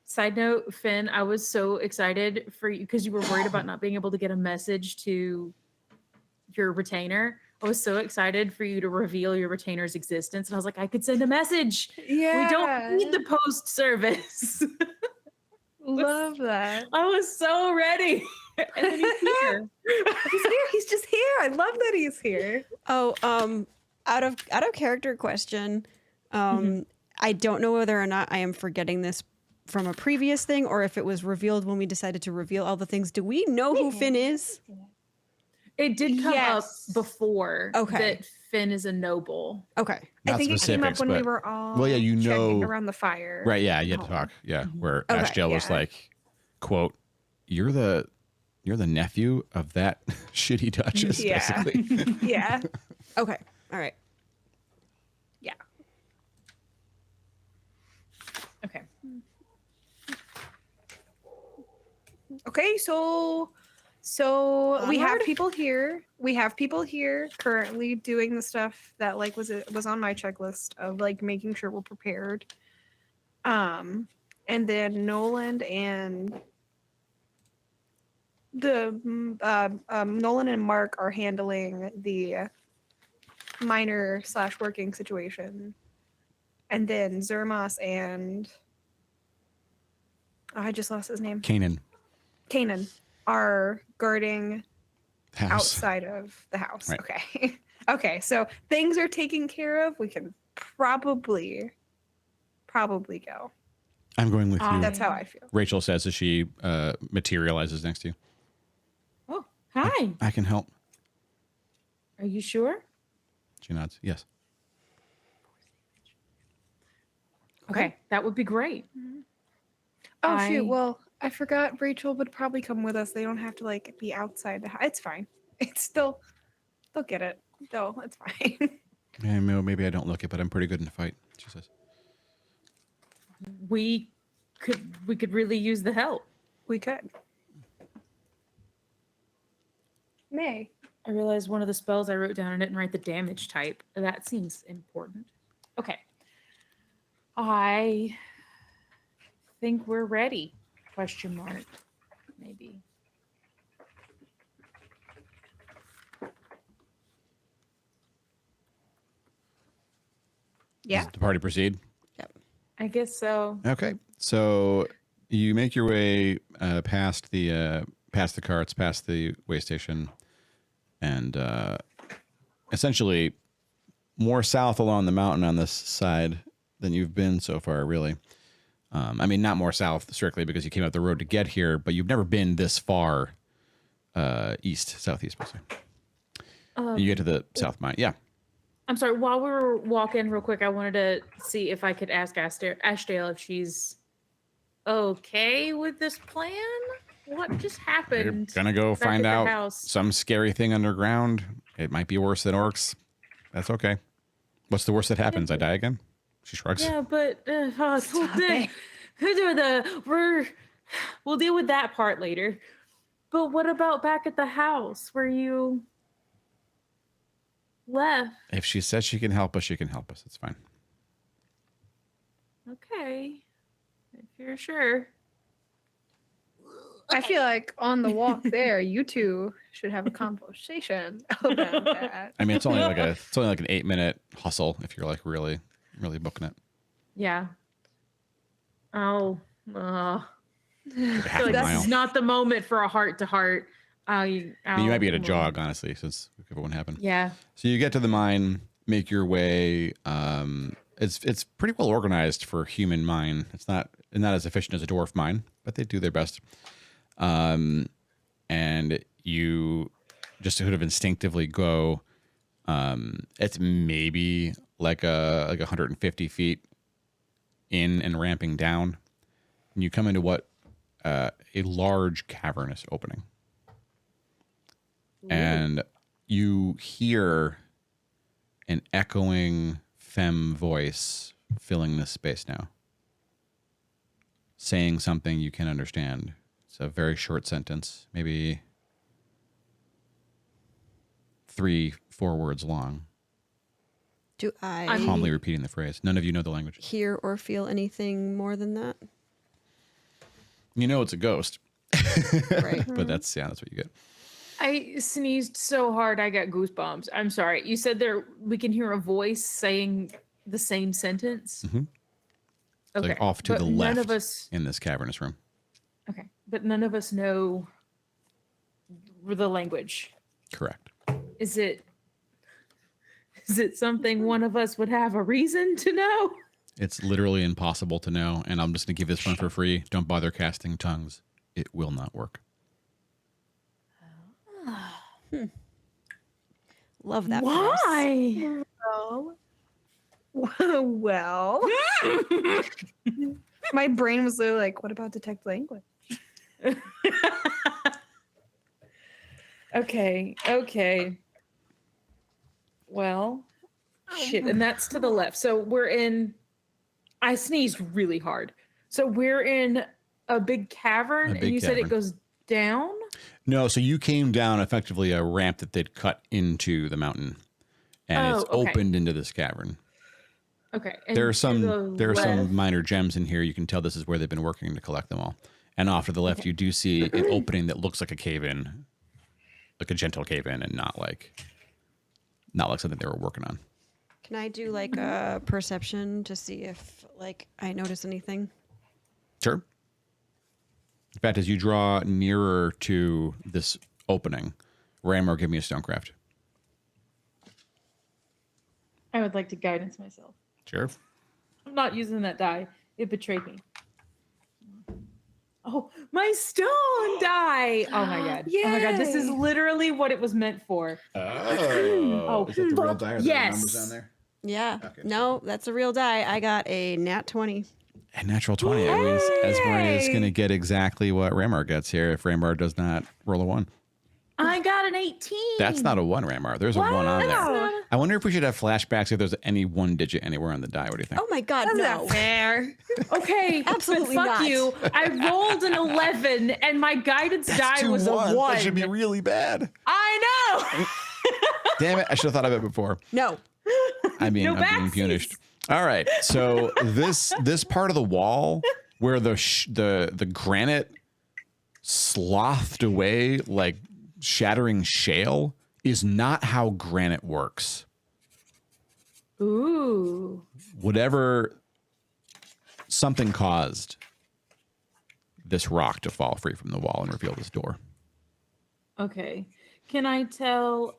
Side note, Finn, I was so excited for you because you were worried about not being able to get a message to your retainer. I was so excited for you to reveal your retainer's existence. And I was like, I could send a message. Yeah. We don't need the post service. Love that. I was so ready. And then he's here. He's here. He's just here. I love that he's here. Oh, out of character question. I don't know whether or not I am forgetting this from a previous thing or if it was revealed when we decided to reveal all the things. Do we know who Finn is? It did come Yes. up before Okay. that Finn is a noble. Okay. I Not think it came up specifics, when we but- were all Well, yeah, you checking know- around the fire. Right, yeah, you had to home. talk. Yeah, where Okay, Ashdale was yeah. like, quote, you're the nephew of that shitty Duchess, Yeah. basically. Yeah. Okay. All right. Yeah. Okay. Okay, so we have Onward? people here. We have people here currently doing the stuff that like was on my checklist of like making sure we're prepared. And then Nolan and Nolan and Mark are handling the minor / working situation. And then Zermas and I just lost his name. Kanan, Kanan are guarding house. outside of the house. Right. Okay. Okay. So things are taken care of. We can probably go. I'm going with you. That's how I feel. Rachel says as she materializes next to you. Oh, hi. I can help. Are you sure? She nods. Yes. Okay, that would be great. Oh I- shoot. Well, I forgot Rachel would probably come with us. They don't have to like be outside the house. It's fine. It's still they'll get it. No, it's fine. Maybe I don't look it, but I'm pretty good in a fight, she says. We could really use the help. We could. May. I realized one of the spells I wrote down, I didn't write the damage type. That seems important. Okay. I think we're ready. Question mark. Maybe. Yeah. Does the party proceed? I guess so. Okay. So you make your way past the carts, past the way station, and essentially more south along the mountain on this side than you've been so far, really. I mean, not more south strictly because you came up the road to get here, but you've never been this far southeast, basically. You get to the south mine. Yeah. I'm sorry. While we were walking real quick, I wanted to see if I could ask Ashdale if she's okay with this plan. What just You're happened? gonna go back find at the out house? some scary thing underground. It might be worse than orcs. That's okay. What's the worst that happens? I die again? She shrugs. Yeah, but we'll deal with that part later. But what about back at the house where you left? If she says she can help us, she can help us. It's fine. Okay, if you're sure. I feel like on the walk there, you two should have a conversation about that. I mean, it's only like an 8-minute hustle if you're like really booking it. Yeah. Oh, Like a I half feel a like mile. this is not the moment for a heart to heart. You might be at a jog, honestly, since if it wouldn't happen. Yeah. So you get to the mine, make your way. It's pretty well organized for a human mine. It's not as efficient as a dwarf mine, but they do their best. And you just sort of instinctively go. It's maybe like 150 feet in and ramping down, and you come into what a large cavernous opening. And you hear an echoing femme voice filling this space now, saying something you can understand. It's a very short sentence, maybe 3-4 words long, Do I calmly repeating the phrase. None of you know the language. hear or feel anything more than that? You know it's a ghost, Right. but that's what you get. I sneezed so hard I got goosebumps. I'm sorry. You said we can hear a voice saying the same sentence? Mhm. It's Okay. like off to but the none left of us in this cavernous room. Okay. But none of us know the language. Correct. Is it Is it something one of us would have a reason to know? It's literally impossible to know, and I'm just going to give this one for free. Don't bother casting tongues. It will not work. Love that. for us. Why? Well, my brain was literally like, what about detect language? Okay. Well, shit, and that's to the left. So we're in. I sneezed really hard. So we're in a big cavern, and you said it goes down. No, so you came down effectively a ramp that they'd cut into the mountain, and it's opened into this cavern. Okay. And There are to some minor gems in here. You can tell this is where they've been working to collect them all. And off to the left, you do see an opening that looks like a cave-in, like a gentle cave-in, and not like something they were working on. Can I do like a perception to see if like I notice anything? Sure. In fact, as you draw nearer to this opening, Ramor, give me a stonecraft. I would like to guidance myself. Sure. I'm not using that die. It betrayed me. Oh, my stone die! Oh my god! Oh my god! This is literally what it was meant for. Oh, is that the real die? Are there numbers down there? Yeah. Okay. No, that's a real die. I got a nat 20. A natural 20. That means Esmeri is going to get exactly what Ramar gets here if Ramar does not roll a 1. I got an 18. That's not a 1, Ramar. There's a 1 on there. I wonder if we should have flashbacks if there's any 1 digit anywhere on the die. What do you think? Oh my god, That's no. not fair. Okay, Absolutely but fuck not. you. I rolled an 11 and my guidance die was a 1. That should be really bad. I know. Damn it. I should have thought of it before. No. I'm being backsies. punished. All right. So this part of the wall where the granite slothed away like shattering shale is not how granite works. Ooh. Whatever something caused this rock to fall free from the wall and reveal this door. Okay. Can I tell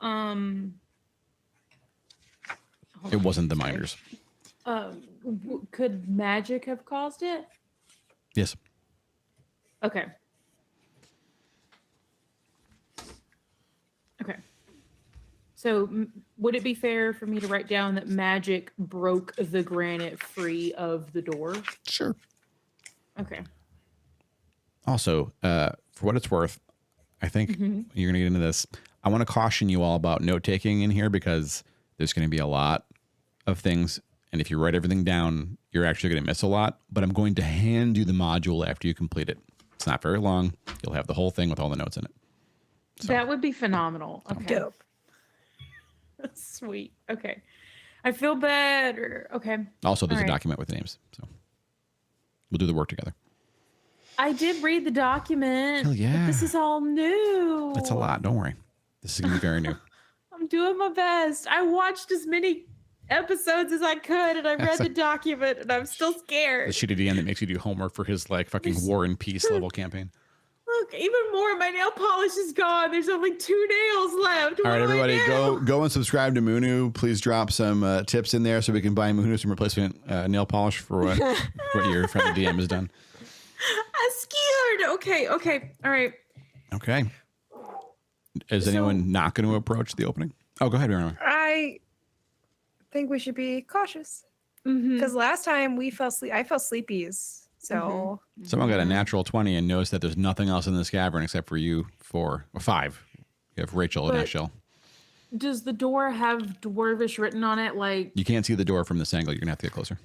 It wasn't the miners. could magic have caused it? Yes. Okay. Okay. So would it be fair for me to write down that magic broke the granite free of the door? Sure. Okay. Also, for what it's worth, I think you're going to get into this. I want to caution you all about note taking in here because there's going to be a lot of things. And if you write everything down, you're actually going to miss a lot. But I'm going to hand you the module after you complete it. It's not very long. You'll have the whole thing with all the notes in it. So, That would be phenomenal. Okay. Dope. Sweet. Okay. I feel better. Okay. also, there's All a right. document with the names. So we'll do the work together. I did read the document. Hell yeah. But this is all new. It's a lot. Don't worry. This is going to be very new. I'm doing my best. I watched as many episodes as I could and I read the document and I'm still The scared. shitty DM that makes you do homework for his like fucking War and Peace level campaign. Look, even more, my nail polish is gone. There's only 2 nails left. All right, What do I everybody, do? go and subscribe to Munu. Please drop some tips in there so we can buy Munu some replacement nail polish for what your friend DM has done. I'm scared. Okay. All right. Okay. Is anyone not going to approach the opening? Oh, go ahead, Miriam. I think we should be cautious Mm-hmm. because last time I fell sleepies. So Someone got a natural 20 and knows that there's nothing else in this cavern except for you 5. You have Rachel and But- Eshel. Does the door have dwarvish written on it? Like, You can't see the door from this angle. You're going to have to get closer.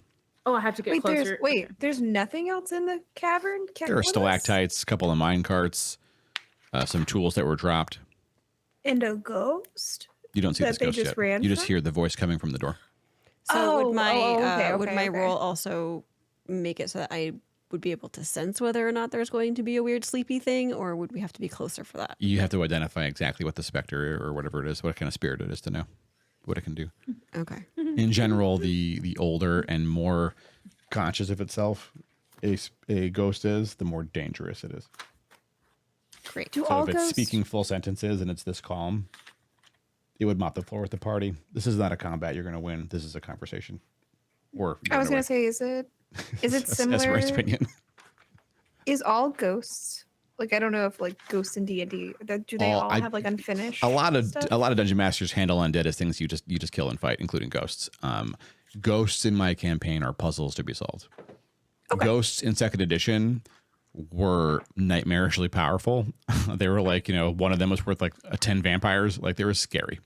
oh, I have to get closer. there's nothing else in the cavern. There are stalactites, a couple of mine carts, some tools that were dropped. And a ghost. You don't see That this they ghost just yet. ran You just from? hear the voice coming from the door. So would my would okay, my okay. roll also make it so that I would be able to sense whether or not there's going to be a weird sleepy thing, or would we have to be closer for that? You have to identify exactly what the specter or whatever it is, what kind of spirit it is to know what it can do. Okay. In general, the older and more conscious of itself a ghost is, the more dangerous it is. Great. Do So all if it's ghosts speaking full sentences and it's this calm, it would mop the floor with the party. This is not a combat you're going to win. This is a conversation. Or I was gonna say, is it similar? Esmer's opinion. Is all ghosts? Like, I don't know if like ghosts in D&D, do they all have like unfinished? A lot stuff? of dungeon masters handle undead as things you just kill and fight, including ghosts. Ghosts in my campaign are puzzles to be solved. Okay. Ghosts in second edition were nightmarishly powerful. They were like, one of them was worth like 10 vampires. Like, they were scary.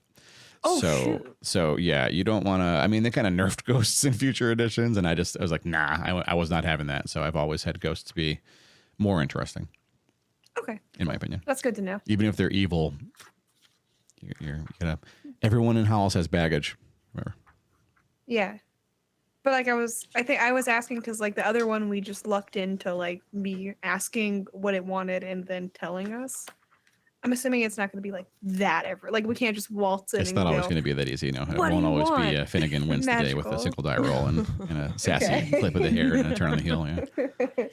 Oh, shoot. So yeah, you don't want to. I mean, they kind of nerfed ghosts in future editions, and I was like, nah, I was not having that. So I've always had ghosts be more interesting. Okay, in my opinion. That's good to know. Even if they're evil, you're gonna. Everyone in Hollice has baggage. Remember? Yeah, but like I think I was asking because like the other one we just lucked into like me asking what it wanted and then telling us. I'm assuming it's not going to be like that ever. Like, we can't just waltz in. It's and not go, always going to be that easy. No, it "What do won't you always be want?" Finnegan wins the day with a Magical. single die roll and a sassy flip of the hair and a turn on the heel. Yeah.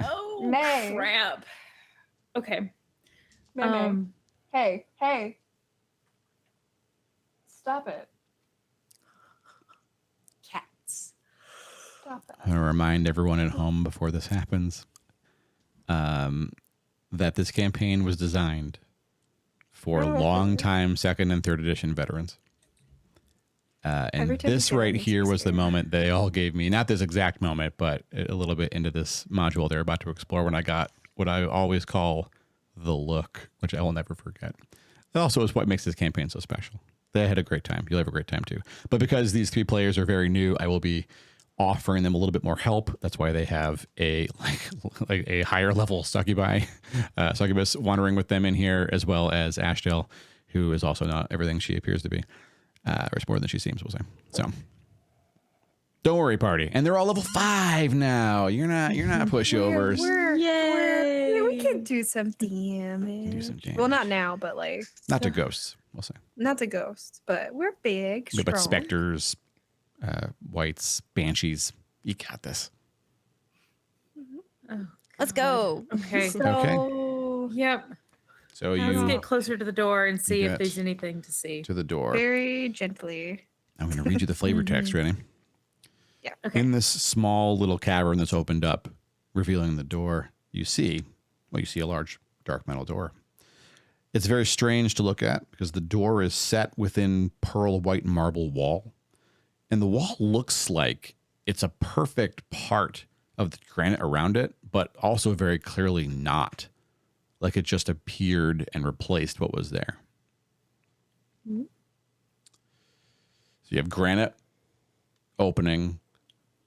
Oh, May. crap. Okay. May. Hey. Stop it. Cats. Stop it. I'm going to remind everyone at home before this happens that this campaign was designed for longtime second and third edition veterans. And Every type of this hero right needs here to be was the scared. moment they all gave me, not this exact moment, but a little bit into this module they're about to explore, when I got what I always call the look, which I will never forget. It also is what makes this campaign so special. They had a great time. You'll have a great time too. But because these three players are very new, I will be offering them a little bit more help. That's why they have a like a higher level succubus wandering with them in here, as well as Ashdale, who is also not everything she appears to be, or it's more than she seems, we'll say. So don't worry, party. And they're all level 5 now. You're not pushovers. We can do some damage. Well, not now, but like Not to ghosts, we'll say. not to ghosts, but we're big, Yeah, but strong. specters, whites, banshees. You got this. Let's go. Okay. So Yep. So Let's you get closer to the door and see get if there's anything to see. to the door. very gently. I'm going to read you the flavor text. Ready? Yeah. Okay. In this small little cavern that's opened up, revealing the door, you see a large dark metal door. It's very strange to look at because the door is set within pearl white marble wall. And the wall looks like it's a perfect part of the granite around it, but also very clearly not. Like it just appeared and replaced what was there. So you have granite opening,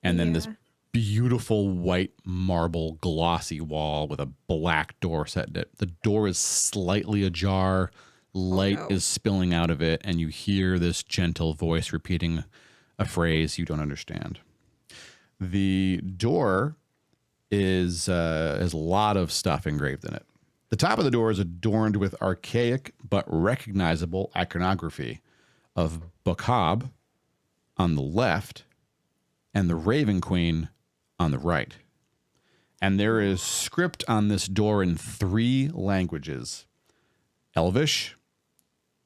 and then this Yeah. beautiful white marble glossy wall with a black door set in it. The door is slightly ajar. Light no. is spilling out of it, and you hear this gentle voice repeating a phrase you don't understand. The door has a lot of stuff engraved in it. The top of the door is adorned with archaic but recognizable iconography of Bokhab on the left and the Raven Queen on the right. And there is script on this door in 3 languages: Elvish,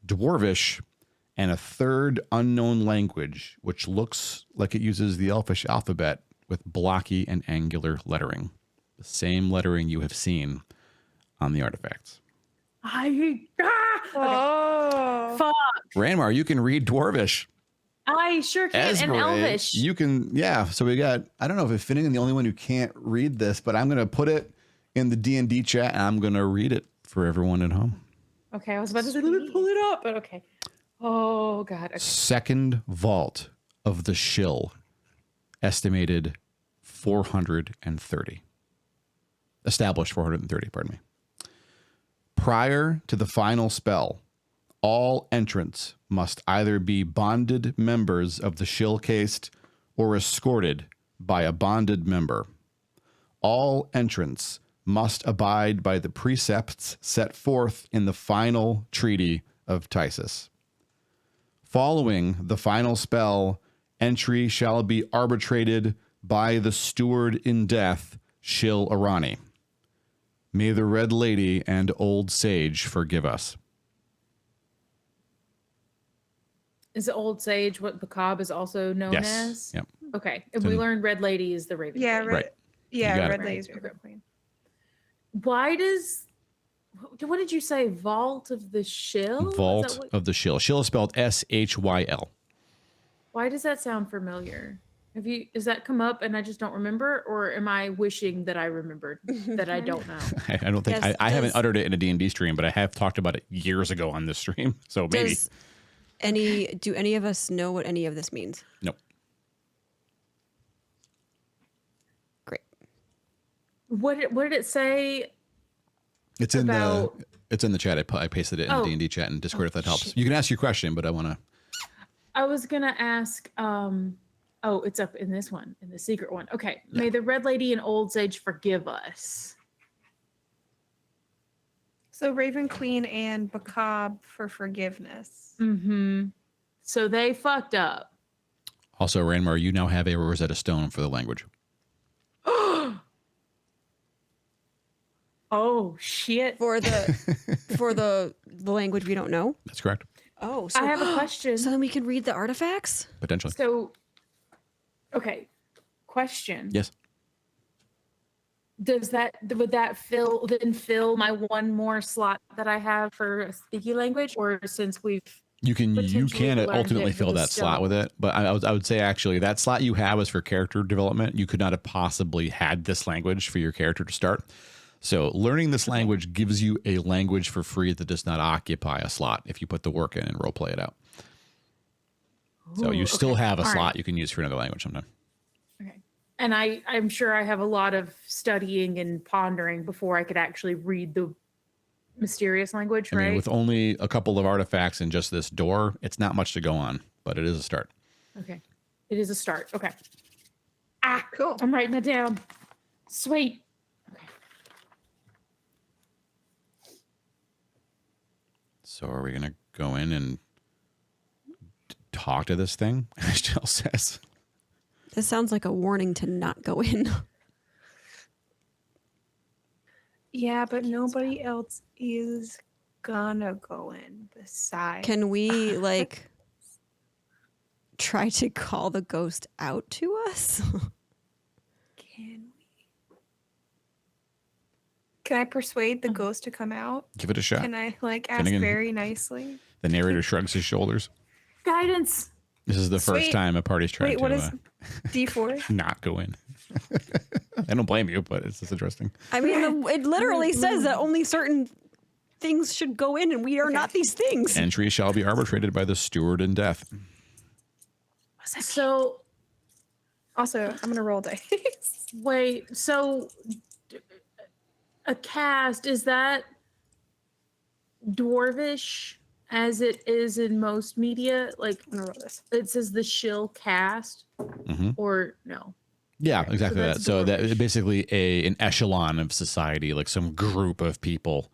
Dwarvish, and a third unknown language, which looks like it uses the Elfish alphabet with blocky and angular lettering. The same lettering you have seen on the artifacts. Oh. Fuck. Ranmar, you can read Dwarvish. I sure can. And Esmeralda, Elvish. you can, yeah. So we got, I don't know if Finnegan the only one who can't read this, but I'm going to put it in the D&D chat and I'm going to read it for everyone at home. Okay, I was about to say, let me pull it up, but okay. Oh, God. Okay. Second vault of the Shill, estimated 430. Established 430, pardon me. Prior to the final spell, all entrants must either be bonded members of the Shill caste or escorted by a bonded member. All entrants must abide by the precepts set forth in the final treaty of Tysus. Following the final spell, entry shall be arbitrated by the steward in death, Shil Arani. May the Red Lady and Old Sage forgive us. Is the old sage what Bacab is also known Yes. as? Yep. Okay. And we So- learned Red Lady is the Raven Yeah, Queen. red, Right. yeah, got it. red Right, lady's okay. Raven Queen. Why does what did you say? Vault of the Shill? Is that Vault what- of the Shill. Shill is spelled SHYL. Why does that sound familiar? Does that come up and I just don't remember, or am I wishing that I remember that I don't know? I don't think Yes, I haven't does- uttered it in a D&D stream, but I have talked about it years ago on this stream. So maybe. Do any of us know what any of this means? No. Great. What did it say? It's in About- it's in the chat. I pasted it in Oh. the D&D chat and Discord if that helps. shit. You can ask your question, but I want to. I was gonna ask. Oh, it's up in this one, in the secret one. Okay. May the Red Lady and Old Sage forgive us. So Raven Queen and Bacab for forgiveness. Mm-hmm. So they fucked up. Also, Ranmar, you now have a Rosetta Stone for the language. Oh shit! For the language we don't know. That's correct. Oh, so I have a question. So then we can read the artifacts? Potentially. So, okay, question. Yes. Would that fill my one more slot that I have for a speaky language, or since we've You can potentially learned ultimately it fill with a that slot with stone. it, but I would say actually that slot you have is for character development. You could not have possibly had this language for your character to start. So learning this language gives you a language for free that does not occupy a slot if you put the work in and role play it out. So you Ooh, still okay. have a All slot right. you can use for another language sometime. Okay. And I'm sure I have a lot of studying and pondering before I could actually read the mysterious language, I right? mean, with only a couple of artifacts and just this door, it's not much to go on, but it is a start. Okay. It is a start. Okay. Cool. I'm writing it down. Sweet. Okay. So are we going to go in and talk to this thing? Jill says. This sounds like a warning to not go in. Yeah, but nobody else is gonna go in besides. Can we like try to call the ghost out to us? Can we? Can I persuade the ghost to come out? Give it a shot. Can I like ask Finnegan. very nicely? The narrator shrugs his shoulders. Guidance. This is the first Sweet. time a party's tried Wait, what to is D4? not go in. I don't blame you, but it's just interesting. I mean, it literally says that only certain things should go in, and we are not these things. Entry shall be arbitrated by the steward in death. So Also, I'm gonna roll dice. wait, so a cast, is that dwarvish as it is in most media? Like I'm gonna roll this. it says the shill cast, or no? Yeah, Okay, exactly so that. that's So that dwarvish. basically an echelon of society, like some group of people,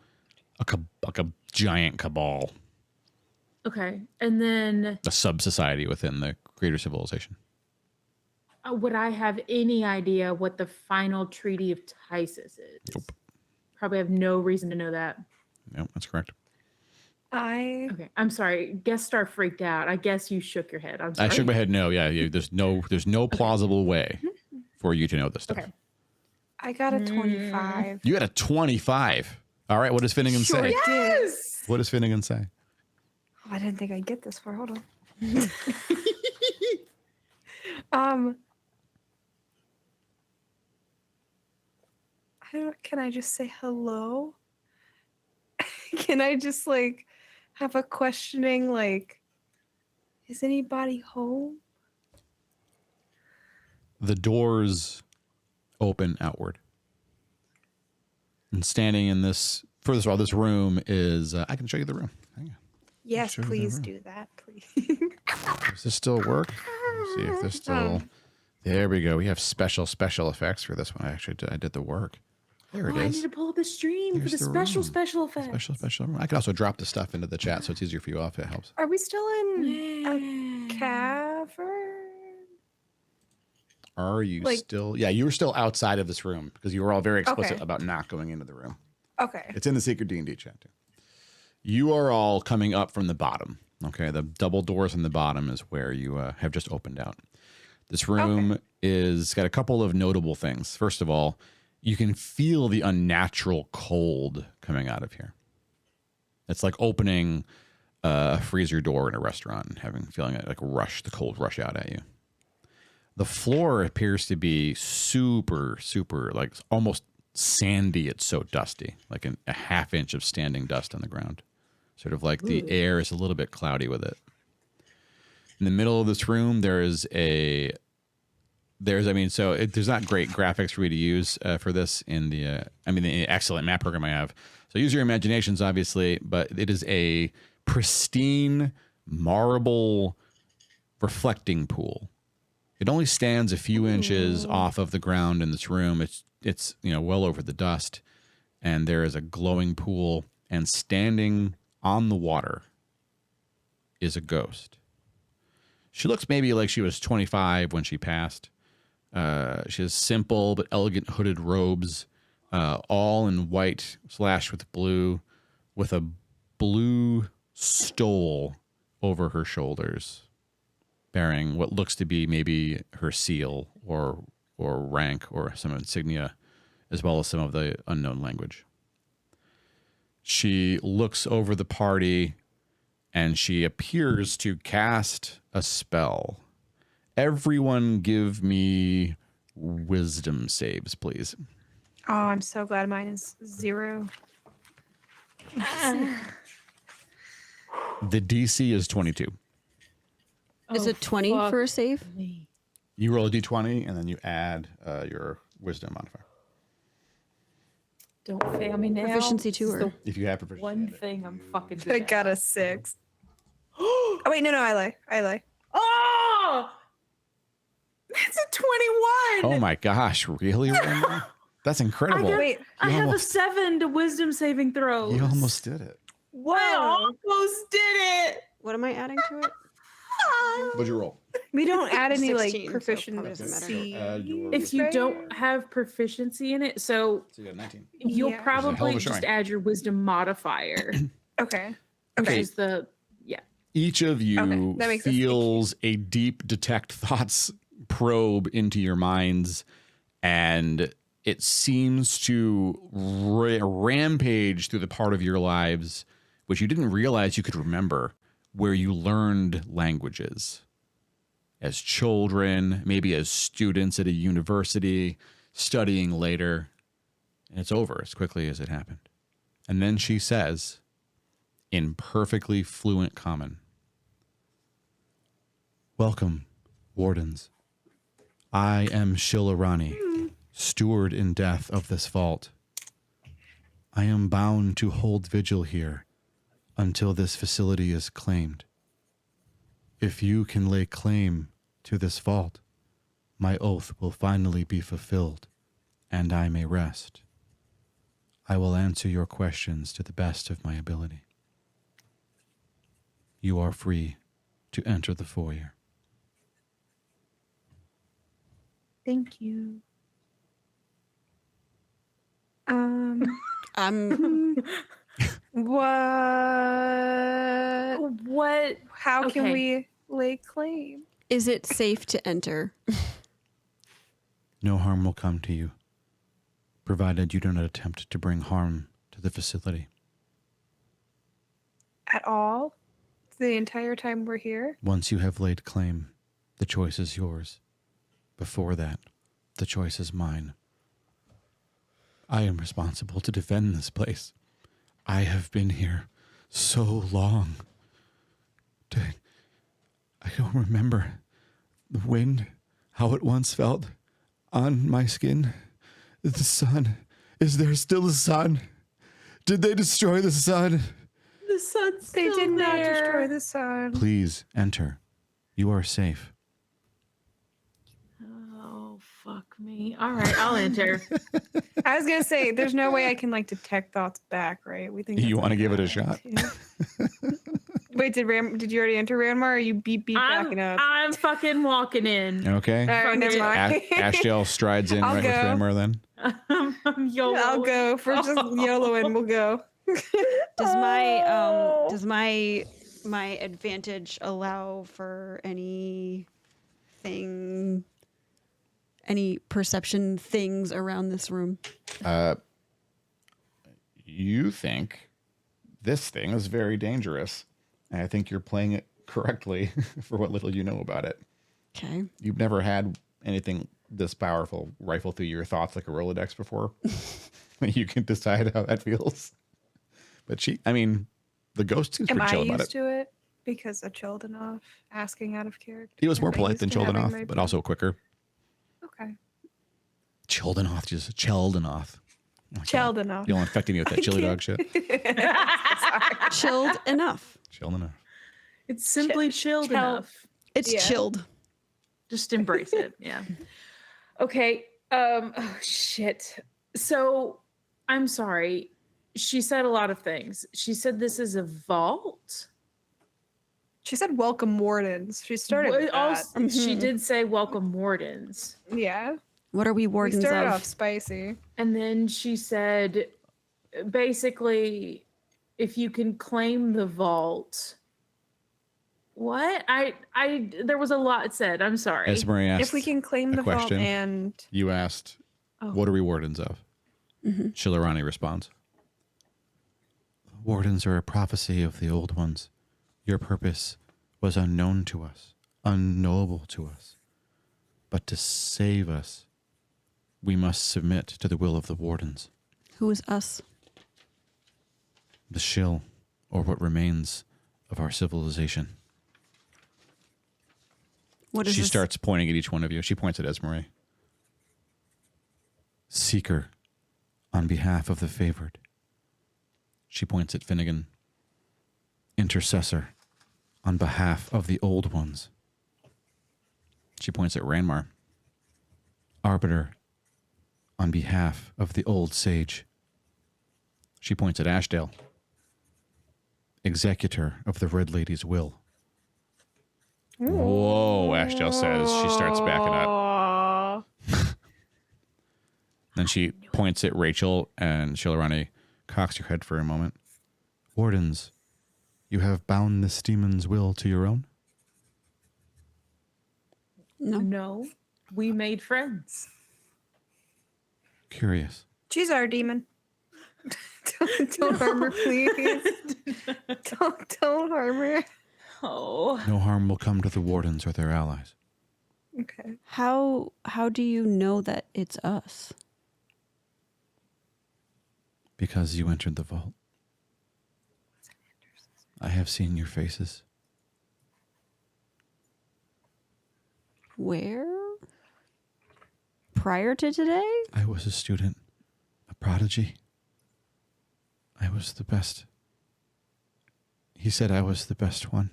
like a giant cabal, Okay, and then a sub society within the greater civilization. would I have any idea what the final Treaty of Tysus is? Nope. Probably have no reason to know that. No, that's correct. I Okay, I'm sorry. Guest star freaked out. I guess you shook your head. I'm sorry. I shook my head. No, yeah, there's no plausible way for you to know this stuff. Okay. I got a 25. You got a 25. All right, what does Finnegan say? Yes. What does Finnegan say? Oh, I didn't think I'd get this far. Hold on. Can I just say hello? Can I just like have a questioning like, is anybody home? The doors open outward. And standing in this, first of all, this room is, I can show you the room. Hang on. Yes, Sure, please never. do that, please. Does this still work? Let's see if this still, there we go. We have special effects for this one. I did the work. There it Oh, I is. need to pull up the stream Here's for the the special room. special effects. Special. I can also drop the stuff into the chat so it's easier for you all if it helps. Are we still in a cavern? Are you Like- still? Yeah, you were still outside of this room because you were all very explicit Okay. about not going into the room. Okay. It's in the secret D&D chat too. You are all coming up from the bottom. Okay, the double doors on the bottom is where you have just opened out. This room is got a couple of notable things. First of all, you can feel the unnatural cold coming out of here. It's like opening a freezer door in a restaurant and feeling it like the cold rush out at you. The floor appears to be super, like almost sandy. It's so dusty, like a half inch of standing dust on the ground. Sort of like the air is a little bit cloudy with it. In the middle of this room, there's not great graphics for me to use for this in the excellent map program I have. So use your imaginations, obviously, but it is a pristine marble reflecting pool. It only stands a few inches off of the ground in this room. It's well over the dust, and there is a glowing pool, and standing on the water is a ghost. She looks maybe like she was 25 when she passed. She has simple but elegant hooded robes, all in white slashed with blue, with a blue stole over her shoulders, bearing what looks to be maybe her seal or rank or some insignia, as well as some of the unknown language. She looks over the party, and she appears to cast a spell. Everyone give me wisdom saves, please. Oh, I'm so glad mine is 0. The DC is 22. Is it 20 for a save? You roll a d20, and then you add your wisdom modifier. Don't fail me now. Proficiency 2 or? If you have proficiency. One thing I'm fucking good I at. got a 6. Oh wait, no, I lie. Oh! That's a 21! Oh my gosh, really? Randall? That's incredible. Wait, I have almost- a 7 to wisdom saving throws. You almost did it. I almost did it! What am I adding to it? What'd you roll? we don't add any 16, like so it probably doesn't proficiency. If you don't have proficiency in it, so So you got 19. you'll Yeah. hell of a probably showing. just add your wisdom modifier, Okay. which Okay. is the Each of you Okay, that makes sense. feels a deep detect thoughts probe into your minds, and it seems to rampage through the part of your lives which you didn't realize you could remember, where you learned languages as children, maybe as students at a university, studying later, and it's over as quickly as it happened. And then she says, in perfectly fluent common, "Welcome, wardens. I am Shilarani, steward in death of this vault. I am bound to hold vigil here until this facility is claimed. If you can lay claim to this vault, my oath will finally be fulfilled, and I may rest. I will answer your questions to the best of my ability. You are free to enter the foyer." Thank you. what? How can Okay. we lay claim? Is it safe to enter? No harm will come to you, provided you do not attempt to bring harm to the facility. At all? The entire time we're here? Once you have laid claim, the choice is yours. Before that, the choice is mine. I am responsible to defend this place. I have been here so long. I don't remember the wind, how it once felt on my skin. The sun. Is there still a sun? Did they destroy the sun? The sun's They still did not there. destroy the sun. Please enter. You are safe. Oh, fuck me. All right, I'll enter. I was gonna say, there's no way I can like detect thoughts back, right? We think. You that's, want to like, give it a shot? Wait, did you already enter Ranmar? Or are you beep backing up? I'm fucking walking in. Okay. All right, never mind. Ashdale strides in I'll right with go. Rammer then. I'm YOLO. I'll go for just YOLOing. We'll go. Does my my advantage allow for any perception things around this room? You think this thing is very dangerous. And I think you're playing it correctly for what little you know about it. Okay. You've never had anything this powerful rifle through your thoughts like a Rolodex before. You can decide how that feels. But the ghost seems Am pretty I chill about used it. to it because of chilled enough? Asking out of character. He was more Am I polite used than to having Childenoth, my but opinion? also quicker. Okay. Childenoth, just Childenoth. Oh my God. Chilled enough. You'll infect me with that chili dog shit. Chilled enough. Chilled enough. It's simply chilled enough. It's Yeah. chilled. Just embrace it. Yeah. Okay. Oh shit. So I'm sorry. She said a lot of things. She said this is a vault. She said welcome wardens. She started with that. Also, she did say welcome wardens. Yeah. What are we We wardens started of? off spicy. And then she said basically if you can claim the vault. What? I there was a lot said. I'm sorry. Esmery asked If we can claim a the vault question. and You asked, Oh. what are we wardens of? Shilarani responds, wardens are a prophecy of the old ones. Your purpose was unknown to us, unknowable to us. But to save us, we must submit to the will of the wardens. Who is us? The shill, or what remains of our civilization. What is She this? starts pointing at each one of you. She points at Esmery. Seeker, on behalf of the favored. She points at Finnegan. Intercessor, on behalf of the old ones. She points at Ranmar. Arbiter, on behalf of the old sage. She points at Ashdale. Executor of the Red Lady's will. Whoa, Ashdale says. She starts backing up. Then she points at Rachel, and Shilarani cocks her head for a moment. Wardens, you have bound this demon's will to your own? No. No. We made friends. Curious. she's our demon. don't harm her, please. don't harm her. Oh. No harm will come to the wardens or their allies. Okay. How do you know that it's us? Because you entered the vault. I have seen your faces. Where? Prior to today? I was a student, a prodigy. I was the best. He said I was the best one.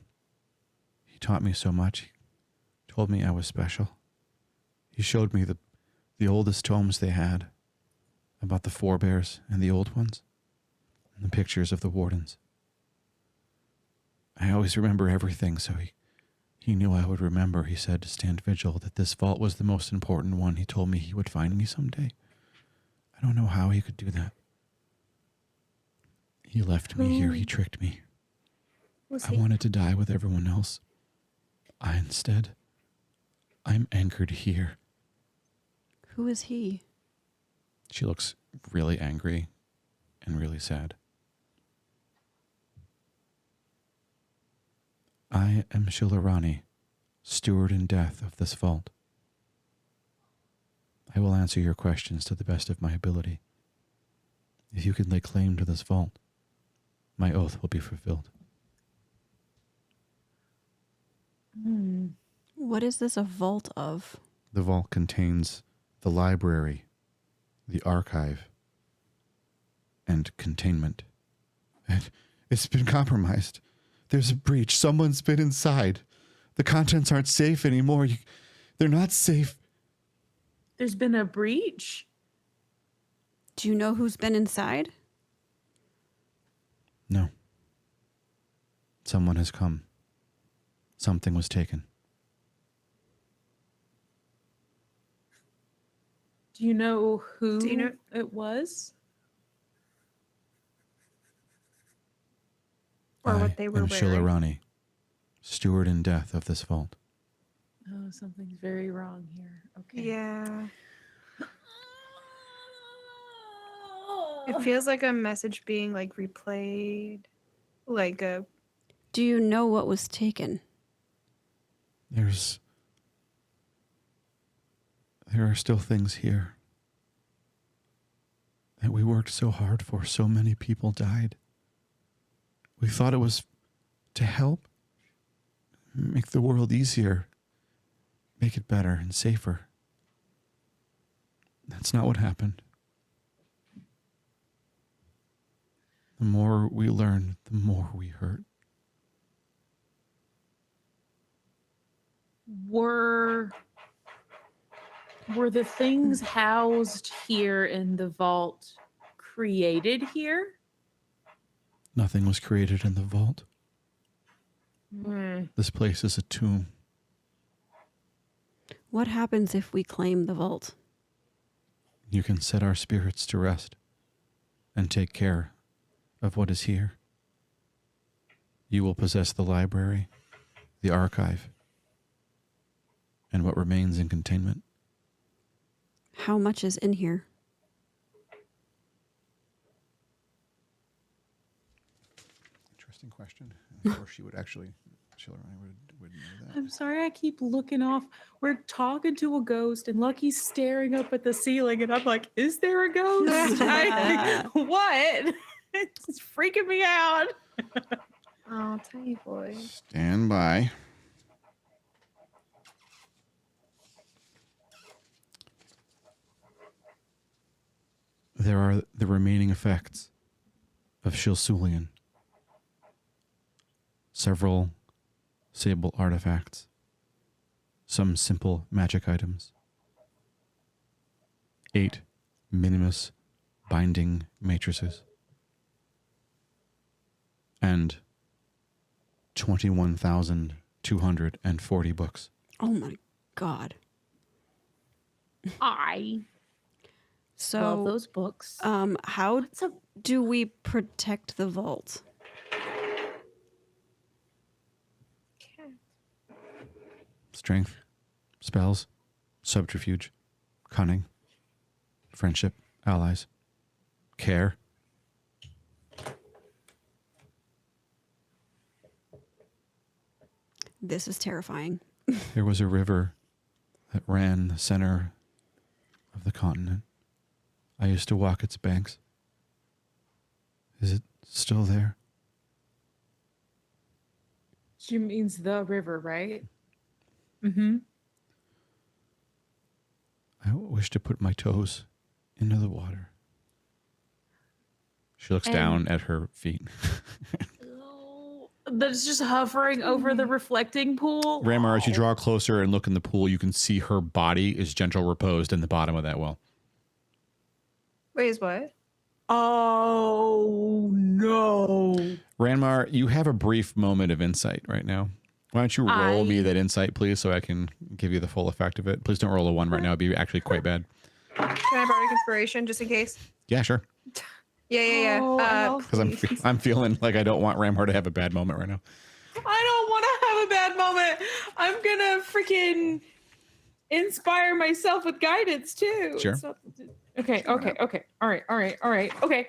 He taught me so much. He told me I was special. He showed me the oldest tomes they had about the forebears and the old ones, and the pictures of the wardens. I always remember everything, so he knew I would remember. He said to stand vigil, that this vault was the most important one. He told me he would find me someday. I don't know how he could do that. He left me here. He tricked me. I wanted to die with everyone else. I'm anchored here. Who is he? She looks really angry and really sad. I am Shilarani, steward in death of this vault. I will answer your questions to the best of my ability. If you can lay claim to this vault, my oath will be fulfilled. What is this a vault of? The vault contains the library, the archive, and containment. It's been compromised. There's a breach. Someone's been inside. The contents aren't safe anymore. They're not safe. There's been a breach. Do you know who's been inside? No. Someone has come. Something was taken. Do you know who Do you know- it was? Or I what they were am wearing. Shilarani, steward in death of this vault. Oh, something's very wrong here. Okay. Yeah. It feels like a message being like replayed. Like a Do you know what was taken? There are still things here that we worked so hard for. So many people died. We thought it was to help make the world easier, make it better and safer. That's not what happened. The more we learn, the more we hurt. Were the things housed here in the vault created here? Nothing was created in the vault. Hmm. This place is a tomb. What happens if we claim the vault? You can set our spirits to rest and take care of what is here. You will possess the library, the archive, and what remains in containment. How much is in here? Interesting question. Of course, she would actually, Shilarani would know that. I'm sorry, I keep looking off. We're talking to a ghost, and Lucky's staring up at the ceiling, and I'm like, "Is there a ghost? What? It's freaking me out." oh, tiny boy. Stand by. There are the remaining effects of Shilsulian. Several sable artifacts. Some simple magic items. 8 minimus binding matrices. And 21,240 books. Oh my God. I So, love those books. how What's up? do we protect the vault? Strength, spells, subterfuge, cunning, friendship, allies, care. This is terrifying. There was a river that ran the center of the continent. I used to walk its banks. Is it still there? She means the river, right? Mm-hmm. I wish to put my toes into the water. She looks down at her feet. That's just hovering over the reflecting pool. Ramar, as you draw closer and look in the pool, you can see her body is gentle reposed in the bottom of that well. Wait, is what? Oh no. Ranmar, you have a brief moment of insight right now. Why don't you roll me that insight, please, so I can give you the full effect of it. Please don't roll a 1 right now. It'd be actually quite bad. Can I borrow inspiration just in case? Yeah, sure. Yeah. Oh, Because I'm feeling like I don't want Ramhar to have a bad moment right now. I don't want to have a bad moment. I'm gonna freaking inspire myself with guidance too. Sure. It's not- okay. All right. Okay.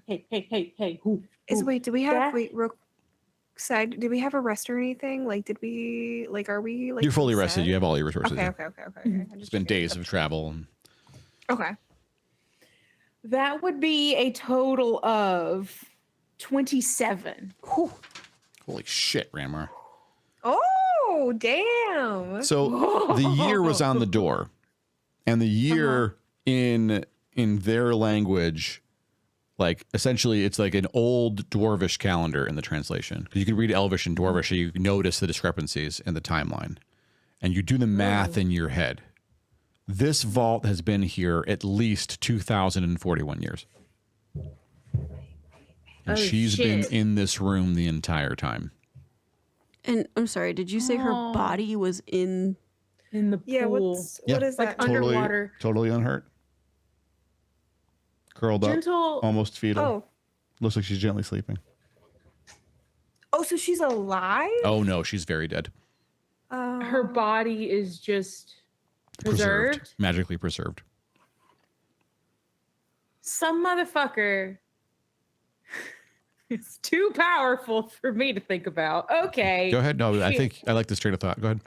Hey. Who? Wait, do we have that- real side? Did we have a rest or anything? Like, did we are we like? You're fully set? rested. You have all your resources. Okay. here. I'm It's just been checking. days of travel. And Okay. That would be a total of 27. Whew. holy shit, Ramhar. Oh, damn. So the year was on the door, and the year in their language, like essentially, it's like an old Dwarvish calendar in the translation. Because you can read Elvish and Dwarvish, and you notice the discrepancies in the timeline, and you do the math in your head. This vault has been here at least 2,041 years. And she's been in this room the entire time. And I'm sorry, did you say her body was in? In the pool. Yeah. What is Like that? underwater. Totally unhurt. Curled Gentle. up, almost fetal. Oh, Looks like she's gently sleeping. Oh, so she's alive? Oh no, she's very dead. Her body is just preserved. Magically preserved. Some motherfucker is too powerful for me to think about. Okay. Go ahead. No, I Shit. think I like this train of thought. Go ahead.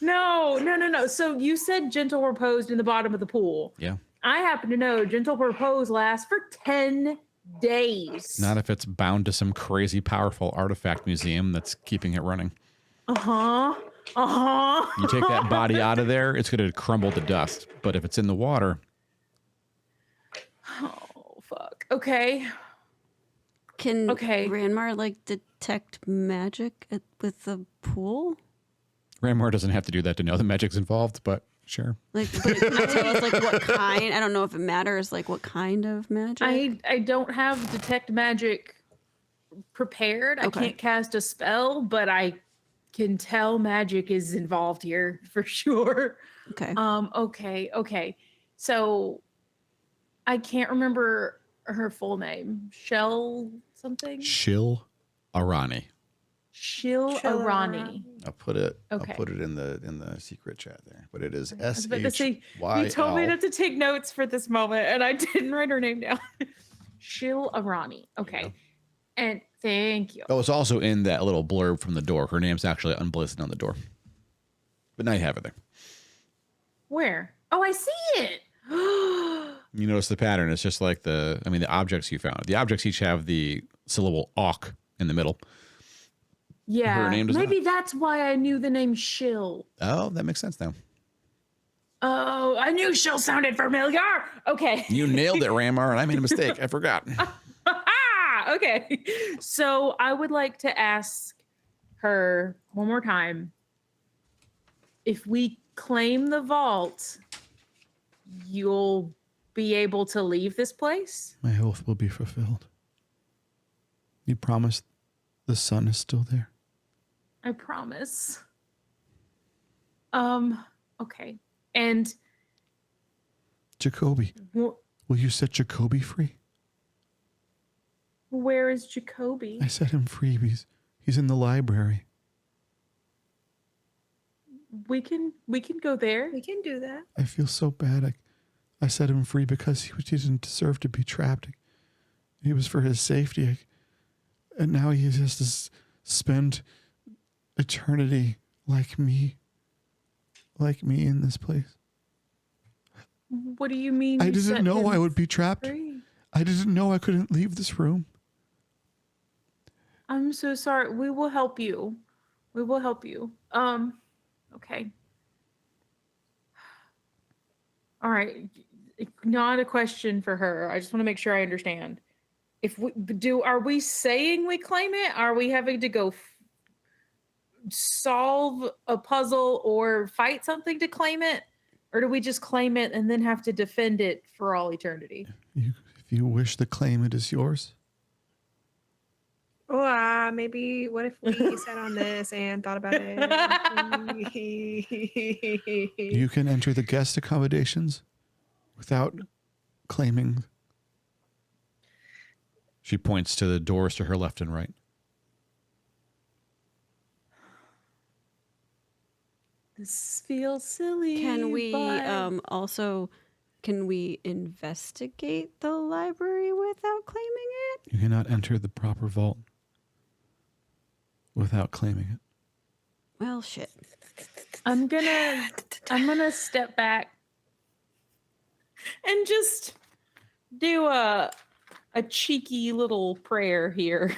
No. So you said gentle repose in the bottom of the pool. Yeah. I happen to know gentle repose lasts for 10 days. Not if it's bound to some crazy powerful artifact museum that's keeping it running. Uh-huh. You take that body out of there, it's going to crumble to dust. But if it's in the water, Oh, fuck. Okay. Can Okay. Ranmar like detect magic with the pool? Ramor doesn't have to do that to know the magic's involved, but sure. Like, but it can tell us like what kind. I don't know if it matters. Like what kind of magic. I don't have detect magic prepared. I Okay. can't cast a spell, but I can tell magic is involved here for sure. Okay. Okay. So I can't remember her full name. Shell something? Shil Arani. Shil Arani. I'll put it. Okay. I'll put it in the secret chat there. But it is I was S about to H say, Y you told me L. not to take notes for this moment, and I didn't write her name down. Shil Arani. Okay. And thank you. Oh, it's also in that little blurb from the door. Her name's actually unblizzed on the door. But now you have it there. Where? Oh, I see it. You notice the pattern. It's just like the objects you found. The objects each have the syllable "awk" in the middle. Yeah. Her name does Maybe not. that's why I knew the name Shill. Oh, that makes sense now. Oh, I knew Shill sounded familiar. Okay. You nailed it, Ramar, and I made a mistake. I forgot. Okay. So I would like to ask her one more time. If we claim the vault, you'll be able to leave this place? My oath will be fulfilled. You promised the sun is still there. I promise. Okay. And Jacoby, will you set Jacoby free? where is Jacoby? I set him free. He's in the library. We can go there. We can do that. I feel so bad. I set him free because he didn't deserve to be trapped. It was for his safety. And now he has to spend eternity like me in this place. What do you mean? I you set didn't know him I would be trapped. free? I didn't know I couldn't leave this room. I'm so sorry. We will help you. Okay. All right. Not a question for her. I just want to make sure I understand. Are we saying we claim it? Are we having to go solve a puzzle or fight something to claim it? Or do we just claim it and then have to defend it for all eternity? If you wish to claim it is yours. Oh, maybe what if we sat on this and thought about it? You can enter the guest accommodations without claiming. She points to the doors to her left and right. This feels silly. Can we but- can we investigate the library without claiming it? You cannot enter the proper vault without claiming it. Well, shit. I'm gonna step back and just do a cheeky little prayer here.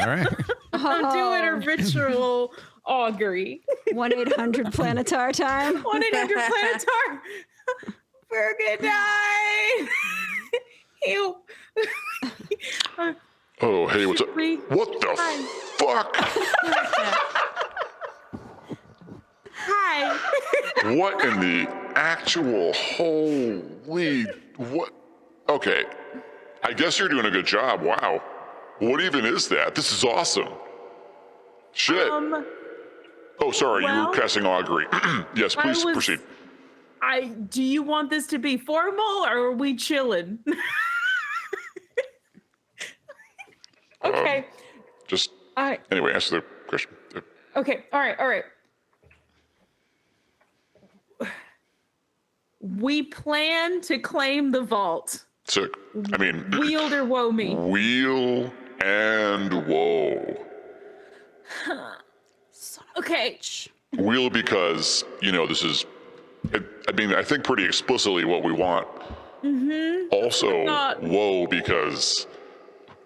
All right. I'm doing a ritual augury. 1-800-Planetar time. 1-800-Planetar. We're gonna die. Ew. Oh, hey, what's up? What the fuck? Hi. What in the actual holy what? Okay, I guess you're doing a good job. Wow. What even is that? This is awesome. Shit. Oh, sorry, you well, were casting augury. Yes, please proceed. Do you want this to be formal or are we chilling? Okay. Just All right. anyway, answer the question. Okay. All right. We plan to claim the vault. So, I mean, Wield or woe me. wheel and woe. Okay. Wheel because, this is, I think pretty explicitly what we want. Mm-hmm. Also, woe because,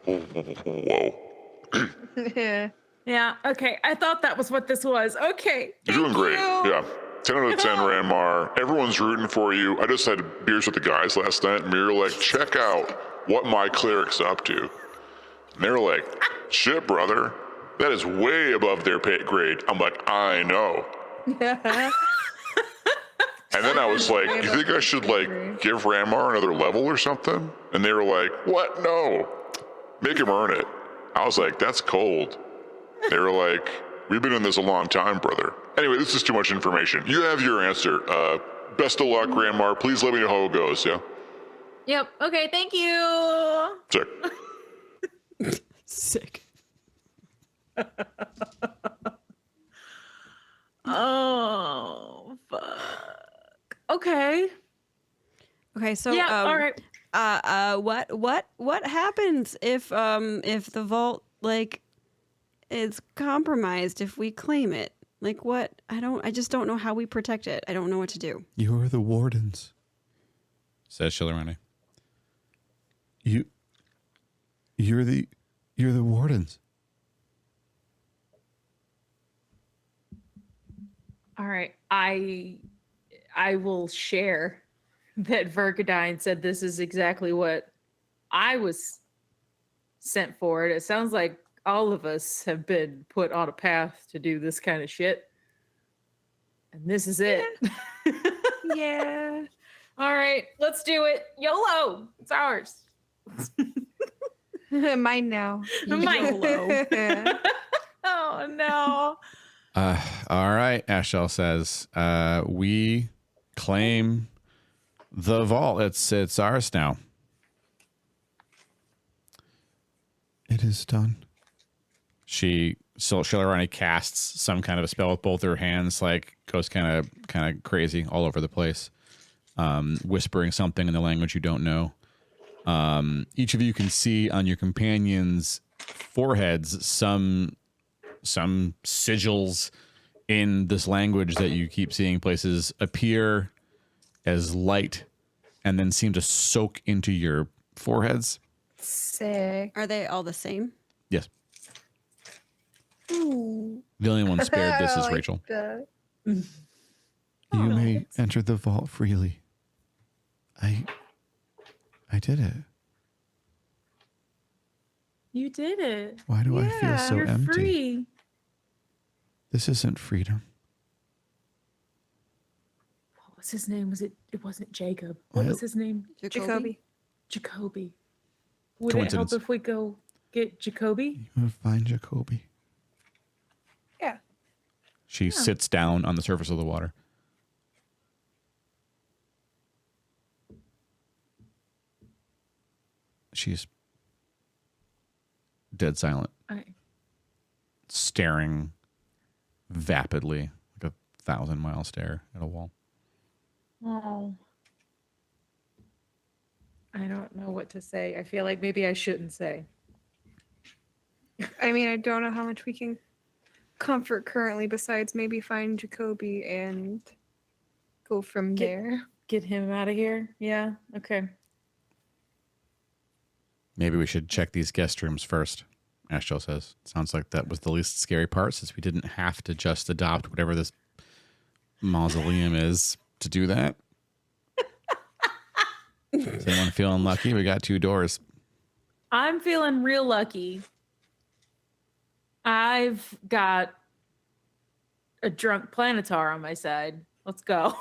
whoa. Yeah. Okay. I thought that was what this was. Okay. You're doing great. you. Yeah. 10 out of 10, Ranmar. Everyone's rooting for you. I just had beers with the guys last night, and we were like, check out what my cleric's up to. And they were like, shit, brother. That is way above their pay grade. I'm like, I know. And then I was like, you think I should, give Ranmar another level or something? And they were like, what? No. Make him earn it. I was like, that's cold. They were like, we've been in this a long time, brother. Anyway, this is too much information. You have your answer. Best of luck, Ranmar. Please let me know how it goes, yeah? Yep. Okay. Thank you. Sick. Sick. Oh, fuck. Okay. Okay, so Yeah. All right. what happens if the vault is compromised if we claim it? I just don't know how we protect it. I don't know what to do. You're the wardens. Says Shilarani. You're the wardens. All right. I will share that Vergadine said this is exactly what I was sent for. It sounds like all of us have been put on a path to do this kind of shit. And this is it. Yeah. All right, let's do it. YOLO. It's ours. Mine now. Mine. Oh no. All right, Ashel says, we claim the vault. It's ours now. It is done. Shilarani casts some kind of a spell with both her hands, goes kind of crazy all over the place, whispering something in the language you don't know. Each of you can see on your companions' foreheads some sigils in this language that you keep seeing places appear as light and then seem to soak into your foreheads. Sick. Are they all the same? Yes. Ooh. The only one spared this is I like Rachel. that. You may enter the vault freely. I did it. You did it. Why do I feel so You're empty? free. This isn't freedom. What was his name? It wasn't Jacob. What was his name? Jacoby. Jacoby. Would it help Coincidence. if we go get Jacoby? You will find Jacoby. Yeah. She sits down on the surface of the water. She's dead silent, staring vapidly, like a 1,000-mile stare at a wall. Oh. I don't know what to say. I feel like maybe I shouldn't say. I mean, I don't know how much we can comfort currently besides maybe find Jacoby and go from there. Get him out of here. Yeah. Okay. Maybe we should check these guest rooms first, Ashel says. Sounds like that was the least scary part, since we didn't have to just adopt whatever this mausoleum is to do that. Is anyone feeling lucky? We got 2 doors. I'm feeling real lucky. I've got a drunk planetar on my side. Let's go.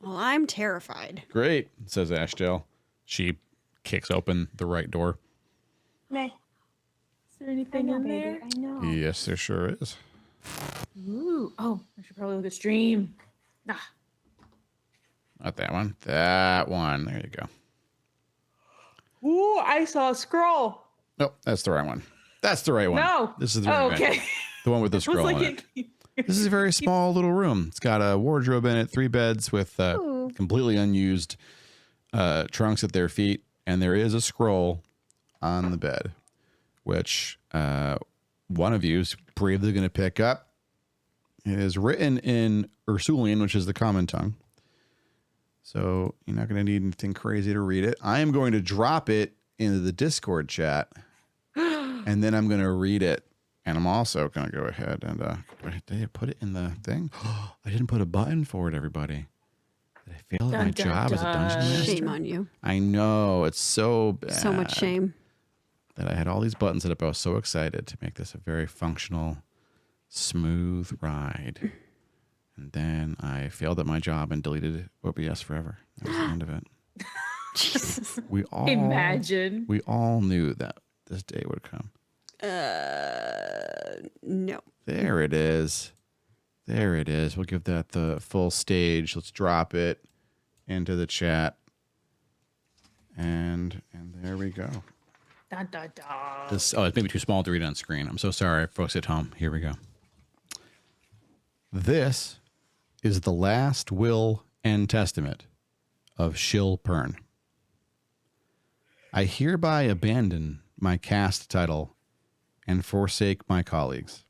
Well, I'm terrified. Great, says Ashdale. She kicks open the right door. Nay. Is there anything in there? I know. Yes, there sure is. Ooh. Oh, I should probably look at stream. Ah. Not that one. That one. There you go. Ooh, I saw a scroll. Nope, that's the right one. That's the right one. No. This is the right Oh, one. okay. The one with the I was scroll like, in it. This is a very small little room. It's got a wardrobe in it, 3 beds with Ooh. completely unused trunks at their feet, and there is a scroll on the bed, which one of you is bravely going to pick up. It is written in Ursulian, which is the common tongue. So you're not going to need anything crazy to read it. I am going to drop it into the Discord chat, and then I'm going to read it. And I'm also going to go ahead and did I put it in the thing? I didn't put a button for it, everybody. Did I fail at my job as a dungeon master? Shame on you. I know. It's so bad. So much shame. That I had all these buttons set up. I was so excited to make this a very functional, smooth ride. And then I failed at my job and deleted OBS forever. That was the end of it. Jesus. We all knew that this day would come. No. There it is. There it is. We'll give that the full stage. Let's drop it into the chat. And there we go. Da, da, da. This it's maybe too small to read on screen. I'm so sorry, folks at home. Here we go. This is the last will and testament of Shill Pern. I hereby abandon my caste title and forsake my colleagues.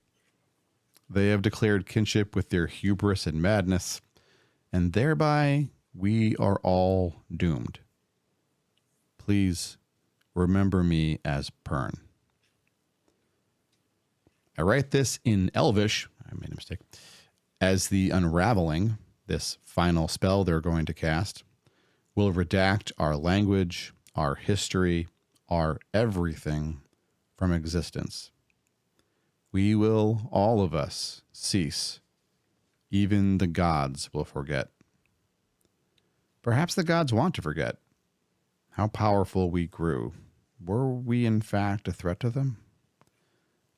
They have declared kinship with their hubris and madness, and thereby we are all doomed. Please remember me as Pern. I write this in Elvish, I made a mistake, as the unraveling, this final spell they're going to cast, will redact our language, our history, our everything from existence. We will, all of us, cease. Even the gods will forget. Perhaps the gods want to forget how powerful we grew. Were we in fact a threat to them?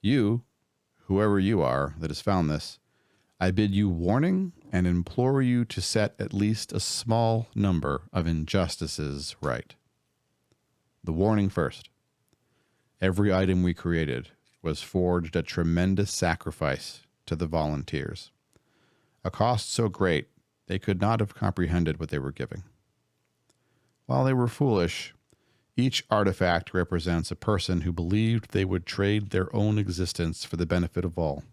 You, whoever you are that has found this, I bid you warning and implore you to set at least a small number of injustices right. The warning first. Every item we created was forged at tremendous sacrifice to the volunteers. A cost so great they could not have comprehended what they were giving. While they were foolish, each artifact represents a person who believed they would trade their own existence for the benefit of all.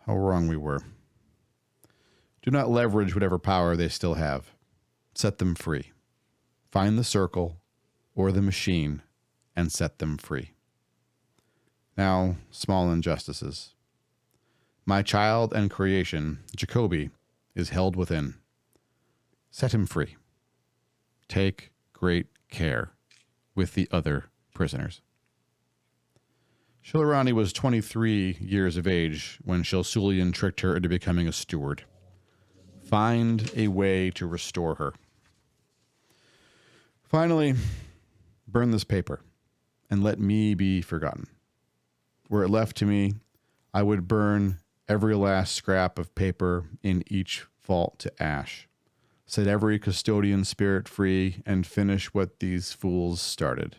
How wrong we were. Do not leverage whatever power they still have. Set them free. Find the circle or the machine and set them free. Now, small injustices. My child and creation, Jacoby, is held within. Set him free. Take great care with the other prisoners. Shilirani was 23 years of age when Shilsulian tricked her into becoming a steward. Find a way to restore her. Finally, burn this paper and let me be forgotten. Were it left to me, I would burn every last scrap of paper in each vault to ash, set every custodian spirit free, and finish what these fools started.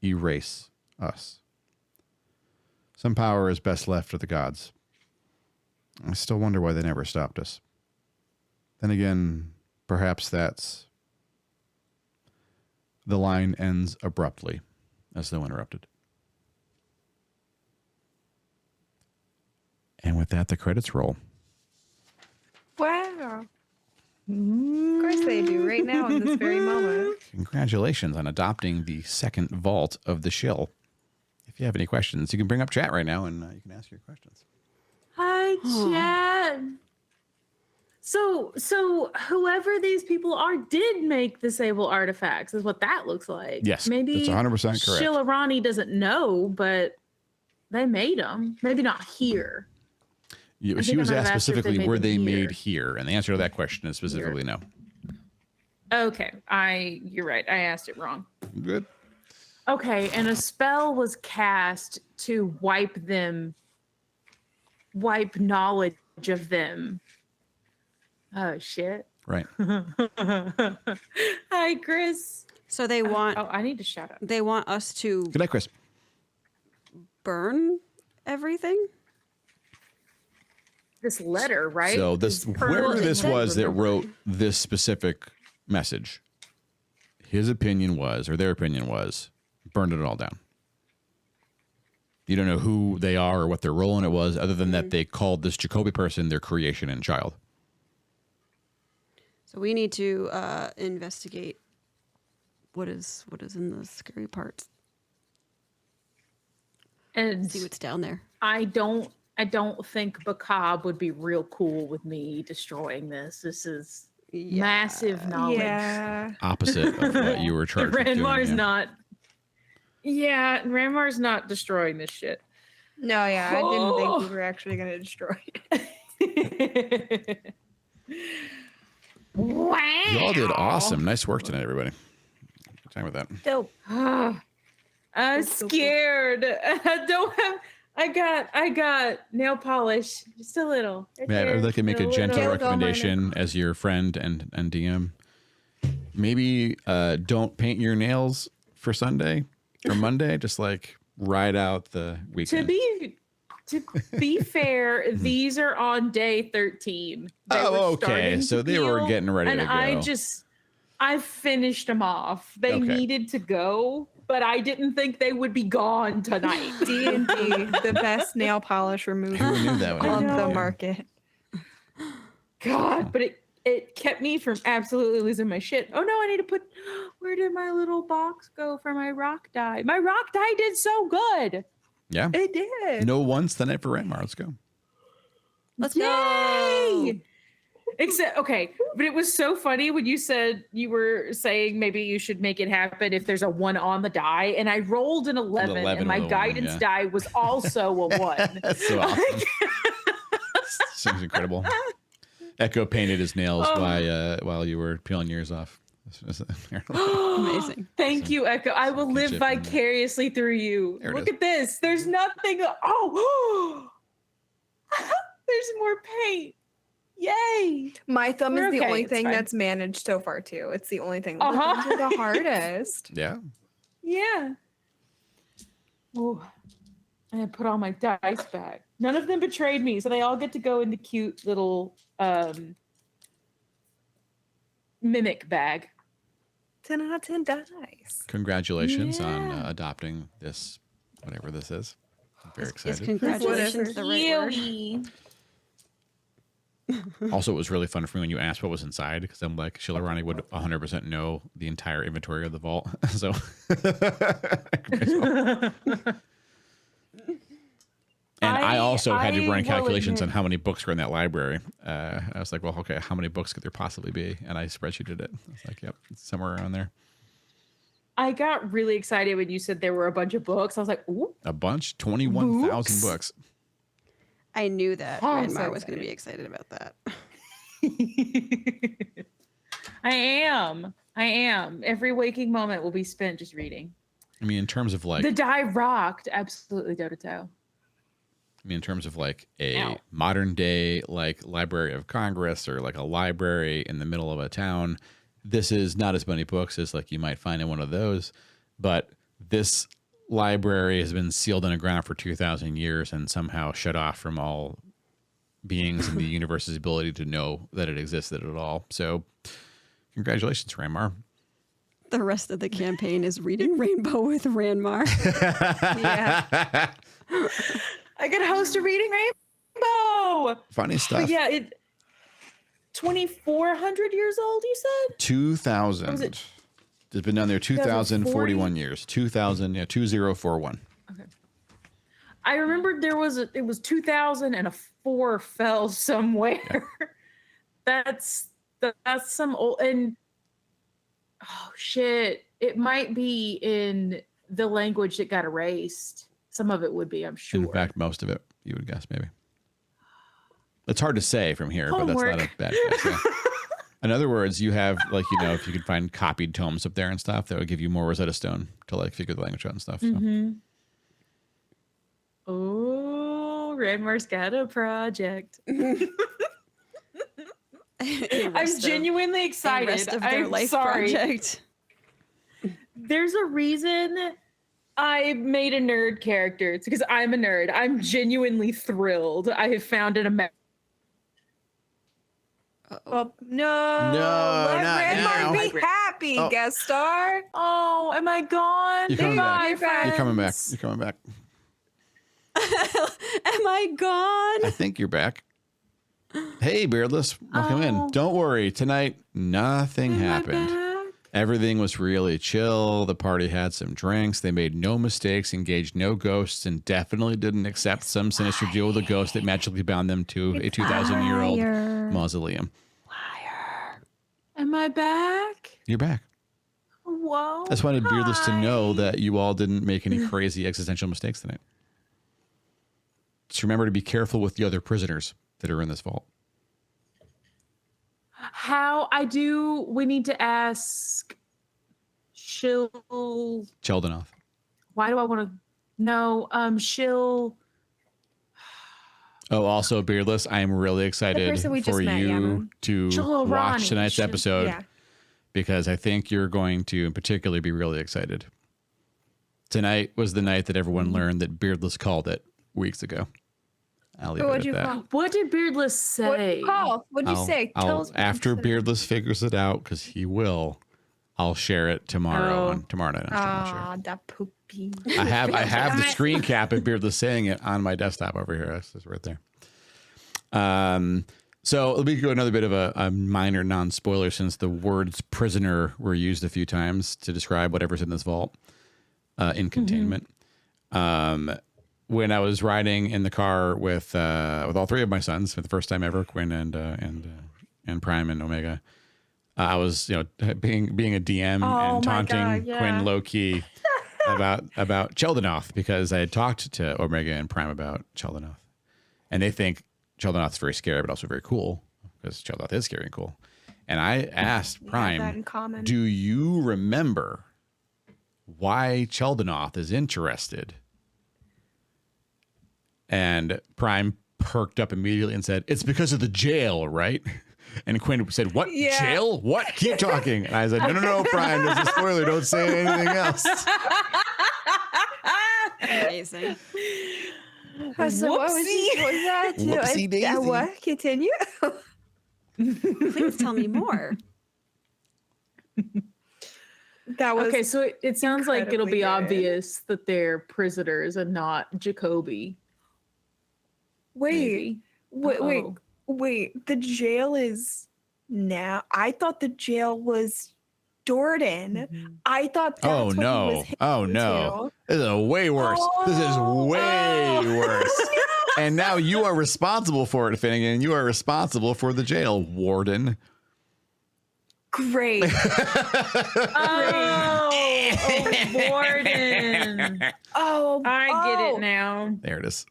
Erase us. Some power is best left for the gods. I still wonder why they never stopped us. Then again, perhaps that's... The line ends abruptly, as though interrupted. And with that, the credits roll. Wow. Of course they do, right now in this very moment. Congratulations on adopting the second vault of the Shill. If you have any questions, you can bring up chat right now and you can ask your questions. Hi, chat. So whoever these people are did make the Sable artifacts, is what that looks like. Yes, maybe that's 100% correct. Shilirani doesn't know, but they made them. Maybe not here. She was asked specifically, were they made here? here? And the answer to that question is specifically no. Okay, you're right. I asked it wrong. Good. Okay, and a spell was cast to wipe knowledge of them. Oh, shit. Right. Hi, Chris. So they want Oh, I need to shout out. they want us to Good night, Chris. burn everything. This letter, right? So this, Is whoever permanent, this like, was that remember. wrote this specific message, his opinion was, or their opinion was, burned it all down. You don't know who they are or what their role in it was, other than that they called this Jacoby person their creation and child. So we need to investigate what is in the scary parts. And See what's down there. I don't think Bacab would be real cool with me destroying this. This is massive knowledge. Yeah. Opposite of what you were charged with doing. Ranmar's Yeah. not. Yeah, Ranmar's not destroying this shit. No, yeah, I didn't think we were actually going to destroy it. Wow. You all did awesome. Nice work tonight, everybody. Good time with that. Dope. I'm That's so cool. scared. I don't have. I got nail polish, just a little. Right May I there, would like to make a little- gentle Go, recommendation as your friend and DM. Maybe don't paint your nails for Sunday or Monday. Just like ride out the To weekend. be fair, these are on day 13. They were Oh, okay. starting So to they were peel, getting ready and to go. I finished them off. They Okay. needed to go, but I didn't think they would be gone tonight. D&D, the best nail polish remover Who knew that one? on the know. market. God, but it kept me from absolutely losing my shit. Oh no, I need to put. Where did my little box go for my rock die? My rock die did so good. Yeah. It did. No ones tonight for Ranmar. Let's go. Let's Yay! go. Except, okay, but it was so funny when you said you were saying maybe you should make it happen if there's a 1 on the die, and I rolled an 11, 11 and my with a 1, guidance yeah. die was also a 1. That's so awesome. Seems incredible. Echo painted his nails while you were peeling yours off. Amazing. Thank you, Echo. I will live Kinship in there. vicariously through you. There it Look is. at this. There's nothing. Oh, there's more paint. Yay. My thumb We're is the okay, only it's thing fine. that's managed so far too. It's the only thing. Uh-huh. The thumbs are the hardest. Yeah. Yeah. Oh, and I put all my dice back. None of them betrayed me, so they all get to go in the cute little mimic bag. 10 out of 10 dice. Congratulations on Yeah. adopting this, whatever this is. I'm very Is excited. congratulations the right word? Yay. Also, it was really fun for me when you asked what was inside because I'm like, Shilarani would 100% know the entire inventory of the vault. So, and I also had to I run will calculations on admit- how many books were in that library. I was like, well, okay, how many books could there possibly be? And I spreadsheeted it. I was like, yep, it's somewhere around there. I got really excited when you said there were a bunch of books. I was like, ooh. A bunch, 21,000 books. I knew that Oh, I'm Ranmar so was going to be excited about that. I am. Every waking moment will be spent just reading. I mean, in terms of like, The die rocked absolutely toe to toe. I mean, in terms of like a Ow. modern day like Library of Congress or like a library in the middle of a town, this is not as many books as like you might find in one of those, but this library has been sealed in the ground for 2,000 years and somehow shut off from all beings in the universe's ability to know that it existed at all. So, congratulations, Ranmar. The rest of the campaign is reading Rainbow with Ranmar. Yeah. I could host a reading rainbow. Funny stuff. But yeah, 2,400 years old, you said? 2,000. Was it- It's been down there 2,041 2040? years. 2,000, yeah, 2041. I remembered it was 2004 fell somewhere. That's some old, and oh shit, it might be in the language that got erased. Some of it would be, I'm sure. In fact, most of it, you would guess, maybe. It's hard to say from here, but that's not a Homework. bad guess. Yeah. In other words, you have, like, you know, if you could find copied tomes up there and stuff, that would give you more Rosetta Stone to, like, figure the language out and stuff. So. Mm-hmm. Oh, Ranmar's got a project. I'm genuinely excited. Rest of their I'm life sorry. project. there's a reason I made a nerd character. It's because I'm a nerd. I'm genuinely thrilled. I have found an American. Oh, no. No, not Red now. might be happy, Oh. guest star. Oh, am I gone? You're coming back. You're back. You're coming back. You're coming back. Am I gone? I think you're back. Hey, Beardless. Welcome in. Oh. Don't worry. Tonight, nothing Am I happened. back? Everything was really chill. The party had some drinks. They made no mistakes, engaged no ghosts, and definitely didn't accept some sinister deal with a ghost that magically bound them to a 2,000-year-old mausoleum. Am I back? You're back. Whoa. I just wanted Beardless to know hi. that you all didn't make any crazy existential mistakes tonight. Just remember to be careful with the other prisoners that are in this vault. We need to ask Shill. Cheldenoff. Why do I want to know? Shill. Oh, also, Beardless, I am really excited person we just for met, you Yaman. to Joel watch Ronnie. tonight's episode Yeah. because I think you're going to, in particular, be really excited. Tonight was the night that everyone learned that Beardless called it weeks ago. I'll leave What'd it you at that. call? What did Beardless say? What'd you call? What'd you say? Tell us what you After said. Beardless figures it out, because he will, I'll share it tomorrow Oh. on tomorrow night. On Stream, I'll share it. Ah, that poopy. I have the screen cap of Beardless saying it on my desktop over here. It's right there. So let me go another bit of a minor non-spoiler since the words prisoner were used a few times to describe whatever's in this vault in containment. When I was riding in the car with all three of my sons for the first time ever, Quinn and Prime and Omega, I was being a DM Oh and my taunting God, yeah. Quinn low key about Cheldenoff because I had talked to Omega and Prime about Cheldenoff, and they think Cheldenoff's very scary but also very cool because Cheldenoff is scary and cool. And I asked We have Prime, that in common. do you remember why Cheldenoff is interested? And Prime perked up immediately and said, it's because of the jail, right? And Quinn said, what? Yeah. Jail? What? Keep talking. And I said, no, Prime, there's a spoiler. Don't say anything else. Amazing. So what was that? Whoopsie daisy. What? Continue. Please tell me more. That was Okay, so it sounds like it'll be incredibly good. obvious that they're prisoners and not Jacoby. wait, maybe. wait. The jail is now. I thought the jail was Jordan. I thought that's Oh, what no. he was Oh, no. This is way worse. This is way worse. And now you are responsible for it, Finnegan. You are responsible for the jail, Warden. Great. Warden. Oh, I get it now. There it is.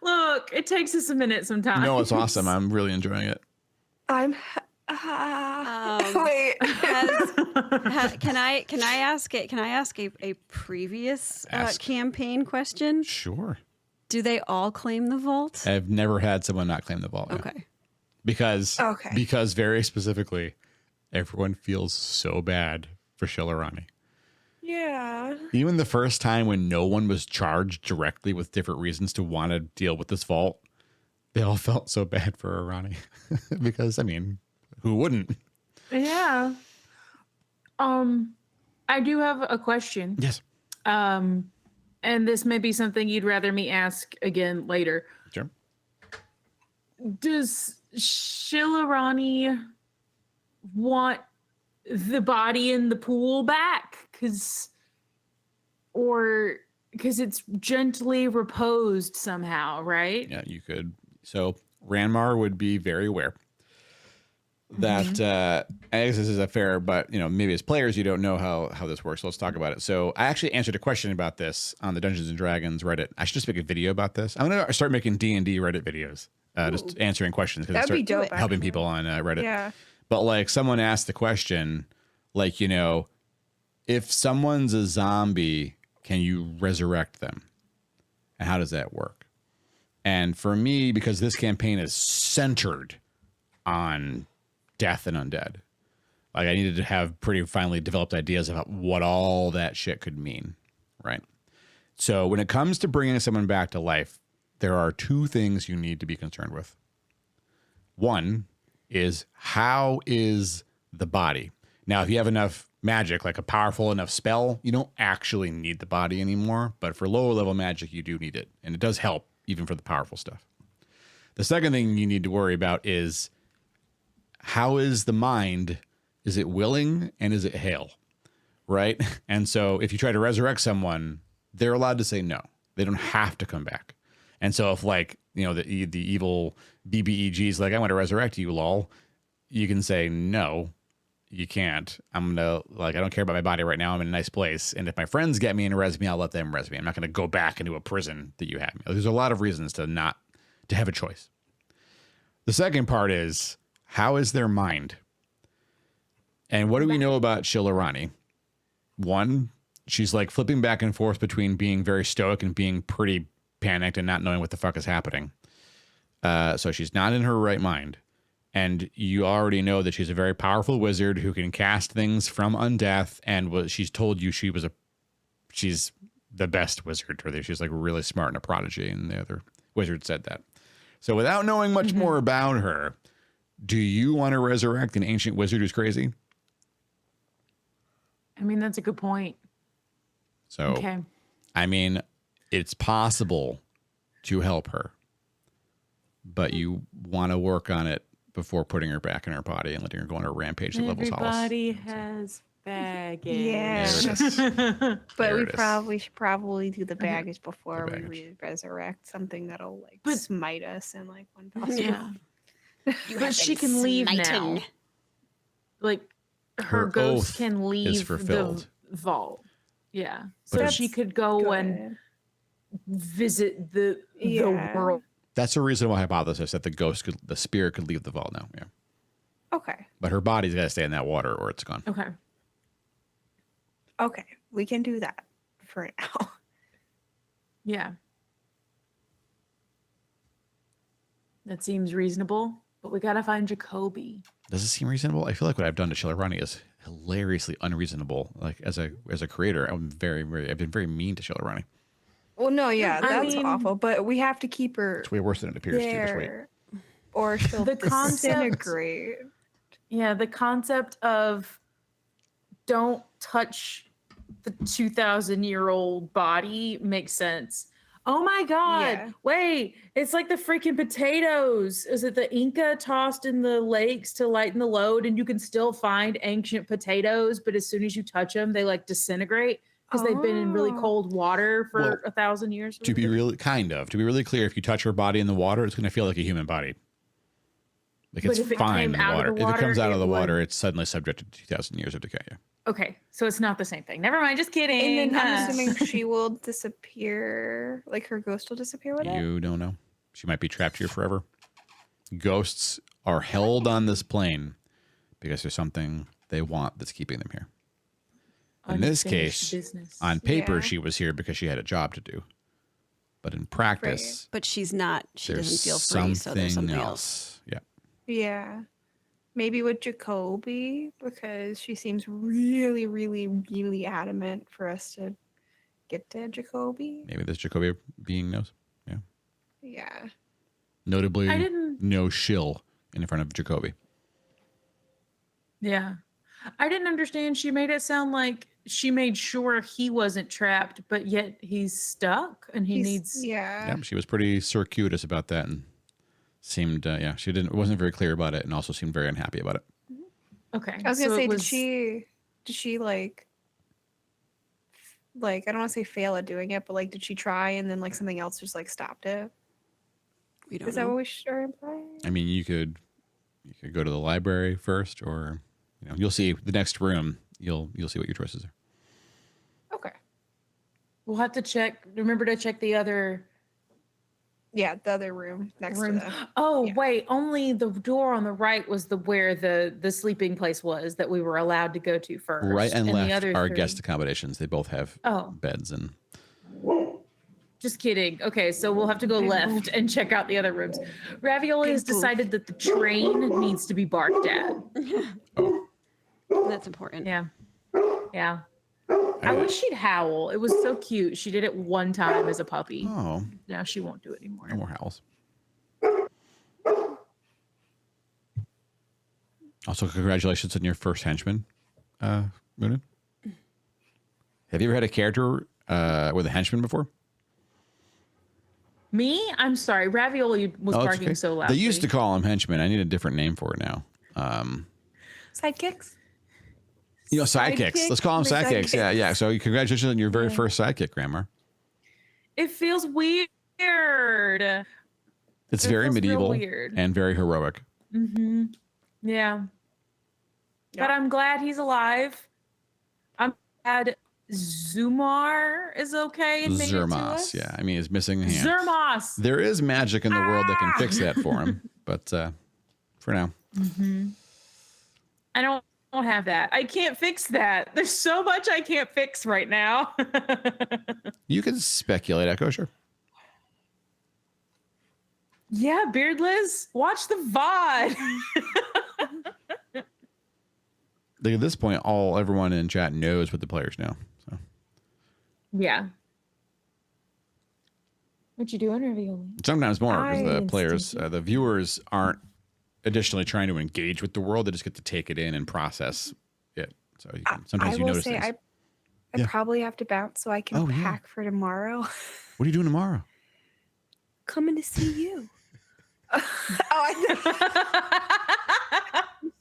Look, it takes us a minute sometimes. No, it's awesome. I'm really enjoying it. I'm. Wait. Can I ask it? Can I ask a previous Ask. campaign question? Sure. Do they all claim the vault? I've never had someone not claim the vault. yet. Okay. Because Okay. Very specifically, everyone feels so bad for Shilarani. Yeah. Even the first time when no one was charged directly with different reasons to want to deal with this vault, they all felt so bad for Arani. Because, I mean, who wouldn't? Yeah. I do have a question. Yes. And this may be something you'd rather me ask again later. Sure. Does Shilarani want the body in the pool back? Because it's gently reposed somehow, right? Yeah, you could. So Ranmar would be very aware that I guess this is a fair, but maybe as players you don't know how this works. So let's talk about it. So I actually answered a question about this on the Dungeons and Dragons Reddit. I should just make a video about this. I'm gonna start making D&D Reddit videos, just answering questions because That'd be dope. helping actually. people on Reddit. Yeah. But like someone asked the question, like if someone's a zombie, can you resurrect them? And how does that work? And for me, because this campaign is centered on death and undead, Like I needed to have pretty finely developed ideas about what all that shit could mean, right? So when it comes to bringing someone back to life, there are two things you need to be concerned with. One is, how is the body? Now, if you have enough magic, like a powerful enough spell, you don't actually need the body anymore. But for lower level magic, you do need it. And it does help even for the powerful stuff. The second thing you need to worry about is, how is the mind? Is it willing and is it hale? Right? And so if you try to resurrect someone, they're allowed to say no. They don't have to come back. And so if like, you know, the evil BBEG is like, I want to resurrect you, lol, you can say, no, you can't. I'm going to, like, I don't care about my body right now. I'm in a nice place. And if my friends get me and res me, I'll let them res me. I'm not going to go back into a prison that you had me. There's a lot of reasons to have a choice. The second part is, how is their mind? And what do we know about Shilarani? One, she's like flipping back and forth between being very stoic and being pretty panicked and not knowing what the fuck is happening. So she's not in her right mind. And you already know that she's a very powerful wizard who can cast things from undeath. And she's told you she's the best wizard, or that she's like really smart and a prodigy. And the other wizard said that. So without knowing much more about her, do you want to resurrect an ancient wizard who's crazy? I mean, that's a good point. So, Okay. I mean, it's possible to help her, but you want to work on it before putting her back in her body and letting her go on a rampage that levels Hollice. Everybody has baggage. Yeah. There it is. But There we it is. probably should do the baggage before baggage. we resurrect something that'll like But- smite us in like one possible. Yeah. But she can leave now. Like her Her ghost oath can leave is the fulfilled. vault. Yeah. But So if- she could go and Good. visit the Yeah. world. That's a reasonable hypothesis that the spirit could leave the vault now. Yeah. Okay. But her body's got to stay in that water or it's gone. Okay. Okay. We can do that for now. Yeah. That seems reasonable, but we gotta find Jacoby. Does it seem reasonable? I feel like what I've done to Shilarani is hilariously unreasonable. Like as a creator, I've been very mean to Shilarani. Well, no, yeah, I that's mean- awful. But we have to keep her It's way worse than it appears to. Just wait. there, or she'll The concept- disintegrate. Yeah, the concept of don't touch the 2,000-year-old body makes sense. Oh my God. Yeah. Wait, it's like the freaking potatoes. Is it the Inca tossed in the lakes to lighten the load? And you can still find ancient potatoes, but as soon as you touch them, they like disintegrate because they've been in really Oh. cold water for Well, 1,000 years. To be really clear, if you touch her body in the water, it's going to feel like a human body. Like But it's if it fine came in the out of water. the If it comes water, out of it the water, would- it's suddenly subjected to 2,000 years of decay. Yeah. Okay, so it's not the same thing. Never mind, just kidding. And then I'm Ah. assuming she will disappear. Like her ghost will disappear with it. You don't know. She might be trapped here forever. Ghosts are held on this plane because there's something they want that's keeping them here. In this Unfinished case, business. on paper, Yeah. she was here because she had a job to do. But in practice, But she's not. She there's doesn't feel free, so there's something else. else. Yeah. Yeah. Maybe with Jacoby, because she seems really, really, really adamant for us to get to Jacoby. Maybe this Jacoby being knows. Yeah. Yeah. Notably, I didn't- no shill in front of Jacoby. Yeah. I didn't understand. She made it sound like she made sure he wasn't trapped, but yet he's stuck and he needs. Yeah. Yeah, she was pretty circuitous about that and seemed, she wasn't very clear about it and also seemed very unhappy about it. Okay. I was gonna so say, it was- did she like I don't want to say fail at doing it, but like, did she try and then like something else just like stopped it? We don't Is that know. what we are implying? I mean, you could go to the library first, or you'll see the next room. You'll see what your choices are. Okay. We'll have to check. Remember to check the other Yeah, the other room next room. to the. Oh, yeah. wait. Only the door on the right was where the sleeping place was that we were allowed to go to first. Right and the left other are three- guest accommodations. They both have Oh, beds and just kidding. Okay, so we'll have to go left and check out the other rooms. Ravioli has decided that the train needs to be barked at. That's important. Yeah. Yeah. I wish she'd howl. It was so cute. She did it one time as a puppy. Oh, Now she won't do it anymore. no more howls. Also, congratulations on your first henchman, Moonin. Have you ever had a character with a henchman before? Me? I'm sorry. Ravioli was it's barking okay. so loudly. They used to call him henchmen. I need a different name for it now. Sidekicks. Sidekicks. Let's call them sidekicks. Sidekicks. Yeah. So congratulations on your very first sidekick, Grandma. It feels weird. It's It very feels real medieval weird. and very heroic. Mm-hmm. Yeah. But I'm glad he's alive. I'm glad Zumar is okay and made it to Zermos. us. Yeah. I mean, he's missing a hand. Zermos. There is magic in the world that can fix that for him. But for now. I don't have that. I can't fix that. There's so much I can't fix right now. You can speculate, Echo, sure. Yeah, Beardless, watch the VOD. Like at this point, everyone in chat knows what the players know. So Yeah. What you doing, Ravioli? sometimes more because the I'm players, stinky. the viewers aren't additionally trying to engage with the world. They just get to take it in and process it. So you can, sometimes I you will notice say things. I Yeah. probably have to bounce so I can Oh, yeah. pack for tomorrow. What are you doing tomorrow? Coming to see you.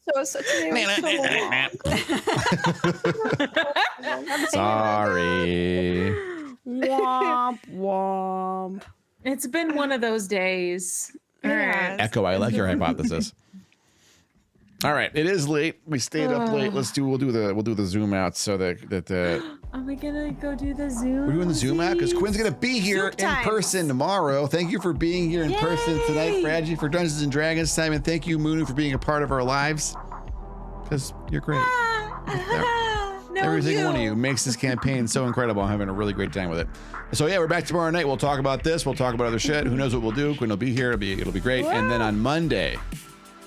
Today was so long. Sorry. Womp womp. It's been one of those days. All It right. has. Echo, I like your hypothesis. All right, it is late. We stayed up late. We'll do the zoom out so that Are we gonna go do the Zoom? We're doing the Zoom out because Quinn's gonna be here in time. person tomorrow. Thank you for being here in person tonight, Radji, for Dungeons and Dragons time, and thank you, Moonu, for being a part of our lives. Because you're great. Every single one of you makes this campaign so incredible. I'm having a really great time with it. So yeah, we're back tomorrow night. We'll talk about this. We'll talk about other shit. Who knows what we'll do? Quinn will be here. It'll be great. And then on Monday,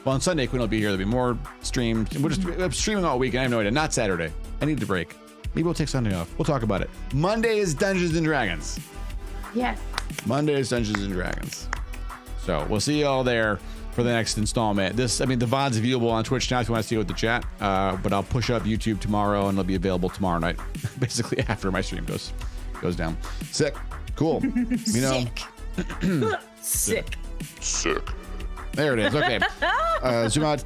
on Sunday, Quinn will be here. There'll be more streams. I'm streaming all weekend. I have no idea. Not Saturday. I need a break. Maybe we'll take Sunday off. We'll talk about it. Monday is Dungeons and Dragons. Yes. Monday is Dungeons and Dragons. So we'll see you all there for the next installment. The VOD's viewable on Twitch now if you want to see it with the chat. But I'll push up YouTube tomorrow and it'll be available tomorrow night, basically after my stream goes down. Sick. Cool. Sick. Sick. There it is. Okay. Zoom out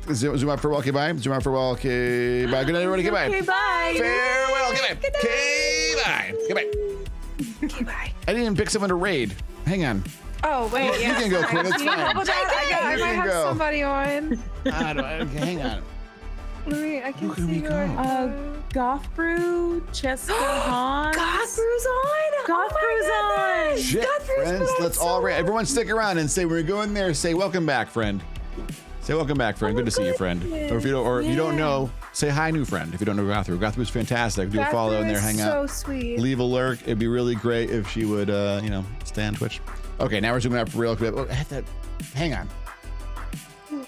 for well. Okay, bye. Zoom out for well. Okay, bye. Good night, everybody. Okay, bye. Okay, bye. Farewell. Okay, bye. Okay, bye. Okay, bye. Okay, bye. I didn't even pick someone to raid. Hang on. Oh, wait. You can go, Quinn. It's Can you fine. hold on? I You might can have go. somebody on. Hang on. I can can we see go? who Goth Brew, Cheska Hans. God Brew's on. Goth Brew's on. Shit, friends. Let's all raid. Everyone stick around and say we're going there. Say welcome back, friend. Say welcome back, friend. Good to see you, friend. Or if you don't know, say hi, new friend. If you don't know Gothru. Gothru's fantastic. Do a follow in there, hang out. So sweet. Leave a lurk. It'd be really great if she would, stay on Twitch. Okay, now we're zooming out for real. Hang on.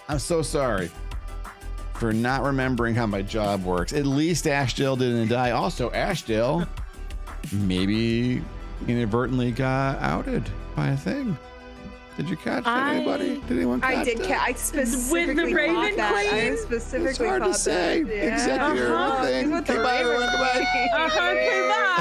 I'm so sorry for not remembering how my job works. At least Ashdale didn't die. Also, Ashdale maybe inadvertently got outed by a thing. Did you catch that, anybody? Did anyone catch I did. that? I specifically Raven caught that. I Queen? specifically It's hard caught to say. that. Yeah. Executive thing. With the Okay, bye, Raven everyone. Goodbye. Queen. Okay, bye.